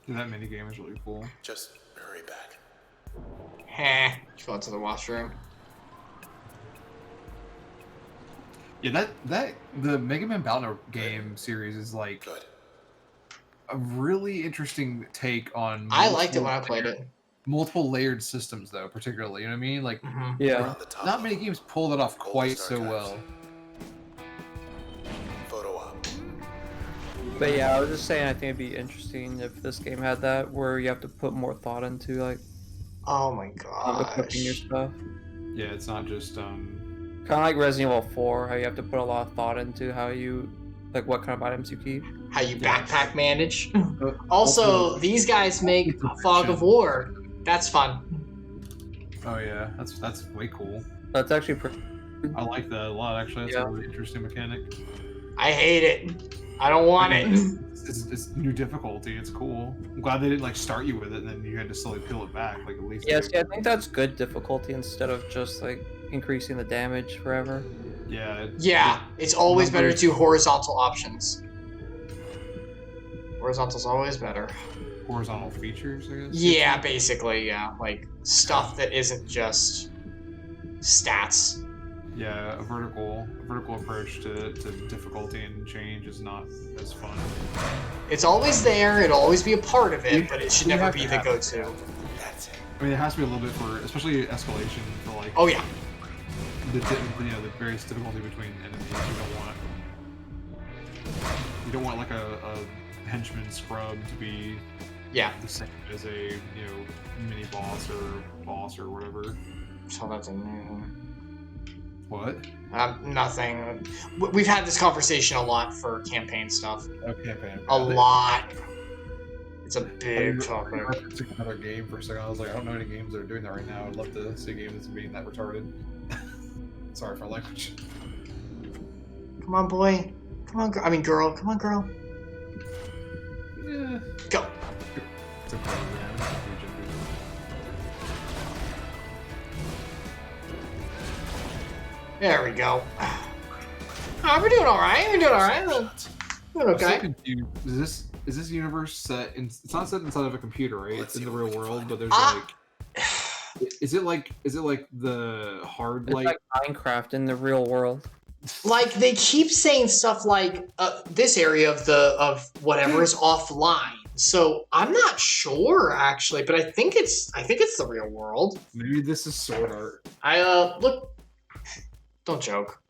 That minigame is really cool. Just hurry back. Just go into the washroom. Yeah, the Mega Man Battle Network game series is like a really interesting take on. I liked it when I played it. Multiple layered systems, though, particularly. You know what I mean? Like, yeah, not many games pull that off quite so well. Photo op. But yeah, I was just saying, I think it'd be interesting if this game had that, where you have to put more thought into like. Oh my equipping your gosh. stuff. Yeah, it's not just Kind of like Resident Evil 4, how you have to put a lot of thought into how you, like what kind of items you keep. How you backpack manage. Also, these guys make Fog of War. That's fun. Oh yeah, that's way cool. That's actually pretty. I like that a lot. Actually, that's Yeah. a really interesting mechanic. I hate it. I don't want it. It's new difficulty. It's cool. I'm glad they didn't like start you with it and then you had to slowly peel it back. Like at least. Yeah, see, I think that's good difficulty instead of just like increasing the damage forever. Yeah. Yeah, it's always better to do horizontal options. Horizontal's always better. Horizontal features, I guess. Yeah, basically, yeah. Like, stuff that isn't just stats. Yeah, a vertical approach to difficulty and change is not as fun. It's always there, it'll always be a part of it, but it should never be the go-to. That's it. I mean, it has to be a little bit for, especially escalation for like. Oh yeah. The various difficulty between enemies. You don't want like a henchman scrub to be the same as a mini boss or whatever. So that's a new. What? Nothing. We've had this conversation a lot for campaign stuff. Oh, campaign. A lot. It's a big topic. I took another game for a second. I was like, I don't know any games that are doing that right now. I'd love to see a game that's being that retarded. Sorry for language. Come on, boy. Come on, girl. Come on, girl. Yeah. Go. It's a program. There we go. Oh, we're doing all right. We're doing all right. We're doing I'm so okay. confused. Is this universe set in? It's not set inside of a computer, right? It's in the real world, but there's Is it like the hard It's light? like Minecraft in the real world. Like they keep saying stuff like this area of whatever is offline. So I'm not sure actually, but I think it's the real world. Maybe this is Sword Art. I look. Don't joke.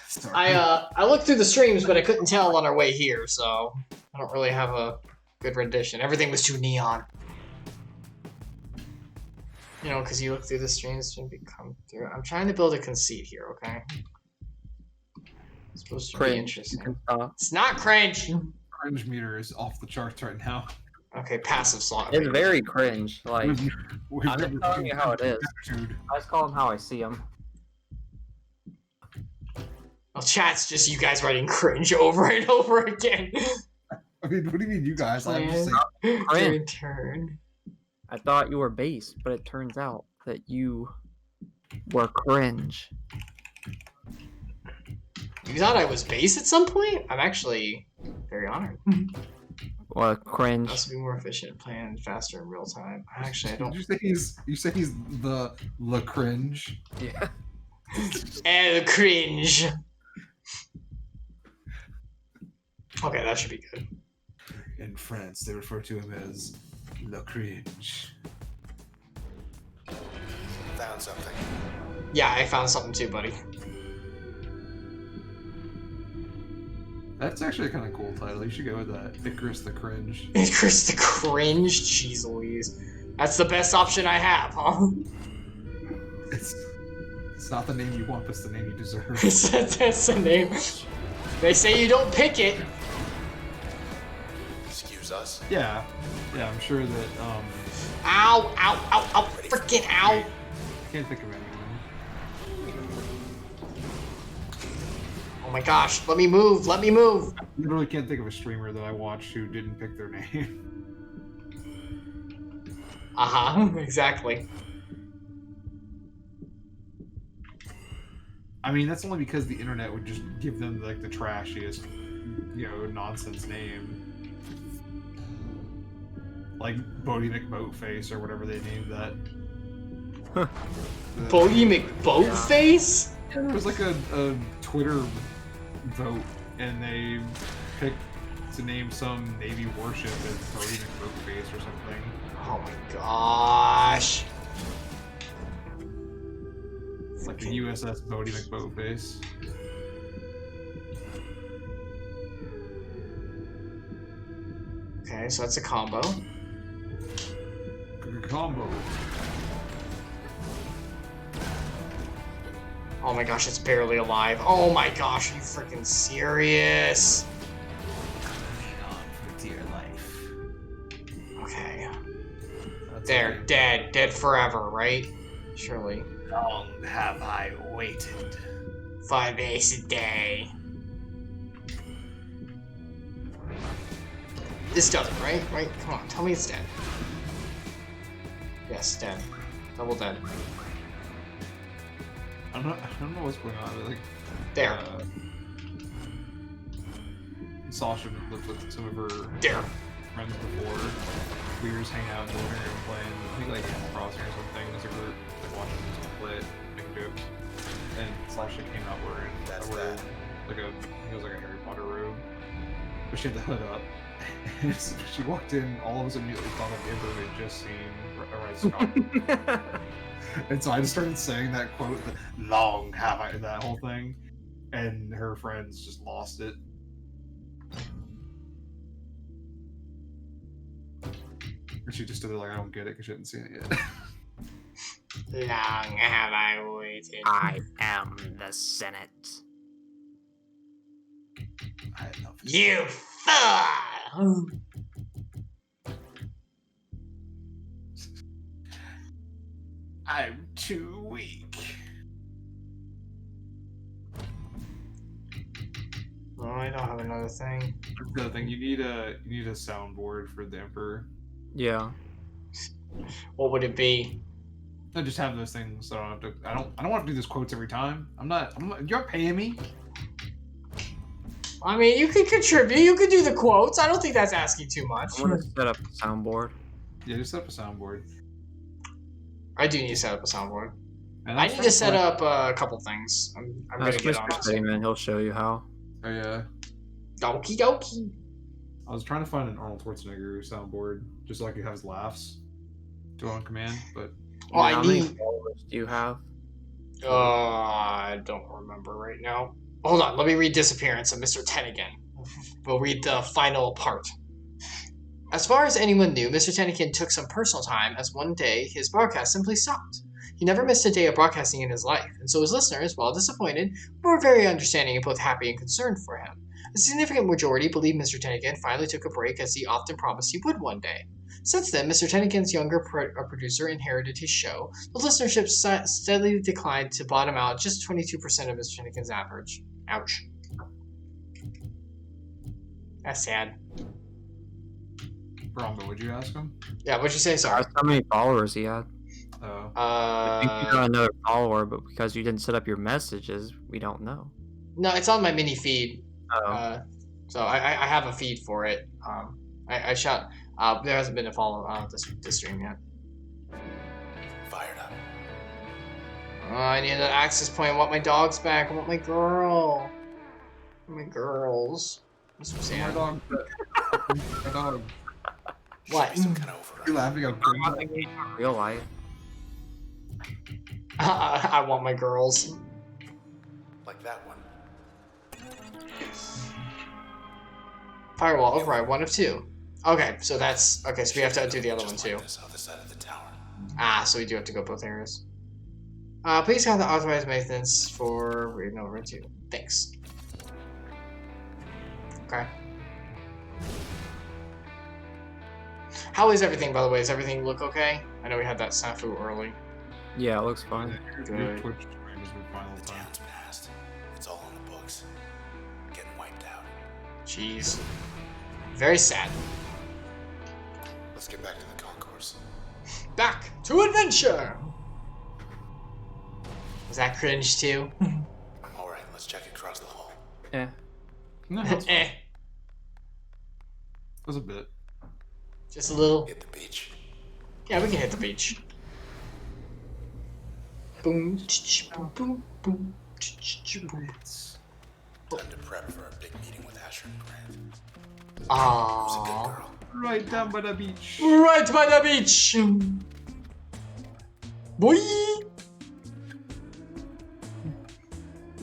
Sorry. I looked through the streams, but I couldn't tell on our way here, so I don't really have a good rendition. Everything was too neon. You know, because you look through the streams and come through. I'm trying to build a conceit here, okay? It's supposed to be interesting. It's not cringe. Cringe meter is off the charts right now. Okay, passive slot. It's very cringe. Like, We've I'm just telling you how it is. I just call them how I see them. Well, chat's just you guys writing cringe over and over again. I mean, what do you mean, you guys? I'm just Cringe. Turn. I thought you were base, but it turns out that you were cringe. You thought I was base at some point? I'm actually very honored. What cringe? Must be more efficient, plan faster in real time. Actually, I don't. Did you say he's the cringe? Yeah. And cringe. Okay, that should be good. In France, they refer to him as Le Cringe. Found something. Yeah, I found something too, buddy. That's actually a kind of cool title. You should go with that. Icarus the Cringe. Chris the Cringe? Jeez Louise. That's the best option I have, huh? It's not the name you want, but it's the name you deserve. That's the name. They say you don't pick it. Excuse us. Yeah, I'm sure that, Ow, ow, ow, ow, freaking ow. I can't think of anyone. Oh my gosh, let me move, let me move. I literally can't think of a streamer that I watched who didn't pick their name. Exactly. I mean, that's only because the internet would just give them, like, the trashiest, nonsense name. Like Bodie McBoatface or whatever they named that. Bodie McBoatface? Yeah, there was like a Twitter vote, and they picked to name some Navy warship as Bodie McBoatface or something. Oh my gosh. It's like the USS Bodie McBoatface. Okay, so that's a combo. Combo. Oh my gosh, it's barely alive. Oh my gosh, are you freaking serious? Hang on for dear life. Okay. That's There, okay. dead forever, right? Surely. Long have I waited. 5 days a day. This doesn't, right? Right? Come on, tell me it's dead. Yes, dead. Double dead. I don't know what's going on. Like, There. Sasha lived with some of her There. friends before. We were just hanging out in the living room playing, I think, like Animal Crossing or something as a group, like watching this play, making jokes. And Sasha came out wearing like a, I think it was like a Harry Potter robe, but she had the hood up. And so she walked in, all of us immediately thought of the Emperor we had just seen Rise of Skywalker. And so I just started saying that quote, "Long have I," that whole thing, and her friends just lost it. And she just stood there like, I don't get it, because she hadn't seen it yet. Long have I waited. I am the Senate. I had enough. You fool! I'm too weak. Oh, I don't have another thing. The other thing, you need a soundboard for the Emperor. Yeah. What would it be? I just have those things so I don't have to. I don't want to do those quotes every time. I'm not. You're paying me. I mean, you could contribute. You could do the quotes. I don't think that's asking too much. I want to set up a soundboard. Yeah, just set up a soundboard. I do need to set up a soundboard. And I I'm need trying to set find- up a couple things. I'm gonna Ask get on Mr. it. Steady, man. He'll show you how. Oh yeah. Okie dokie. I was trying to find an Arnold Schwarzenegger soundboard just so I could have his laughs to on command, but Oh, How I many need. followers do you have? I don't remember right now. Hold on. Let me read Disappearance of Mr. 10 again. We'll read the final part. As far as anyone knew, Mr. Tennikin took some personal time as one day his broadcast simply stopped. He never missed a day of broadcasting in his life, and so his listeners, while disappointed, were very understanding and both happy and concerned for him. A significant majority believe Mr. Tennikin finally took a break as he often promised he would one day. Since then, Mr. Tennikin's younger producer inherited his show. The listenership steadily declined to bottom out just 22% of Mr. Tennikin's average. Ouch. That's sad. Boronbo, would you ask him? Yeah, what'd you say? Sorry. That's how many followers he had. Oh. I think you got another follower, but because you didn't set up your messages, we don't know. No, it's on my mini feed. Oh. So I have a feed for it. I shot. There hasn't been a follow this stream yet. Fired up. Oh, I need an access point. I want my dogs back. I want my girl. My girls. That's so My sad. dog. My dog. What? Some kind of override. You're laughing at I think he's in real life. I want my girls. Like that one. Firewall override 1 of 2. Okay, so that's okay. So we have to do the other one Just too. like this other side of the tower. So we do have to go both areas. Please have the authorized maintenance for reading over 2. Thanks. Okay. How is everything, by the way? Does everything look okay? I know we had that snafu early. Yeah, it looks fine. Your Good. Twitch stream has been fine all The the time. town's passed. It's all on the books. Getting wiped out. Jeez. Very sad. Let's get back to the concourse. Back to adventure! Was that cringe too? Alright, let's check across the hall. Yeah. No, that's fine. Eh. That was a bit. Just a little. Hit the beach. Yeah, we can hit the beach. Boom, boom, boom, boom, boom. Time to prep for a big meeting with Asher and Grant. Who's a good Aww. girl? Right down by the beach. Right by the beach! Boy!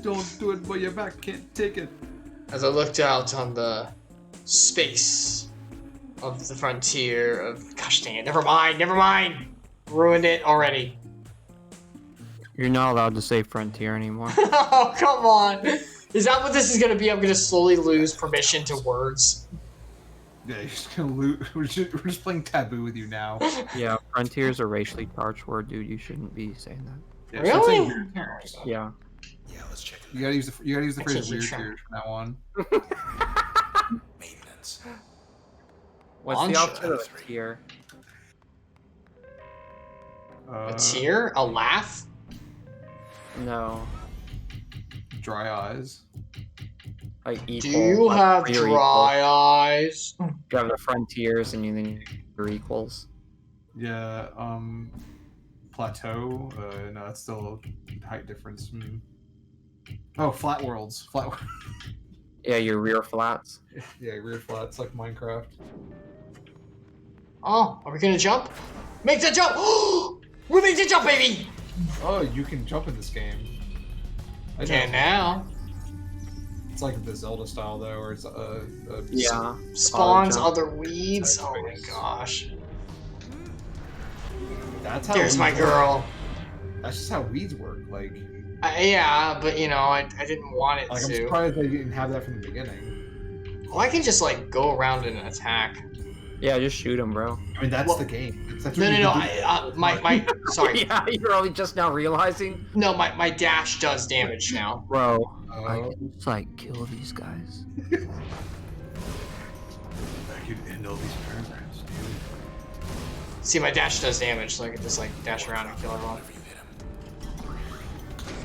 Don't do it, boy. Your back can't take it. As I looked out on the space of the frontier of... Gosh dang it, never mind! Ruined it already. You're not allowed to say frontier anymore. Oh, come on! Is that what this is gonna be? I'm gonna slowly lose permission to words. Yeah, you're just gonna loot. We're just playing taboo with you now. Yeah, frontier is a racially charged word, dude. You shouldn't be saying that. Yeah, stop saying Really? weird tears. Yeah. Yeah, let's check it. You gotta use the I phrase can't weird keep track. tears from now on. Maintenance. What's the Launcher. opposite of a tier? A tear? A laugh? No. Dry eyes. Like equal. Do you like, have you're dry equal. eyes? You have the frontiers and then you're equals. Yeah. Plateau. No, that's still a height difference. Oh, flat worlds. Flat. Yeah, your rear flats. Yeah, rear flats like Minecraft. Oh, are we gonna jump? Make the jump! We make the jump, baby! Oh, you can jump in this game. I Can know. now. It's like the Zelda style though, where it's Yeah. Spawns jump. other weeds. Type Oh my space. gosh. That's how. There's my weeds work. girl. That's just how weeds work. Like Yeah, but you know, I didn't want it I'm to. surprised they didn't have that from the beginning. Well, I can just like go around and attack. Yeah, just shoot him, bro. I mean, that's Well, the game. That's No, what no, you no. do. My sorry. Yeah, you're only just now realizing. No, my dash does damage now. Bro, I Oh. can just like kill these guys. I could end all these programs, dude. See, my dash does damage, so I can just like dash around and kill everyone.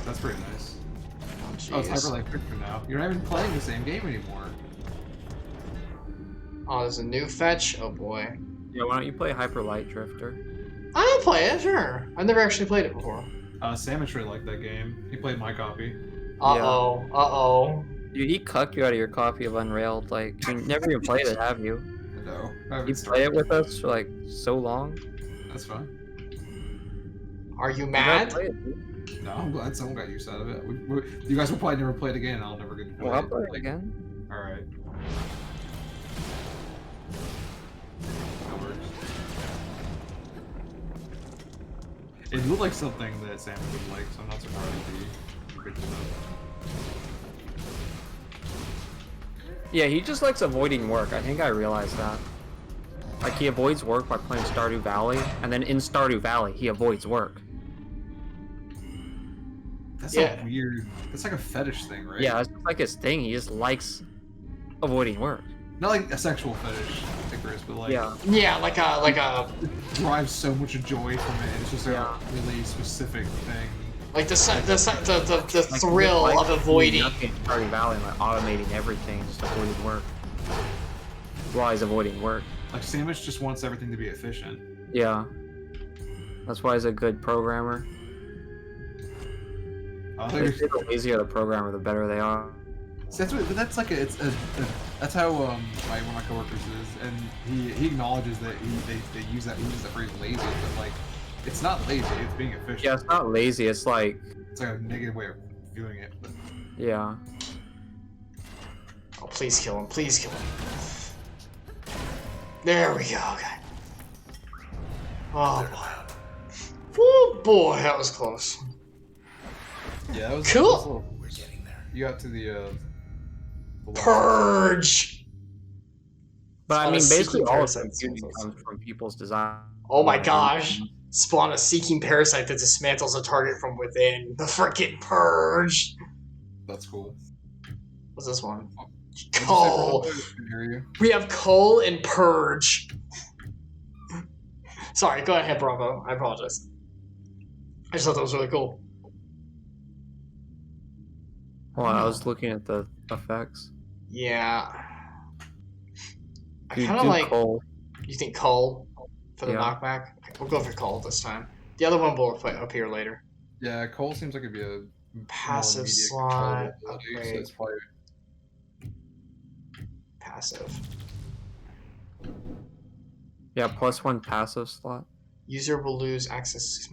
That's pretty nice. Oh, Oh, it's jeez. Hyper Light Drifter now. You're not even playing the same game anymore. Oh, there's a new fetch. Oh boy. Yeah, why don't you play Hyper Light Drifter? I'll play it, sure. I've never actually played it before. Sandwich really liked that game. He played my copy. Uh-oh. Uh-oh. Dude, he cucked you out of your copy of Unrailed. Like, you never even played it, have you? No, I haven't You started. played it with us for like so long. That's fine. Are you You gotta mad? play it, dude. No, I'm glad someone got use out of it. You guys will probably never play it again, and I'll never get to play Well, I'll it. play it again. Alright. That works. It looked like something that Sam would like, so I'm not surprised he picked it up. Yeah, he just likes avoiding work. I think I realized that. Like, he avoids work by playing Stardew Valley, and then in Stardew Valley, he avoids work. That's Yeah. a weird. That's like a fetish thing, right? Yeah, it's like his thing. He just likes avoiding work. Not like a sexual fetish, Icarus, but like Yeah. Yeah, like a it derives so much joy from it. It's just Yeah. a really specific thing. like the Like, he thrill just likes of doing avoiding. nothing in Stardew Valley, and, like automating everything, just avoiding work. While he's avoiding work. Like Sandwich just wants everything to be efficient. Yeah. That's why he's a good programmer. I They think say the lazier the programmer, the better they are. that's like that's how one of my coworkers is, and he acknowledges that they use that he uses the phrase lazy, but like it's not lazy, it's being efficient. Yeah, it's not lazy, it's like, It's like a negative way of viewing it. But yeah. Oh, please kill him. Please kill him. There we go. Okay. Oh boy. Oh boy, that was close. yeah, that was Cool. that was a little- We're getting there. You got to the last- Purge. But I Spawn mean, a basically seeking all of parasite. confusion comes from people's design. Oh my gosh. Spawn a seeking parasite that dismantles a target from within. The frickin' purge. That's cool. What's this one? What'd you say, Coal. Ronaldo? I didn't hear you. We have coal and purge. Sorry, go ahead, Bravo. I apologize. I just thought that was really cool. Hold on, I was looking at the effects. Yeah. I Dude, kind of do like. coal. You think coal for the Yeah. knockback? Okay, we'll go for coal this time. The other one will appear later. Yeah, Cole seems like it'd be a Passive more immediate slot. controllable ability, so Upgrade. it's probably Passive. Yeah, +1 passive slot. User will lose access.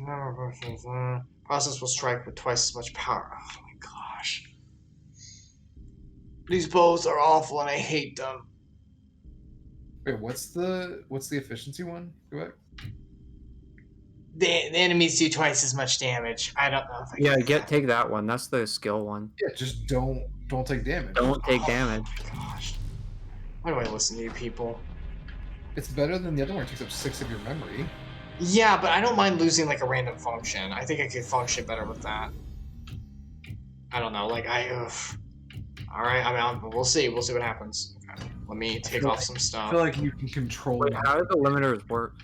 Process will strike with twice as much power. Oh my gosh. These bows are awful and I hate them. Wait, what's the efficiency one? Go back. The enemies do twice as much damage. I don't know if I Yeah, can take that one. That's the skill one. Yeah, just don't take damage. Don't take Oh damage. my gosh. Why do I listen to you people? It's better than the other one. It takes up 6 of your memory. Yeah, but I don't mind losing like a random function. I think I could function better with that. I don't know, like ugh. All right, I mean, we'll see. We'll see what happens. Okay. Let me take off some I stuff. feel like you can control. Wait, how do the limiters work?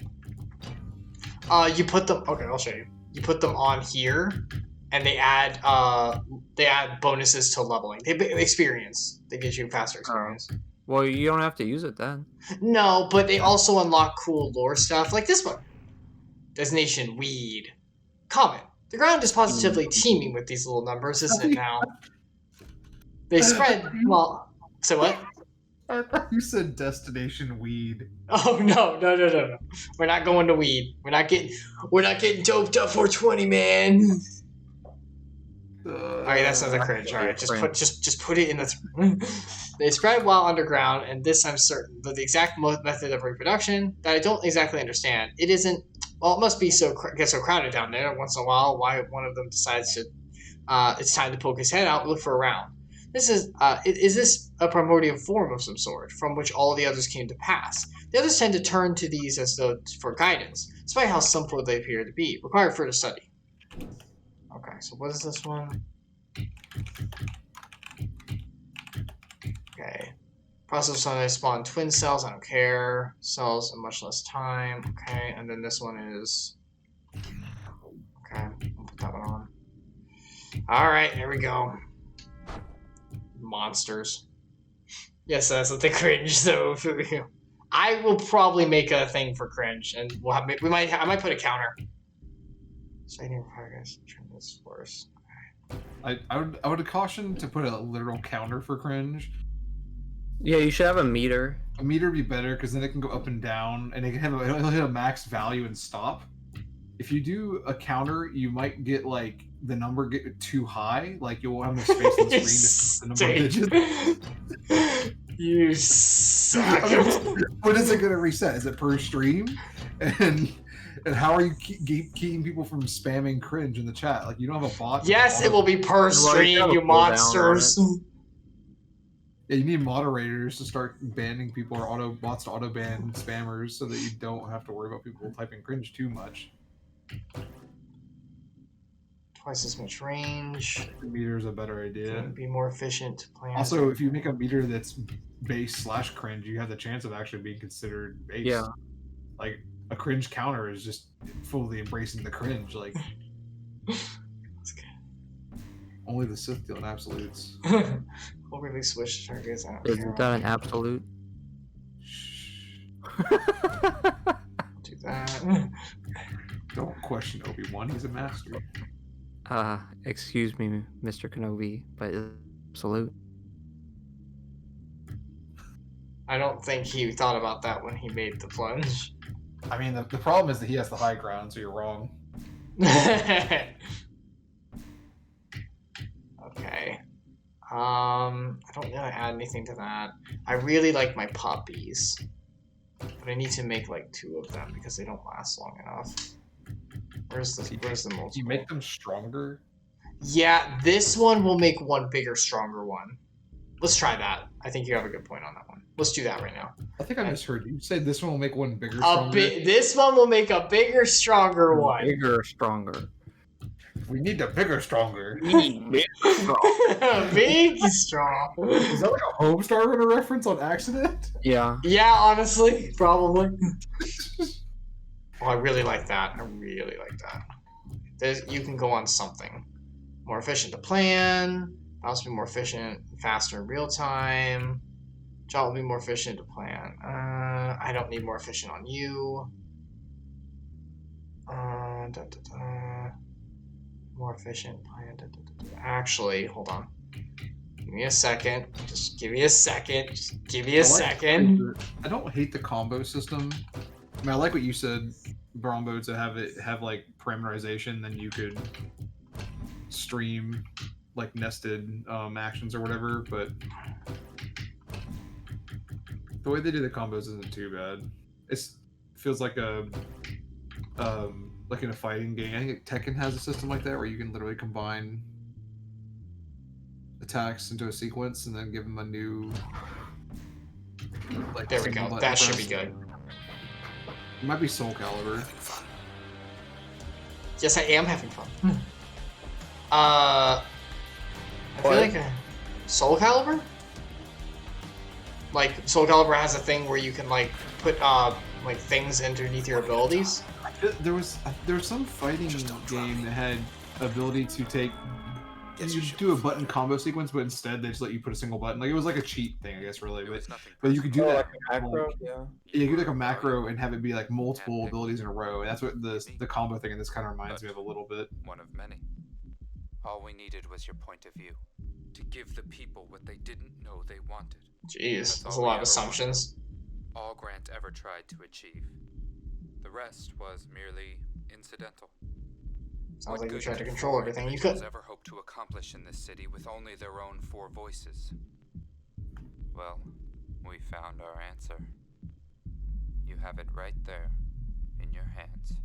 You put them. Okay, I'll show you. You put them on here, and they add bonuses to leveling. They experience. They get you faster experience. Well, you don't have to use it then. No, but they also unlock cool lore stuff like this one. Designation weed. Comment. The ground is positively teeming with these little numbers, isn't it now? They spread. Well, so what? I thought you said destination weed. Oh no. We're not going to weed. We're not getting doped up 420, man. Alright, that's another cringe. Alright, just put it in the They spread while underground, and this I'm certain, but the exact method of reproduction that I don't exactly understand. It isn't. Well, it must be get so crowded down there once in a while. Why one of them decides to, it's time to poke his head out and look for a round. Is this a primordial form of some sort from which all the others came to pass? The others tend to turn to these as though for guidance, despite how simple they appear to be. Require further study. Okay, so what is this one? Okay. Process of sunlight spawn twin cells, I don't care. Cells in much less time. Okay, and then this one is... Okay, I'll put that one on. Alright, here we go. Monsters. Yes, that's what they cringe, so I will probably make a thing for cringe, and we'll have I might put a counter. So I need progress. Turn this worse. I would caution to put a literal counter for cringe. Yeah, you should have a meter. A meter would be better because then it can go up and down, and it can have it'll hit a max value and stop. If you do a counter, you might get like the number get too high, like you won't have enough space on the screen to the number of digits. You suck. When is it gonna reset? Is it per stream? And how are you keeping people from spamming cringe in the chat? Like you don't have a bot. Yes, it will be per stream, you monsters. Yeah, you need moderators to start banning people or bots to auto ban spammers so that you don't have to worry about people typing cringe too much. Twice as much range. The meter is a better idea. Be more efficient to plan. Also, if you make a meter that's base / cringe, you have the chance of actually being considered base. Yeah. Like a cringe counter is just fully embracing the cringe. Like only the Sith deal in absolutes. We'll really switch targets. I don't Isn't that an absolute? do that. Don't question Obi-Wan, he's a master. Excuse me, Mr. Kenobi, but absolute. I don't think he thought about that when he made the plunge. I mean, the problem is that he has the high ground, so you're wrong. Okay. I don't really add anything to that. I really like my puppies, but I need to make like 2 of them because they don't last long enough. Where's the multiple? You make them stronger? Yeah, this one will make one bigger, stronger one. Let's try that. I think you have a good point on that one. Let's do that right now. I think I misheard you. You said this one will make one bigger, stronger? This one will make a bigger, stronger one. Bigger, stronger. We need a bigger, stronger. Big, strong. Big, strong. Is that like a Homestar Runner reference on accident? Yeah. Yeah, honestly, probably. Oh, I really like that. I really like that. You can go on something. More efficient to plan. Mouse will be more efficient, faster in real time. Job will be more efficient to plan. I don't need more efficient on you. More efficient plan. Actually, hold on. Give me a second. Just give me a second. Just give me a second. I don't hate the combo system. I mean, I like what you said, Boronbo, to have like parameterization, then you could stream like nested actions or whatever, but the way they do the combos isn't too bad. It feels like like in a fighting game. I think Tekken has a system like that where you can literally combine attacks into a sequence and then give them a new. Like, there we go. That should be good. It might be Soul Calibur. Yes, I am having fun. I feel like Soul Calibur? Like Soul Calibur has a thing where you can like put like things underneath your abilities. There was some fighting game that had ability to take. You do a button combo sequence, but instead they just let you put a single button. Like it was like a cheat thing, I guess, really. But you could do that. Like a macro, like, yeah. Yeah, you do like a macro and have it be like multiple abilities in a row, and that's what the combo thing in this kind of reminds me of a little bit. One of many. All we needed was your point of view. To give the people what they didn't know they wanted. Jeez, that's a lot of assumptions. All Grant ever tried to achieve. The rest was merely incidental. Sounds like you tried to control everything you could. Ever hoped to accomplish in this city with only their own four voices? Well, we found our answer. You have it right there, in your hands.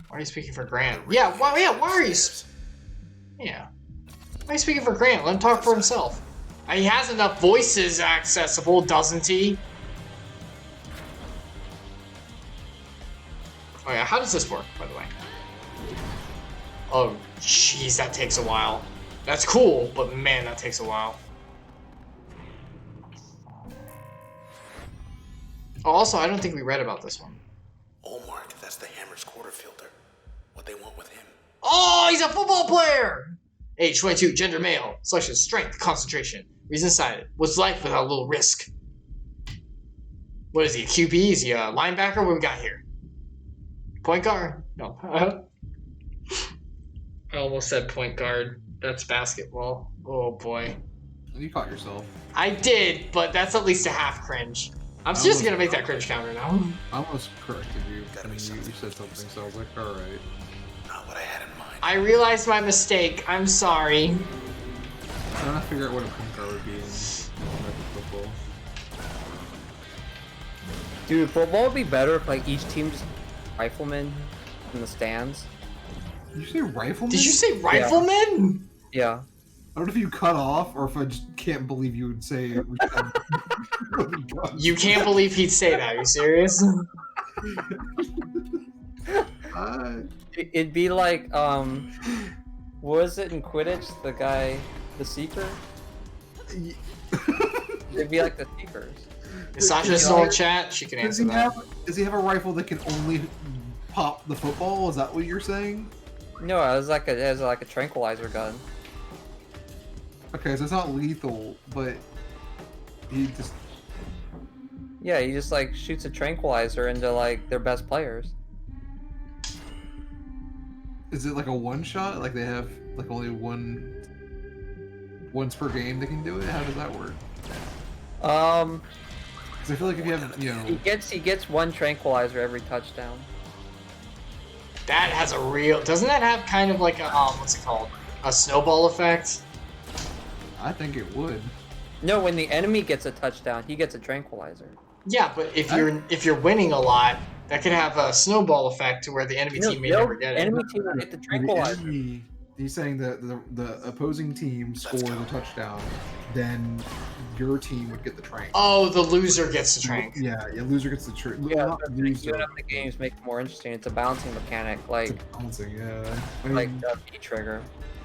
Why are you speaking for Grant? Yeah, why are you... Yeah. Why are you speaking for Grant? Let him talk for himself. He has enough voices accessible, doesn't he? Oh yeah, how does this work, by the way? Oh, jeez, that takes a while. That's cool, but man, that takes a while. Oh, also, I don't think we read about this one. Oh, Mark, that's the Hammer's quarter fielder. What they want with him. Oh, he's a football player! Age 22, gender male. Selection, strength, concentration. Reason cited. What's life without a little risk? What is he, a QB? Is he a linebacker? What we got here? Point guard? No. I almost said point guard. That's basketball. Oh boy. You caught yourself. I did, but that's at least a half cringe. I'm just gonna make that cringe counter now. I almost corrected you when you said something, so I was like, alright. Not what I had in mind. I realized my mistake. I'm sorry. I'm trying to figure out what a point guard would be in football. Dude, football would be better if like each team just riflemen in the stands. Did you say rifleman? Did you say rifleman? Yeah. I don't know if you cut off or if I just can't believe you would say it. You can't believe he'd say that. Are you serious? It'd be like, what was it in Quidditch? The guy, the Seeker? It'd be like the Seekers. Is Sasha still in chat? She can answer that. Does he have a rifle that can only pop the football? Is that what you're saying? No, it was like a tranquilizer gun. Okay, so it's not lethal, but he just... Yeah, he just like shoots a tranquilizer into like their best players. Is it like a one shot? Like they have like only once per game they can do it? How does that work? Because I feel like if you have, you know... He gets one tranquilizer every touchdown. That has a real... Doesn't that have kind of like a, what's it called? A snowball effect? I think it would. No, when the enemy gets a touchdown, he gets a tranquilizer. Yeah, but if you're winning a lot, that could have a snowball effect to where the enemy team may never get it. Enemy team will get the tranquilizer. He's saying that the opposing team scores a touchdown, then your team would get the trank. Oh, the loser gets the trank. Yeah, loser gets the trank. Yeah, loser. The games make it more interesting. It's a balancing mechanic, like it's balancing, yeah. I mean, like V-Trigger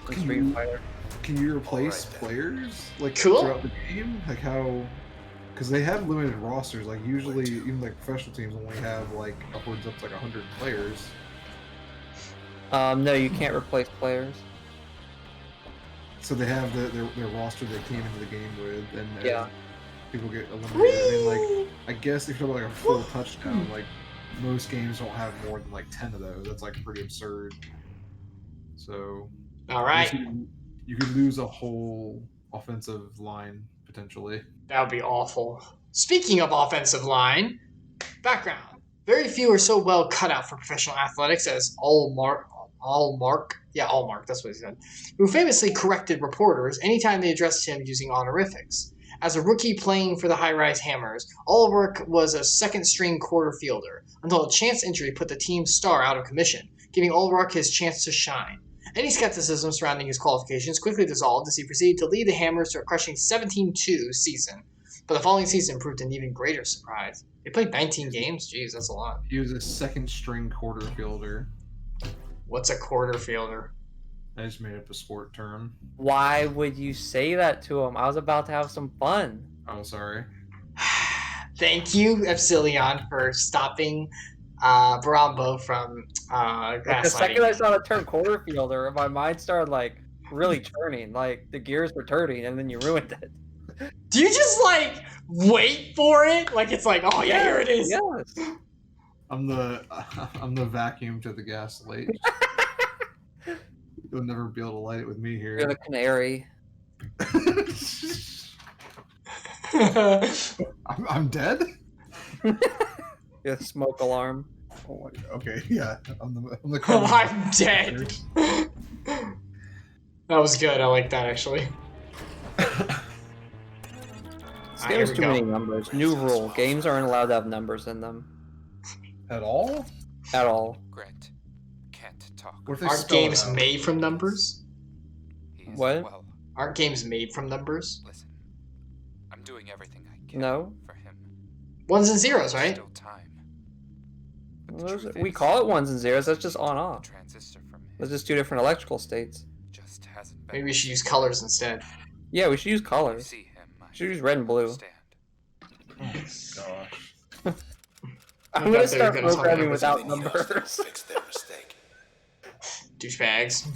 in Street Fighter. Can you replace players like cool. throughout the game? Like how? Because they have limited rosters. Like usually, even like professional teams only have like upwards up to like 100 players. No, you can't replace players. So they have their roster they came into the game with, and yeah, people get eliminated. I mean, like I guess if you're talking about like a full touchdown, like most games don't have more than like 10 of those. That's like pretty absurd. So. All right. You could lose a whole offensive line, potentially. That would be awful. Speaking of offensive line, background. Very few are so well cut out for professional athletics as Allmark, that's what he said, who famously corrected reporters anytime they addressed him using honorifics. As a rookie playing for the high-rise Hammers, Allmark was a second-string quarter fielder, until a chance injury put the team's star out of commission, giving Allmark his chance to shine. Any skepticism surrounding his qualifications quickly dissolved as he proceeded to lead the Hammers to a crushing 17-2 season. But the following season proved an even greater surprise. They played 19 games? Jeez, that's a lot. He was a second-string quarter fielder. What's a quarter fielder? I just made up a sport term. Why would you say that to him? I was about to have some fun. Oh, sorry. Thank you, Epsilion, for stopping Boronbo from Like the second I gaslighting. saw the term quarter fielder, my mind started like really turning. Like the gears were turning, and then you ruined it. Do you just like wait for it? Like it's like, oh yeah, here it is. Yes. I'm the vacuum to the gas light. You'll never be able to light it with me You're here. the canary. I'm dead? You're the smoke alarm. Oh my god. Okay, yeah. I'm the I'm dead. That was good. I like that actually. This game has too many numbers. New rule: games aren't allowed to have numbers in them At all? at all. Grant can't talk. What if they Aren't spell it games out? made from numbers? He is What? well. Aren't games made from numbers? Listen, I'm doing everything I can No. for him. Ones and zeros, There's right? still time. But the Well, truth we is, call it ones and zeros. That's just on the off. transistor from him There's just two different electrical states. just hasn't been. Maybe we should use colors instead. Yeah, we should use You colors. see him, I Should use red and blue. understand. Oh gosh. I'm I gonna thought they were start gonna talk programming numbers without Anything else that'll numbers. fix their mistake. Douchebags.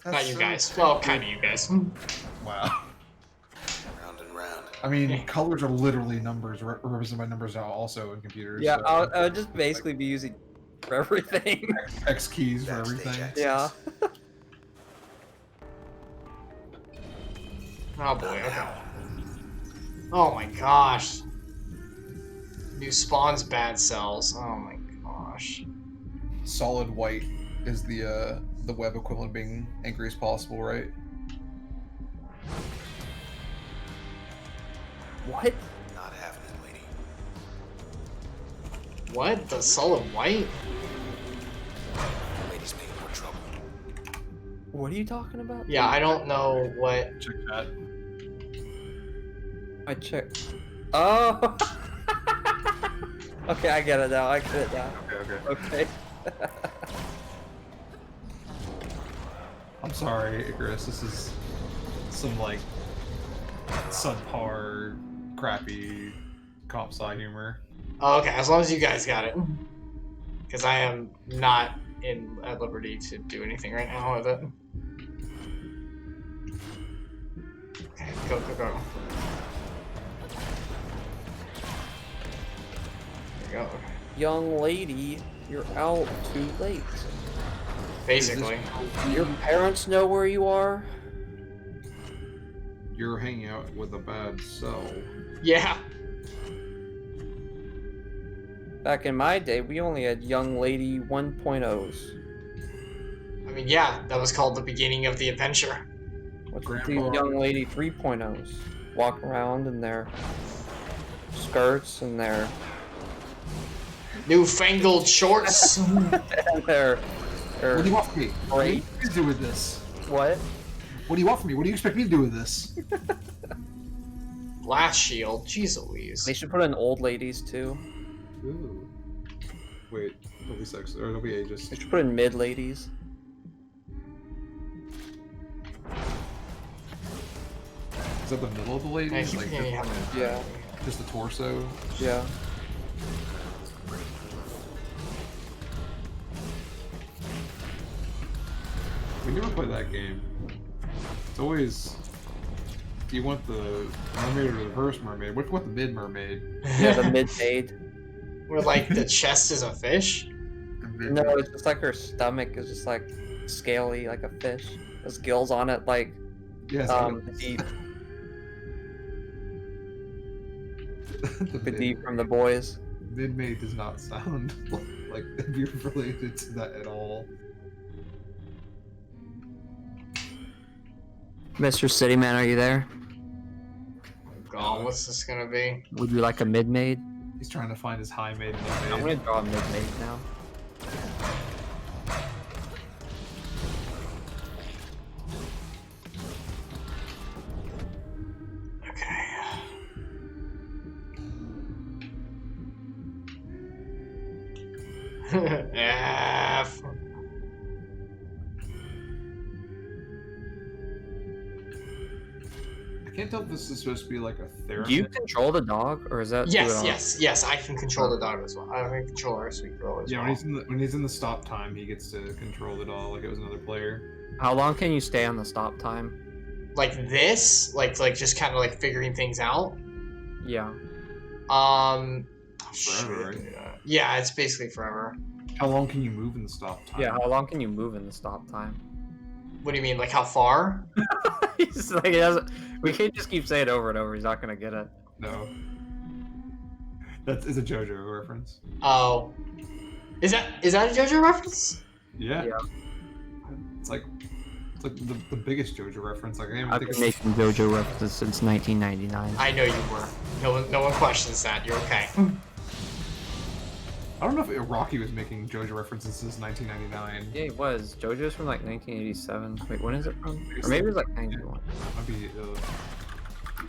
Not That's you so guys. Well, kind of you guys. Wow. Round and round. I mean, colors are literally numbers, represented by numbers now also in computers. Yeah, so I'll just basically be using for everything. X keys for Backstage everything. access. Yeah. Oh boy. Okay. Oh my gosh. New spawns bad cells. Oh my gosh. Solid white is the web equivalent of being angry as possible, right? What? Not having it, lady. What? The solid white? Lady's making more trouble. What are you talking about? Yeah, I don't know what. Check that. I checked. Oh. Okay, I get it now. I get it now. Okay. Okay. I'm sorry, Icarus. This is some like subpar, crappy comp sci humor. Oh, okay, as long as you guys got it. Because I am not at liberty to do anything right now with it. Okay, go. There you go. Young lady, you're out too late. Basically. Your parents know where you are? You're hanging out with a bad cell. Yeah. Back in my day, we only had young lady 1.0s. I mean, yeah, that was called the beginning of the adventure. What's Grandpa. these young lady 3.0s? Walk around in their skirts and their Newfangled shorts. and their What do you want from me? What do you Great. want me to do with this? what? What do you want from me? What do you expect me to do with this? Blast shield. Jeez Louise. They should put in old ladies too. Ooh. Wait, don't be sexist, or don't be ageist. They should put in mid ladies. Is that the middle of the ladies? I keep Like forgetting how just, many- Yeah. just the torso? Yeah. We never play that game. It's always. Do you want the mermaid or the reverse mermaid? What if you want the mid mermaid? Yeah, the mid maid. Where like the chest is a fish. No, it's just like her stomach is just like scaly like a fish. There's gills on it like Yes. Deep the deep from the boys. mid maid does not sound like it'd be related to that at all. Mr. Cityman, are you there? God, what's this gonna be? Would you like a mid maid? He's trying to find his high maid and I'm mid maid. gonna draw a mid maid now. Okay. F. can't tell if this is supposed to be like a therapist. Do you control the dog, or is that? Yes. I can control the dog as well. I can control our sweet girl as Yeah, well. when he's in the stop time, he gets to control the dog like it was another player. How long can you stay on the stop time? Like this, like just kind of like figuring things out. Yeah. Forever, right? Yeah, it's basically forever. How long can you move in the stop time? Yeah. How long can you move in the stop time? What do you mean, like how far? He's like, he doesn't. We can't just keep saying it over and over. He's not gonna get it. No. It's a JoJo reference. Oh, is that a JoJo reference? Yeah. Yeah. It's like the biggest JoJo reference. Like I I've been making JoJo references since 1999. I know you were. No one questions that. You're okay. I don't know if Rocky was making JoJo references since 1999. Yeah, he was. JoJo's from like 1987. Wait, when is it from? Or maybe it was like 91. Might be,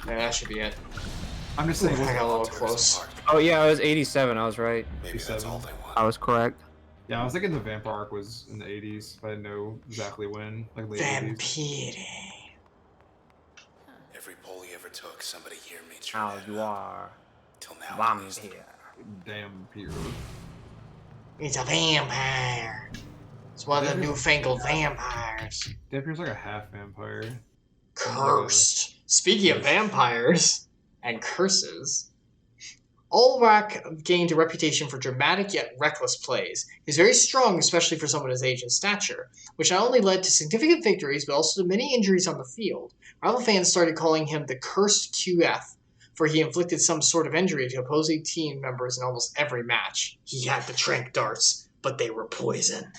Yeah, that should be it. I'm just saying. Ooh, I got a little close. Oh yeah, it was 87. I was right. Maybe that's all they want. I was correct. Yeah, I was thinking the vampire arc was in the 80s, but I didn't know exactly when. Like late 80s. Vampire. Every poll he ever took, somebody here made sure How that you are. till now. at least. Vampire. Damn hero. It's a vampire. It's one of the newfangled vampires. Vampire's like a half vampire. Cursed. Speaking of vampires and curses, Ulrak gained a reputation for dramatic yet reckless plays. He's very strong, especially for someone his age and stature, which not only led to significant victories, but also to many injuries on the field. Rival fans started calling him the Cursed QF, for he inflicted some sort of injury to opposing team members in almost every match. He had the trank darts, but they were poison.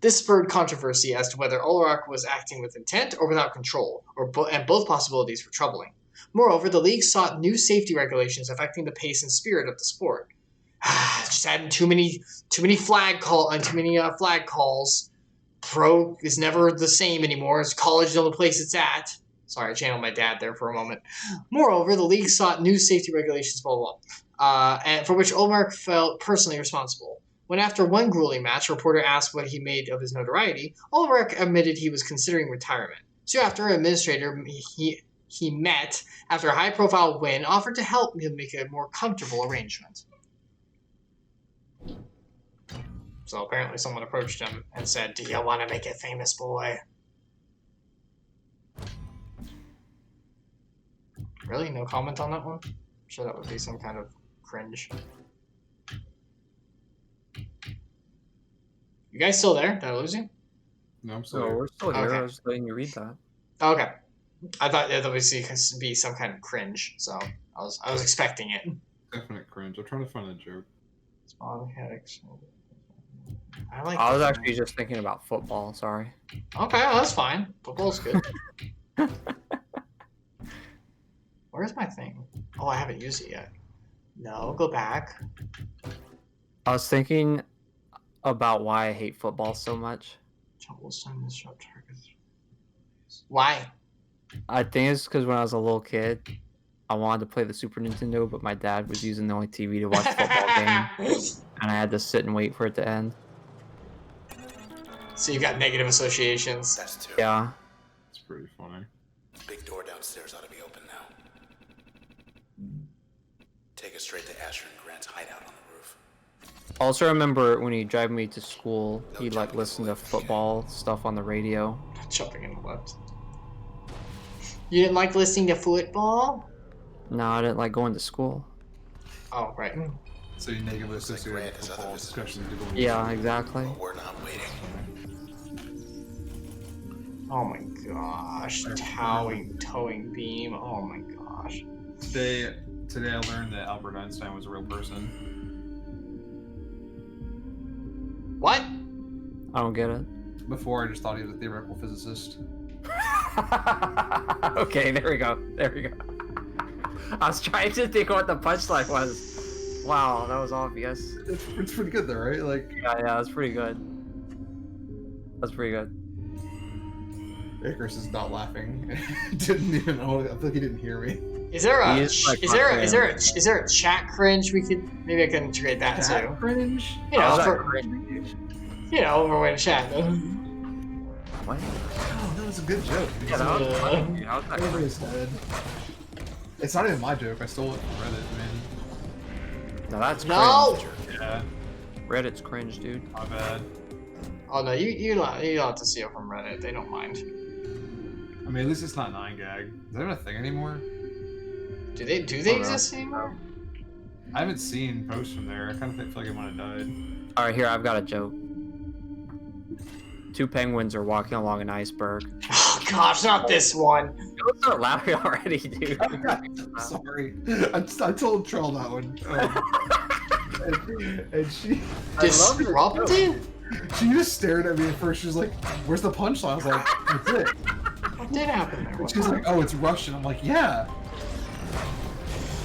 This spurred controversy as to whether Ulrak was acting with intent or without control, and both possibilities were troubling. Moreover, the league sought new safety regulations affecting the pace and spirit of the sport. Just adding too many flag calls. Pro is never the same anymore. It's college the only place it's at. Sorry, I channeled my dad there for a moment. Moreover, the league sought new safety regulations, blah, blah, blah, and for which Ulrak felt personally responsible. When after one grueling match, a reporter asked what he made of his notoriety, Ulrak admitted he was considering retirement. So after an administrator he met after a high-profile win offered to help him make a more comfortable arrangement. So apparently someone approached him and said, "Do you want to make it famous, boy?" Really? No comment on that one? I'm sure that would be some kind of cringe. You guys still there? Did I lose you? No, I'm So sorry. we're still here. Okay. I was just letting you read that. Okay. I thought that would be some kind of cringe, so I was expecting it. Definite cringe. I'm trying to find a joke. I like. I was that. actually just thinking about football. Sorry. Okay, well, that's fine. Football's good. Where's my thing? Oh, I haven't used it yet. No, go back. I was thinking about why I hate football so much. Why? I think it's because when I was a little kid, I wanted to play the Super Nintendo, but my dad was using the only TV to watch football games, and I had to sit and wait for it to end. So you've got negative associations. That's two. Yeah. It's pretty funny. Big door downstairs ought to be open now. Take us straight to Asher and Grant's hideout on the roof. Also remember when he'd drive me to school, he'd like listen to football stuff on the radio. Jumping in the left. You didn't like listening to football? No, I didn't like going to school. Oh, right. So you negatively associate Grant has other football, visitors. especially people. Yeah, exactly. But we're not waiting. Oh my gosh. Towing beam. Oh my gosh. Today I learned that Albert Einstein was a real person. What? I don't get it. Before I just thought he was a theoretical physicist. Okay, there we go. There we go. I was trying to think what the punchline was. Wow, that was obvious. It's pretty good though, right? Like Yeah, that's pretty good. That's pretty good. Icarus is not laughing. Didn't even know. I feel like he didn't hear me. Is there a He is, like, is there a chat cringe we could maybe I can integrate that too? Cringe. You know, How's that for, cringe? you know, over way to chat. What? Oh, that was It's a good joke. Yeah, that was funny, dude. How's that Over cringe? his head. It's not even my joke. I stole it from Reddit, man. No, that's No! cringe. Yeah, Reddit's cringe, dude. my bad. Oh no, you don't have to steal from Reddit. They don't mind. I mean, at least it's not 9gag. Is that even a thing anymore? Do they Oh, no. exist anymore? I haven't seen posts from there. I kind of feel like it might have died. All right, here I've got a joke. Two penguins are walking along an iceberg. Oh gosh, not this one. Don't start laughing already, dude. Sorry, I told Trell that one. And she Disrupted? she just stared at me at first. She was like, "Where's the punchline?" I was like, "That's it." What did happen there? And she's like, "Oh, it's Russian." I'm like, "Yeah."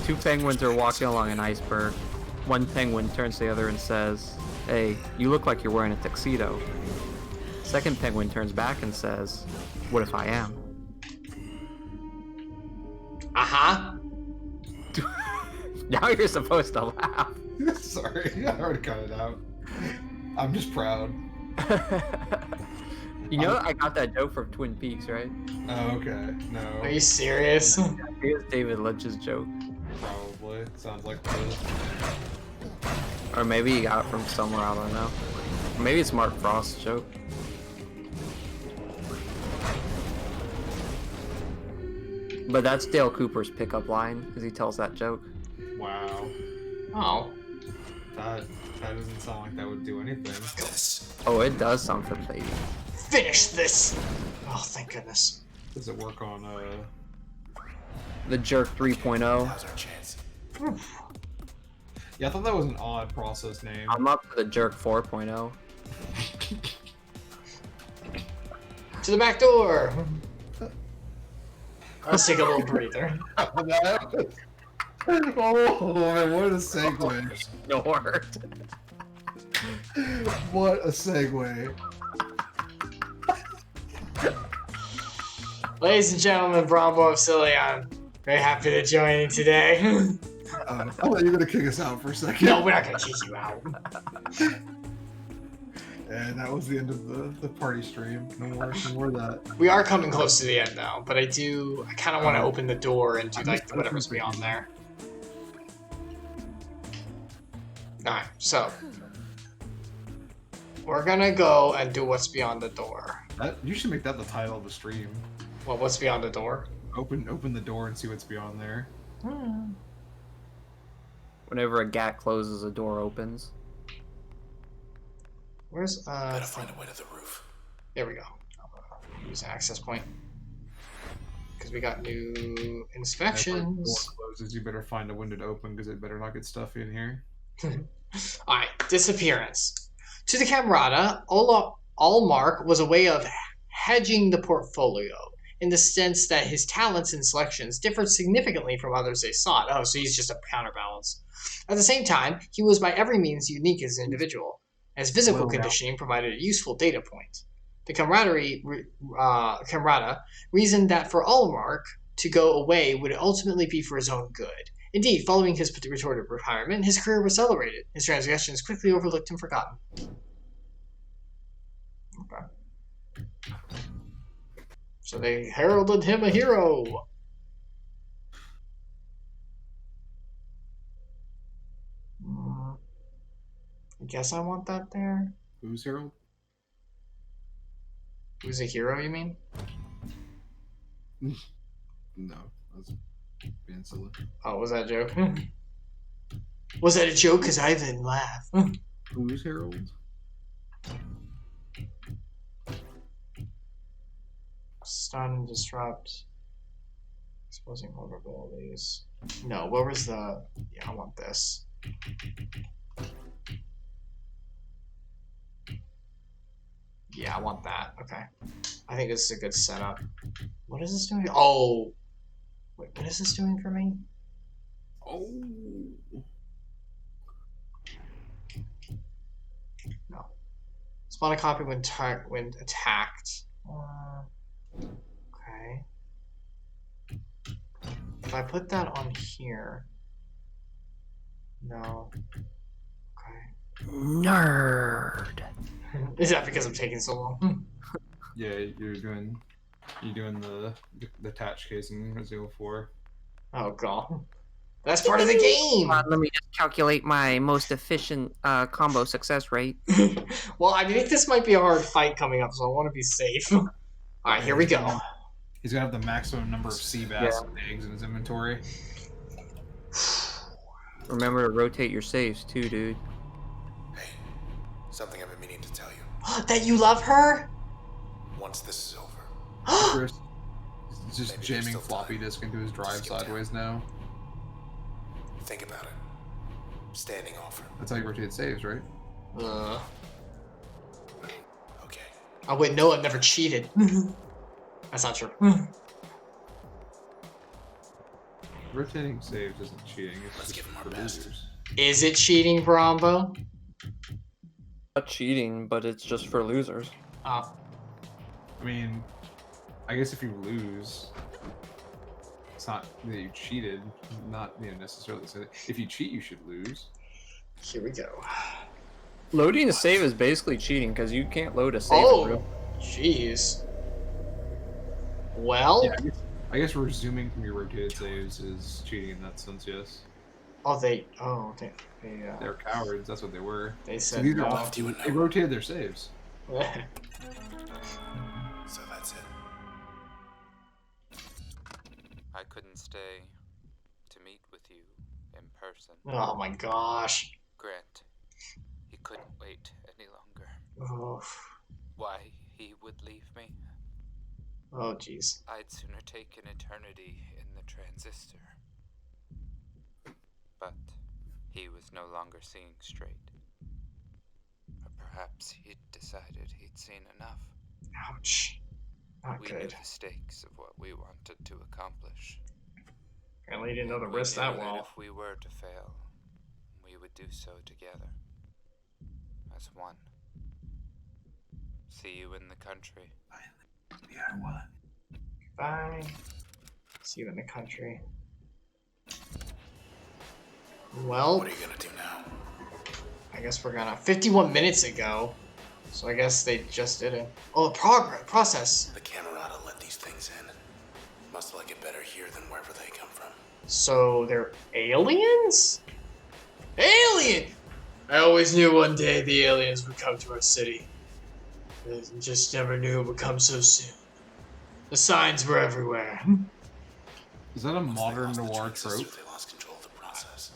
Two penguins are walking along an iceberg. One penguin turns to the other and says, "Hey, you look like you're wearing a tuxedo." Second penguin turns back and says, "What if I am?" Uh-huh. Now you're supposed to laugh. Sorry, I already cut it out. I'm just proud. You know, I got that joke from Twin Peaks, right? Oh, okay. No, Are you serious? Here's David Lynch's joke. probably sounds like this. Or maybe he got it from somewhere, I don't know. Or maybe it's Mark Frost's joke. But that's Dale Cooper's pickup line, because he tells that joke. Wow, Oh. that doesn't sound like that would do anything. This. Oh, it does something, baby. Finish this! Oh, thank goodness. Does it work on The Jerk 3.0. Now's our chance. Yeah, I thought that was an odd process name. I'm up to the Jerk 4.0. To the back door! Let's take a little breather. Oh man, what a segue! Nord. What a segue! Ladies and gentlemen, Boronbo and Epsilion. Very happy to join you today. I thought you were gonna kick us out for a second. No, we're not gonna kick you out. And that was the end of the party stream. No more of that. We are coming close to the end now, but I kind of want to open the door and do like whatever's beyond there. Alright, so we're gonna go and do what's beyond the door. You should make that the title of the stream. Well, what's beyond the door? Open the door and see what's beyond there. Whenever a gat closes, a door opens. Where's Gotta find a way to the roof. there we go. Use an access point. Because we got new If the door inspections. closes, you better find a window to open because it better not get stuffy in here. Alright, disappearance. To the Camerata, Allmark was a way of hedging the portfolio, in the sense that his talents and selections differed significantly from others they sought. Oh, so he's just a counterbalance. At the same time, he was by every means unique as an individual, as physical conditioning provided a useful data point. The Camerata reasoned that for Allmark to go away would ultimately be for his own good. Indeed, following his retorted retirement, his career was celebrated. His transgressions quickly overlooked and forgotten. Okay. So they heralded him a hero. I guess I want that there. Who's Harold? Who's a hero, you mean? No, that's being silly. Oh, was that a joke? Was that a joke? Because I didn't laugh. Who's Harold? Stun and disrupt. Exposing vulnerabilities. No, what was the... Yeah, I want this. Yeah, I want that. Okay. I think this is a good setup. What is this doing? Oh! Wait, what is this doing for me? Oh. No. Spawn a copy when attacked. Okay. If I put that on here... No. Okay. Nerd. Is that because I'm taking so long? Yeah, you're doing You doing the attach case in Resident Evil 4? Oh god. That's part of the game! Let me just calculate my most efficient combo success rate. Well, I think this might be a hard fight coming up, so I want to be safe. Alright, here we go. He's gonna have the maximum number of sea bass and eggs in his inventory. Remember to rotate your saves too, dude. Hey, something I've been meaning to tell you. That you love her? Once this is over, Chris is just Maybe jamming there's still floppy time. disk into his drive Skip down. sideways now. think about it. Standing offer. That's how you rotate saves, right? Okay. Oh wait, no, I've never cheated. That's not true. Rotating saves isn't cheating. It's Let's just give him our for best. losers. Is it cheating, Boronbo? Not cheating, but it's just for losers. I mean, I guess if you lose, it's not that you cheated. Not necessarily. So if you cheat, you should lose. Here we go. Loading a save is basically cheating because you can't load a save. Oh, in real- jeez. Well, Yeah, I guess resuming from your rotated saves is cheating in that sense. Yes. they They're cowards. That's what they were. they So said these are no. off. They rotated their saves. So that's it. I couldn't stay to meet with you in person. Oh my gosh. Grant, he couldn't wait any longer. Oh, Why he would leave me? oh jeez. I'd sooner take an eternity in the Transistor. But he was no longer seeing straight. Or perhaps he'd decided he'd seen enough. Ouch. Not We knew good. the stakes of what we wanted to accomplish. Apparently, you didn't know the We risk knew that well. if we were to fail, we would do so together. As one. See you in the country. Yeah, what? Bye. See you in the country. Well, What are you gonna do now? I guess we're gonna. 51 minutes ago. So I guess they just did it. Oh, process. The Camerata let these things in. Must like it better here than wherever they come from. So they're aliens? Alien! I always knew one day the aliens would come to our city. I just never knew it would come so soon. The signs were everywhere. Is that a modern They lost the noir Transistor, trope? They lost control of the process.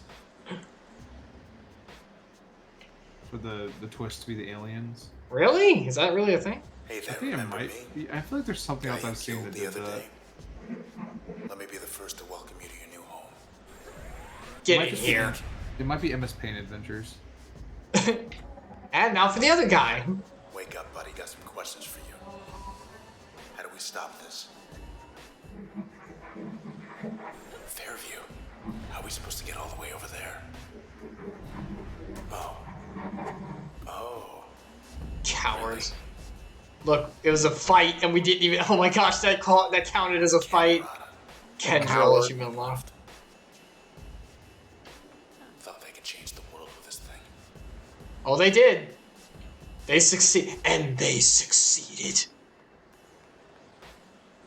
For the twist to be the aliens? Really? Is that really a thing? Hey I there, think it remember might me? be. I feel like there's something Guy else you I've seen killed that the did other that. day. Let me be the first to welcome you to your new home. Get Might in just here. It might be MS Paint Adventures. And now for the other guy. Wake up, buddy. Got some questions for you. How do we stop this? Fairview. How are we supposed to get all the way over there? Oh. Oh. Cowards. Look, it was a fight, and we didn't even. Oh my gosh, that counted as a fight. Camerata. Kendra, let you been left. Thought they could change the world with this thing. Oh, they did. They succeed, and they succeeded.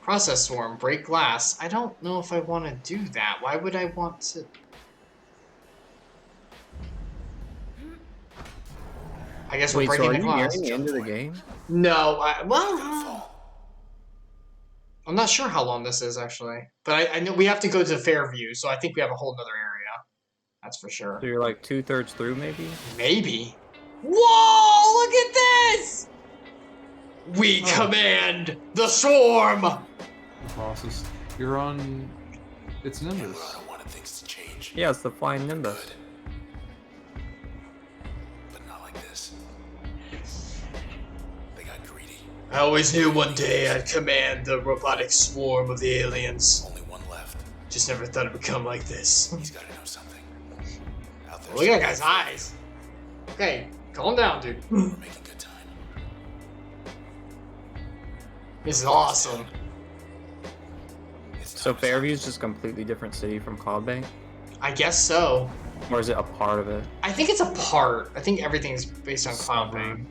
Process swarm, break glass. I don't know if I want to do that. Why would I want to? I guess we're Wait, so breaking are the you glass. nearing the end of the game? No, Gonna well, fall. I'm not sure how long this is actually, but I know we have to go to Fairview, so I think we have a whole nother area. That's for sure. So you're like 2/3 through, maybe? Maybe. Whoa! Look at this! We Oh. command the swarm. The process. You're on. It's Nimbus. Camerata wanted things to change. Yeah, it's the flying Nimbus. Good. But not like this. They got greedy. I always knew one day I'd command the robotic swarm of the aliens. Only one left. Just never thought it would come like this. He's gotta know something. Out there. Look at that guy's eyes. Okay, calm down, dude. We're making good time. This is awesome. It's So time to Fairview's just a completely different city from Cloud Bank? I guess so. Or is it a part of it? I think it's a part. I think everything's based on Cloud Bank.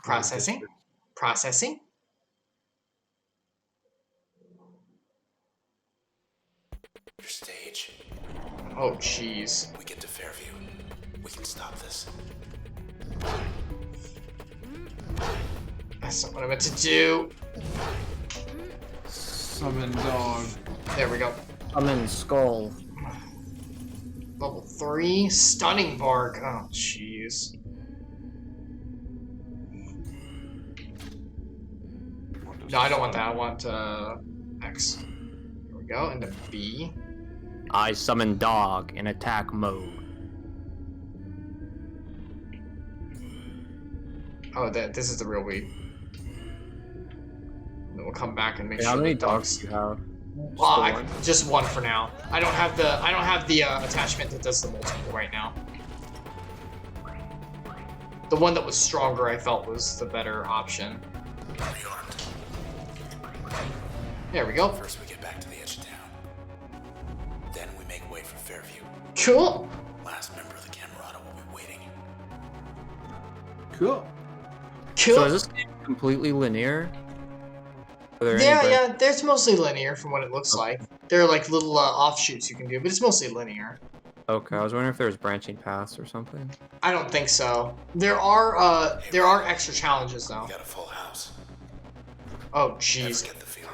Processing. Processing. Your stage. Oh, jeez. We get to Fairview. We can stop this. That's not what I meant to do. Summon dog. There we go. Summon skull. Level 3. Stunning bark. Oh, jeez. No, I don't want that. I want X. Here we go. Into B. I summon dog in attack mode. Oh, this is the real weed. Then we'll come back and make How sure many the dogs do you have? Just one for now. I don't have the attachment that does the multiple right now. The one that was stronger, I felt, was the better option. Rearmed. There we go. First, we get back to the edge of town. Then we make way for Fairview. Cool. Last member of the Camerata will be waiting. Cool. Cool. So is this game completely linear? Are there any Yeah. There's mostly linear from what it looks like. There are like little offshoots you can do, but it's mostly linear. Okay, I was wondering if there was branching paths or something. I don't think so. There are extra challenges though. We got a full house. Oh Never jeez. get the feeling.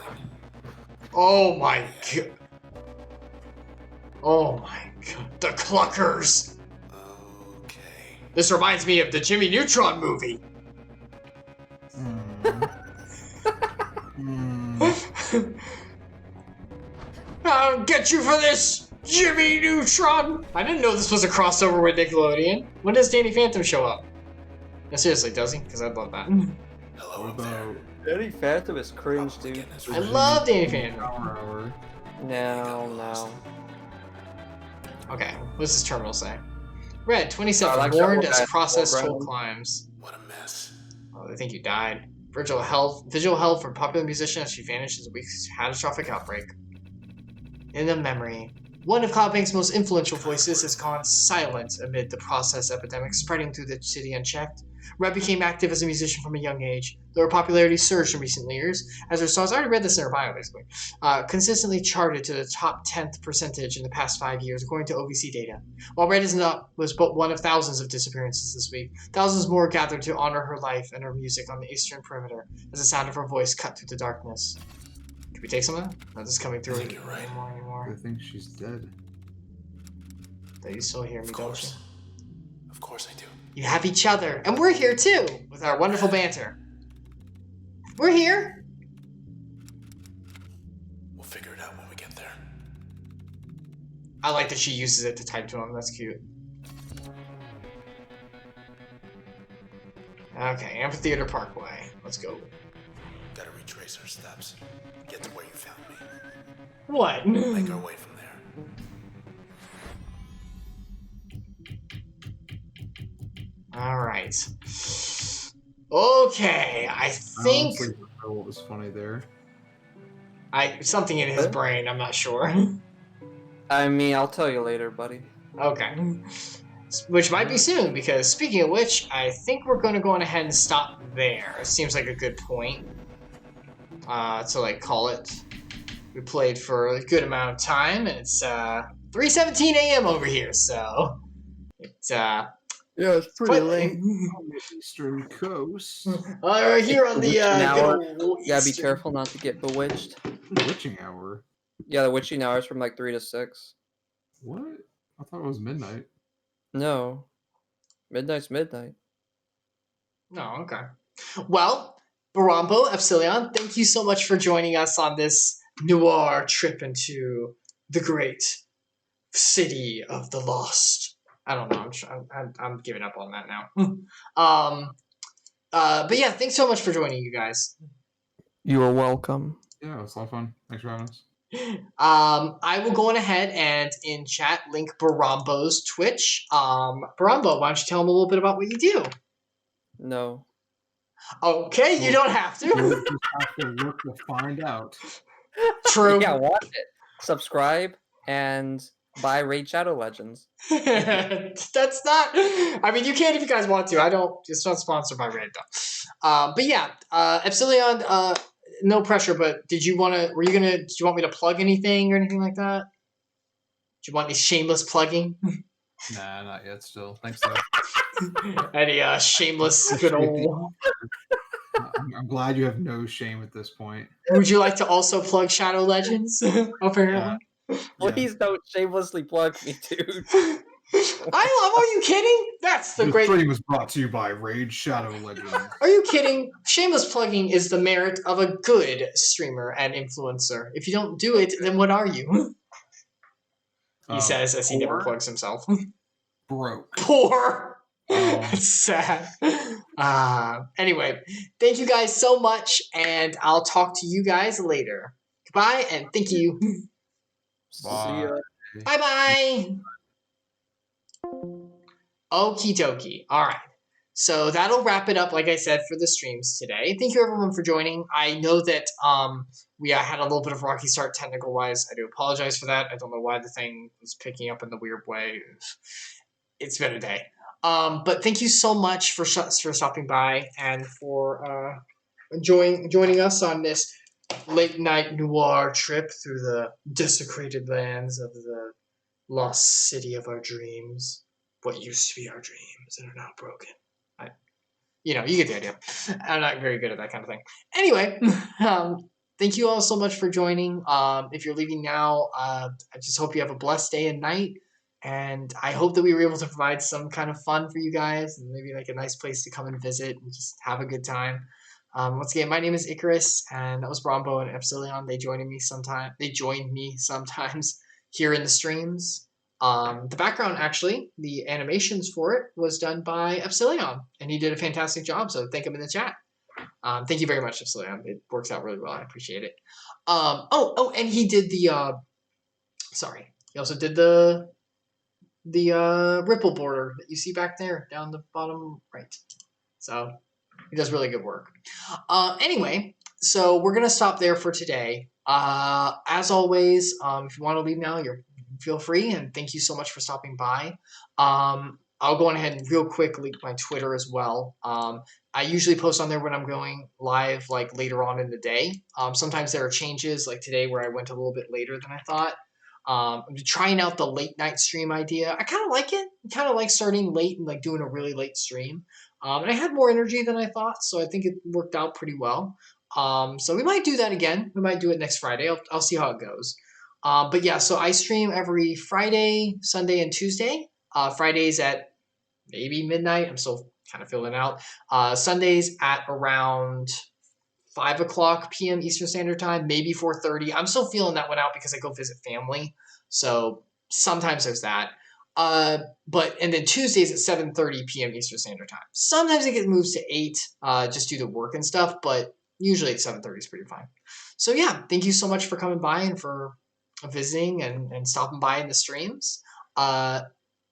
Oh my god. Oh my god. The Cluckers. Okay. This reminds me of the Jimmy Neutron movie. I'll get you for this, Jimmy Neutron! I didn't know this was a crossover with Nickelodeon. When does Danny Phantom show up? No, seriously, does he? Because I'd love that. Hello What up there. about Danny Phantom is cringe, Probably getting us I ready. love Danny Phantom. Hour? No. Okay, what's this terminal say? Red, 27, I like warned that as one. process Red. toll climbs. What a mess. Oh, they think you died. Visual health for popular musician as she vanished in a week's catastrophic outbreak. In the memory, one of Cloudbank's most influential voices has gone silent amid the process epidemic spreading through the city unchecked. Red became active as a musician from a young age, though her popularity surged in recent years, as her songs, I already read this in her bio basically, consistently charted to the top 10th percentage in the past 5 years, according to OVC data. While Red was but one of thousands of disappearances this week, thousands more gathered to honor her life and her music on the eastern perimeter, as the sound of her voice cut through the darkness. Can we take some of that? No, this is coming through I think you're right. anymore. I think she's dead. Do you still hear me, Of don't you? course. Of course I do. You have each other, and we're here too, with our wonderful banter. We're here. We'll figure it out when we get there. I like that she uses it to type to him. That's cute. Okay, Amphitheater Parkway. Let's go. Gotta retrace our steps. Get to where you found me. What? Make our way from there. All right. Okay, I think Honestly, don't know what was funny there. something in his brain. I'm not sure. I mean, I'll tell you later, buddy. Okay. Which might be soon, because speaking of which, I think we're going to go on ahead and stop there. It seems like a good point to like call it. We played for a good amount of time, and it's 3:17 a.m. over here, so it's Yeah, it's quite On the eastern coast. right here on the Now, good old Yeah, be Eastern- careful not to get bewitched. Witching hour. Yeah, the witching hours from like 3 to 6. What? I thought it was midnight. No. Midnight's midnight. No, okay. Well, Boronbo, Epsilion, thank you so much for joining us on this noir trip into the great city of the lost. I don't know. I'm giving up on that now. But yeah, thanks so much for joining, you guys. You are welcome. Yeah, it was a lot of fun. Thanks for having us. I will go on ahead and in chat link Boronbo's Twitch. Boronbo, why don't you tell him a little bit about what you do? No. Okay, you don't have to. You'll just have to look to find out. True. Yeah, watch it. Subscribe and buy Raid Shadow Legends. That's not. I mean, you can if you guys want to. I don't. It's not sponsored by Red though. But yeah, Epsilion, no pressure, but did you want me to plug anything or anything like that? Do you want any shameless plugging? Nah, not yet. Still, thanks though. Any shameless good old... I'm glad you have no shame at this point. Would you like to also plug Shadow Legends? Apparently. Please don't shamelessly plug me, dude. Are you kidding? That's the This great... stream was brought to you by Raid Shadow Legends. Are you kidding? Shameless plugging is the merit of a good streamer and influencer. If you don't do it, then what are you? He says as he never Poor, plugs himself. broke. Poor. Um, It's sad. Anyway, thank you guys so much, and I'll talk to you guys later. Goodbye, and thank you. See ya. Bye-bye. Okie dokie. All right. So that'll wrap it up, like I said, for the streams today. Thank you, everyone, for joining. I know that we had a little bit of a rocky start technical-wise. I do apologize for that. I don't know why the thing was picking up in the weird way. It's been a day. But thank you so much for stopping by and for joining us on this late-night noir trip through the desecrated lands of the lost city of our dreams. What used to be our dreams and are now broken. You get the idea. I'm not very good at that kind of thing. Anyway, thank you all so much for joining. If you're leaving now, I just hope you have a blessed day and night. And I hope that we were able to provide some kind of fun for you guys and maybe like a nice place to come and visit and just have a good time. Once again, my name is Icarus, and that was Boronbo and Epsilion. They join me sometimes here in the streams. The background, actually, the animations for it was done by Epsilion, and he did a fantastic job, so thank him in the chat. Thank you very much, Epsilion. It works out really well. I appreciate it. And he did he also did the ripple border that you see back there down the bottom right. So he does really good work. Anyway, so we're going to stop there for today. As always, if you want to leave now, feel free, and thank you so much for stopping by. I'll go on ahead and real quick link my Twitter as well. I usually post on there when I'm going live, like later on in the day. Sometimes there are changes, like today where I went a little bit later than I thought. I'm trying out the late night stream idea. I kind of like it. I kind of like starting late and like doing a really late stream. And I had more energy than I thought, so I think it worked out pretty well. So we might do that again. We might do it next Friday. I'll see how it goes. But yeah, so I stream every Friday, Sunday, and Tuesday. Fridays at maybe midnight. I'm still kind of filling out. Sundays at around 5 o'clock p.m. Eastern Standard Time, maybe 4:30. I'm still feeling that one out because I go visit family. So sometimes there's that. And then Tuesdays at 7:30 p.m. Eastern Standard Time. Sometimes it gets moved to 8 just due to work and stuff, but usually at 7:30 is pretty fine. So yeah, thank you so much for coming by and for visiting and stopping by in the streams.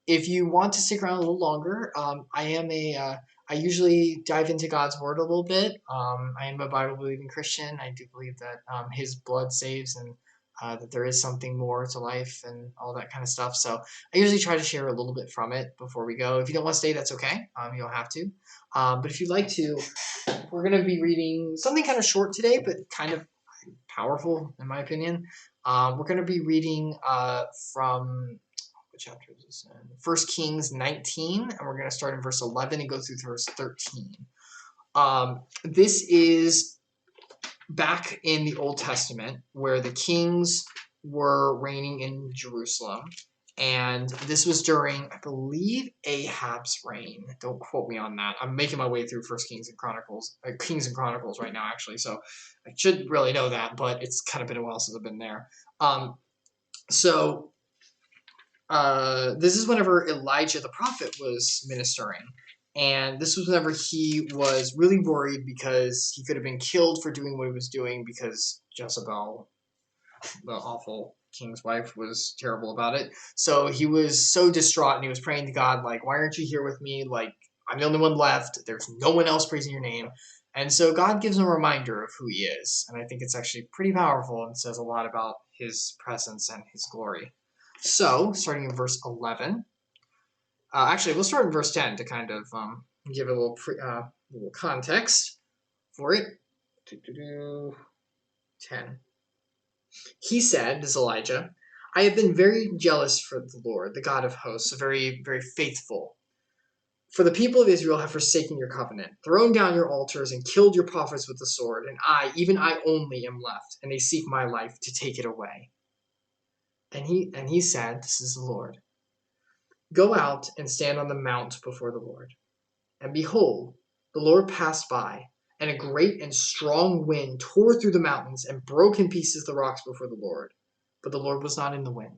If you want to stick around a little longer, I usually dive into God's word a little bit. I am a Bible-believing Christian. I do believe that his blood saves and that there is something more to life and all that kind of stuff. So I usually try to share a little bit from it before we go. If you don't want to stay, that's okay. You don't have to. But if you'd like to, we're going to be reading something kind of short today, but kind of powerful, in my opinion. We're going to be reading from... what chapter is this in? 1 Kings 19, and we're going to start in verse 11 and go through verse 13. This is back in the Old Testament where the kings were reigning in Jerusalem, and this was during, I believe, Ahab's reign. Don't quote me on that. I'm making my way through Kings and Chronicles right now, actually, so I should really know that, but it's kind of been a while since I've been there. This is whenever Elijah the prophet was ministering. And this was whenever he was really worried because he could have been killed for doing what he was doing because Jezebel, the awful king's wife, was terrible about it. So he was so distraught and he was praying to God, like, why aren't you here with me? Like, I'm the only one left. There's no one else praising your name. And so God gives him a reminder of who he is. And I think it's actually pretty powerful and says a lot about his presence and his glory. So, starting in verse 11. Actually, we'll start in verse 10 to kind of give a little context. for it. 10. He said, this is Elijah, I have been very jealous for the Lord, the God of hosts, very, very faithful. For the people of Israel have forsaken your covenant, thrown down your altars, and killed your prophets with the sword, and I, even I only, am left, and they seek my life to take it away. And he said, this is the Lord, go out and stand on the mount before the Lord. And behold, the Lord passed by, and a great and strong wind tore through the mountains and broke in pieces the rocks before the Lord. But the Lord was not in the wind.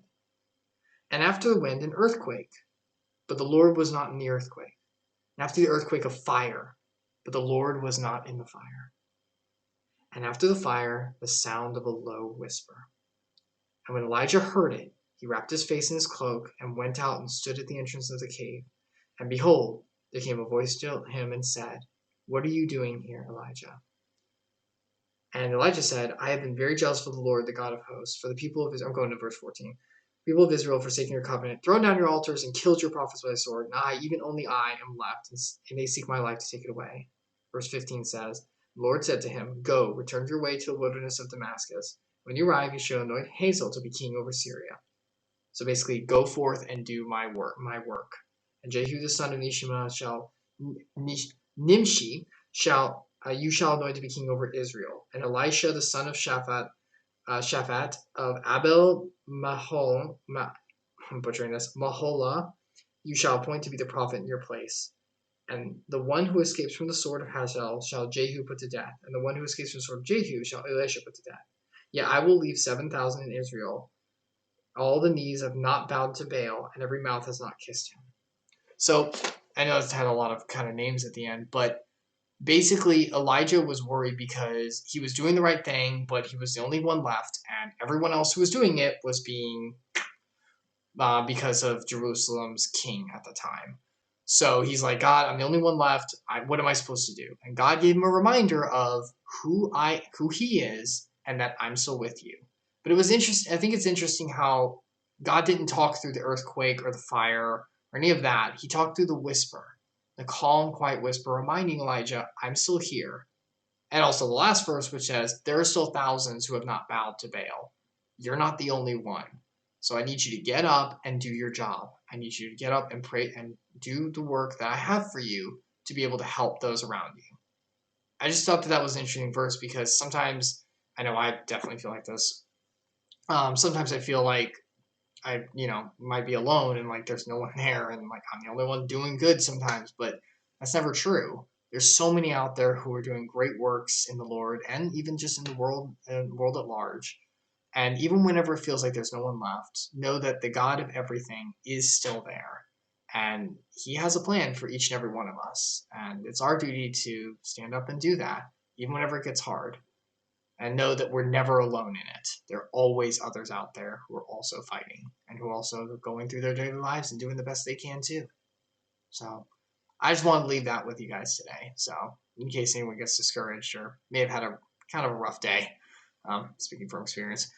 And after the wind, an earthquake. But the Lord was not in the earthquake. And after the earthquake, a fire. But the Lord was not in the fire. And after the fire, the sound of a low whisper. And when Elijah heard it, he wrapped his face in his cloak and went out and stood at the entrance of the cave. And behold, there came a voice to him and said, what are you doing here, Elijah? And Elijah said, I have been very jealous for the Lord, the God of hosts, for the people of Israel. I'm going to verse 14. People of Israel have forsaken your covenant, thrown down your altars, and killed your prophets by the sword. And I, even only I, am left, and they seek my life to take it away. Verse 15 says, the Lord said to him, go, return your way to the wilderness of Damascus. When you arrive, you shall anoint Hazael to be king over Syria. So basically, go forth and do my work. And Jehu the son of Nimshi shall you shall anoint to be king over Israel. And Elisha the son of Shaphat of Abel I'm butchering this, Mahola, you shall appoint to be the prophet in your place. And the one who escapes from the sword of Hazael shall Jehu put to death, and the one who escapes from the sword of Jehu shall Elisha put to death. Yet I will leave 7,000 in Israel. All the knees have not bowed to Baal, and every mouth has not kissed him. So I know it's had a lot of kind of names at the end, but basically Elijah was worried because he was doing the right thing, but he was the only one left, and everyone else who was doing it was being because of Jerusalem's king at the time. So he's like, God, I'm the only one left. What am I supposed to do? And God gave him a reminder of who he is, and that I'm still with you. But it was interesting. I think it's interesting how God didn't talk through the earthquake or the fire or any of that. He talked through the whisper, the calm, quiet whisper, reminding Elijah, I'm still here. And also the last verse, which says, there are still thousands who have not bowed to Baal. You're not the only one. So I need you to get up and do your job. I need you to get up and pray and do the work that I have for you to be able to help those around you. I just thought that was an interesting verse because sometimes, I know I definitely feel like this. Sometimes I feel like I, might be alone and like there's no one there and like I'm the only one doing good sometimes, but that's never true. There's so many out there who are doing great works in the Lord and even just in the world at large. And even whenever it feels like there's no one left, know that the God of everything is still there. And he has a plan for each and every one of us. And it's our duty to stand up and do that, even whenever it gets hard. And know that we're never alone in it. There are always others out there who are also fighting and who are also going through their daily lives and doing the best they can too. So I just want to leave that with you guys today. So in case anyone gets discouraged or may have had a kind of a rough day, speaking from experience.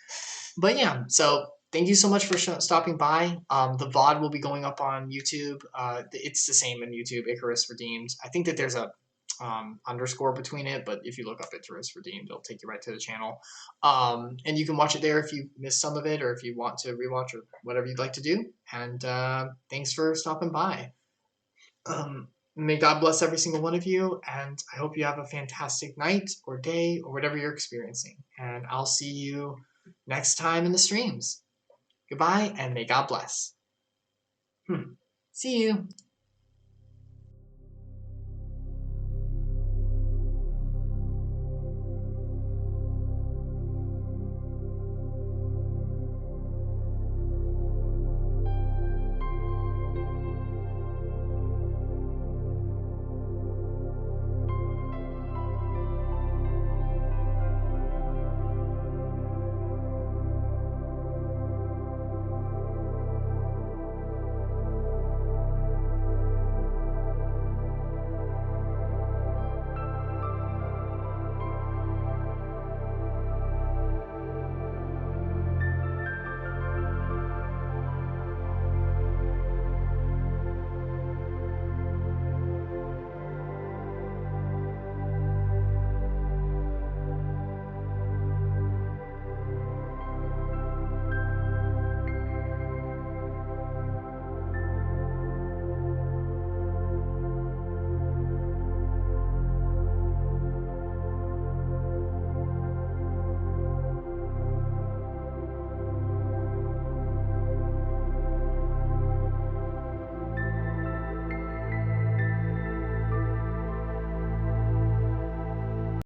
But yeah, so thank you so much for stopping by. The VOD will be going up on YouTube. It's the same in YouTube, Icarus Redeemed. I think that there's a underscore between it, but if you look up Icarus Redeemed, it'll take you right to the channel. And you can watch it there if you missed some of it or if you want to rewatch or whatever you'd like to do. And thanks for stopping by. May God bless every single one of you, and I hope you have a fantastic night or day or whatever you're experiencing. And I'll see you next time in the streams. Goodbye, and may God bless. See you.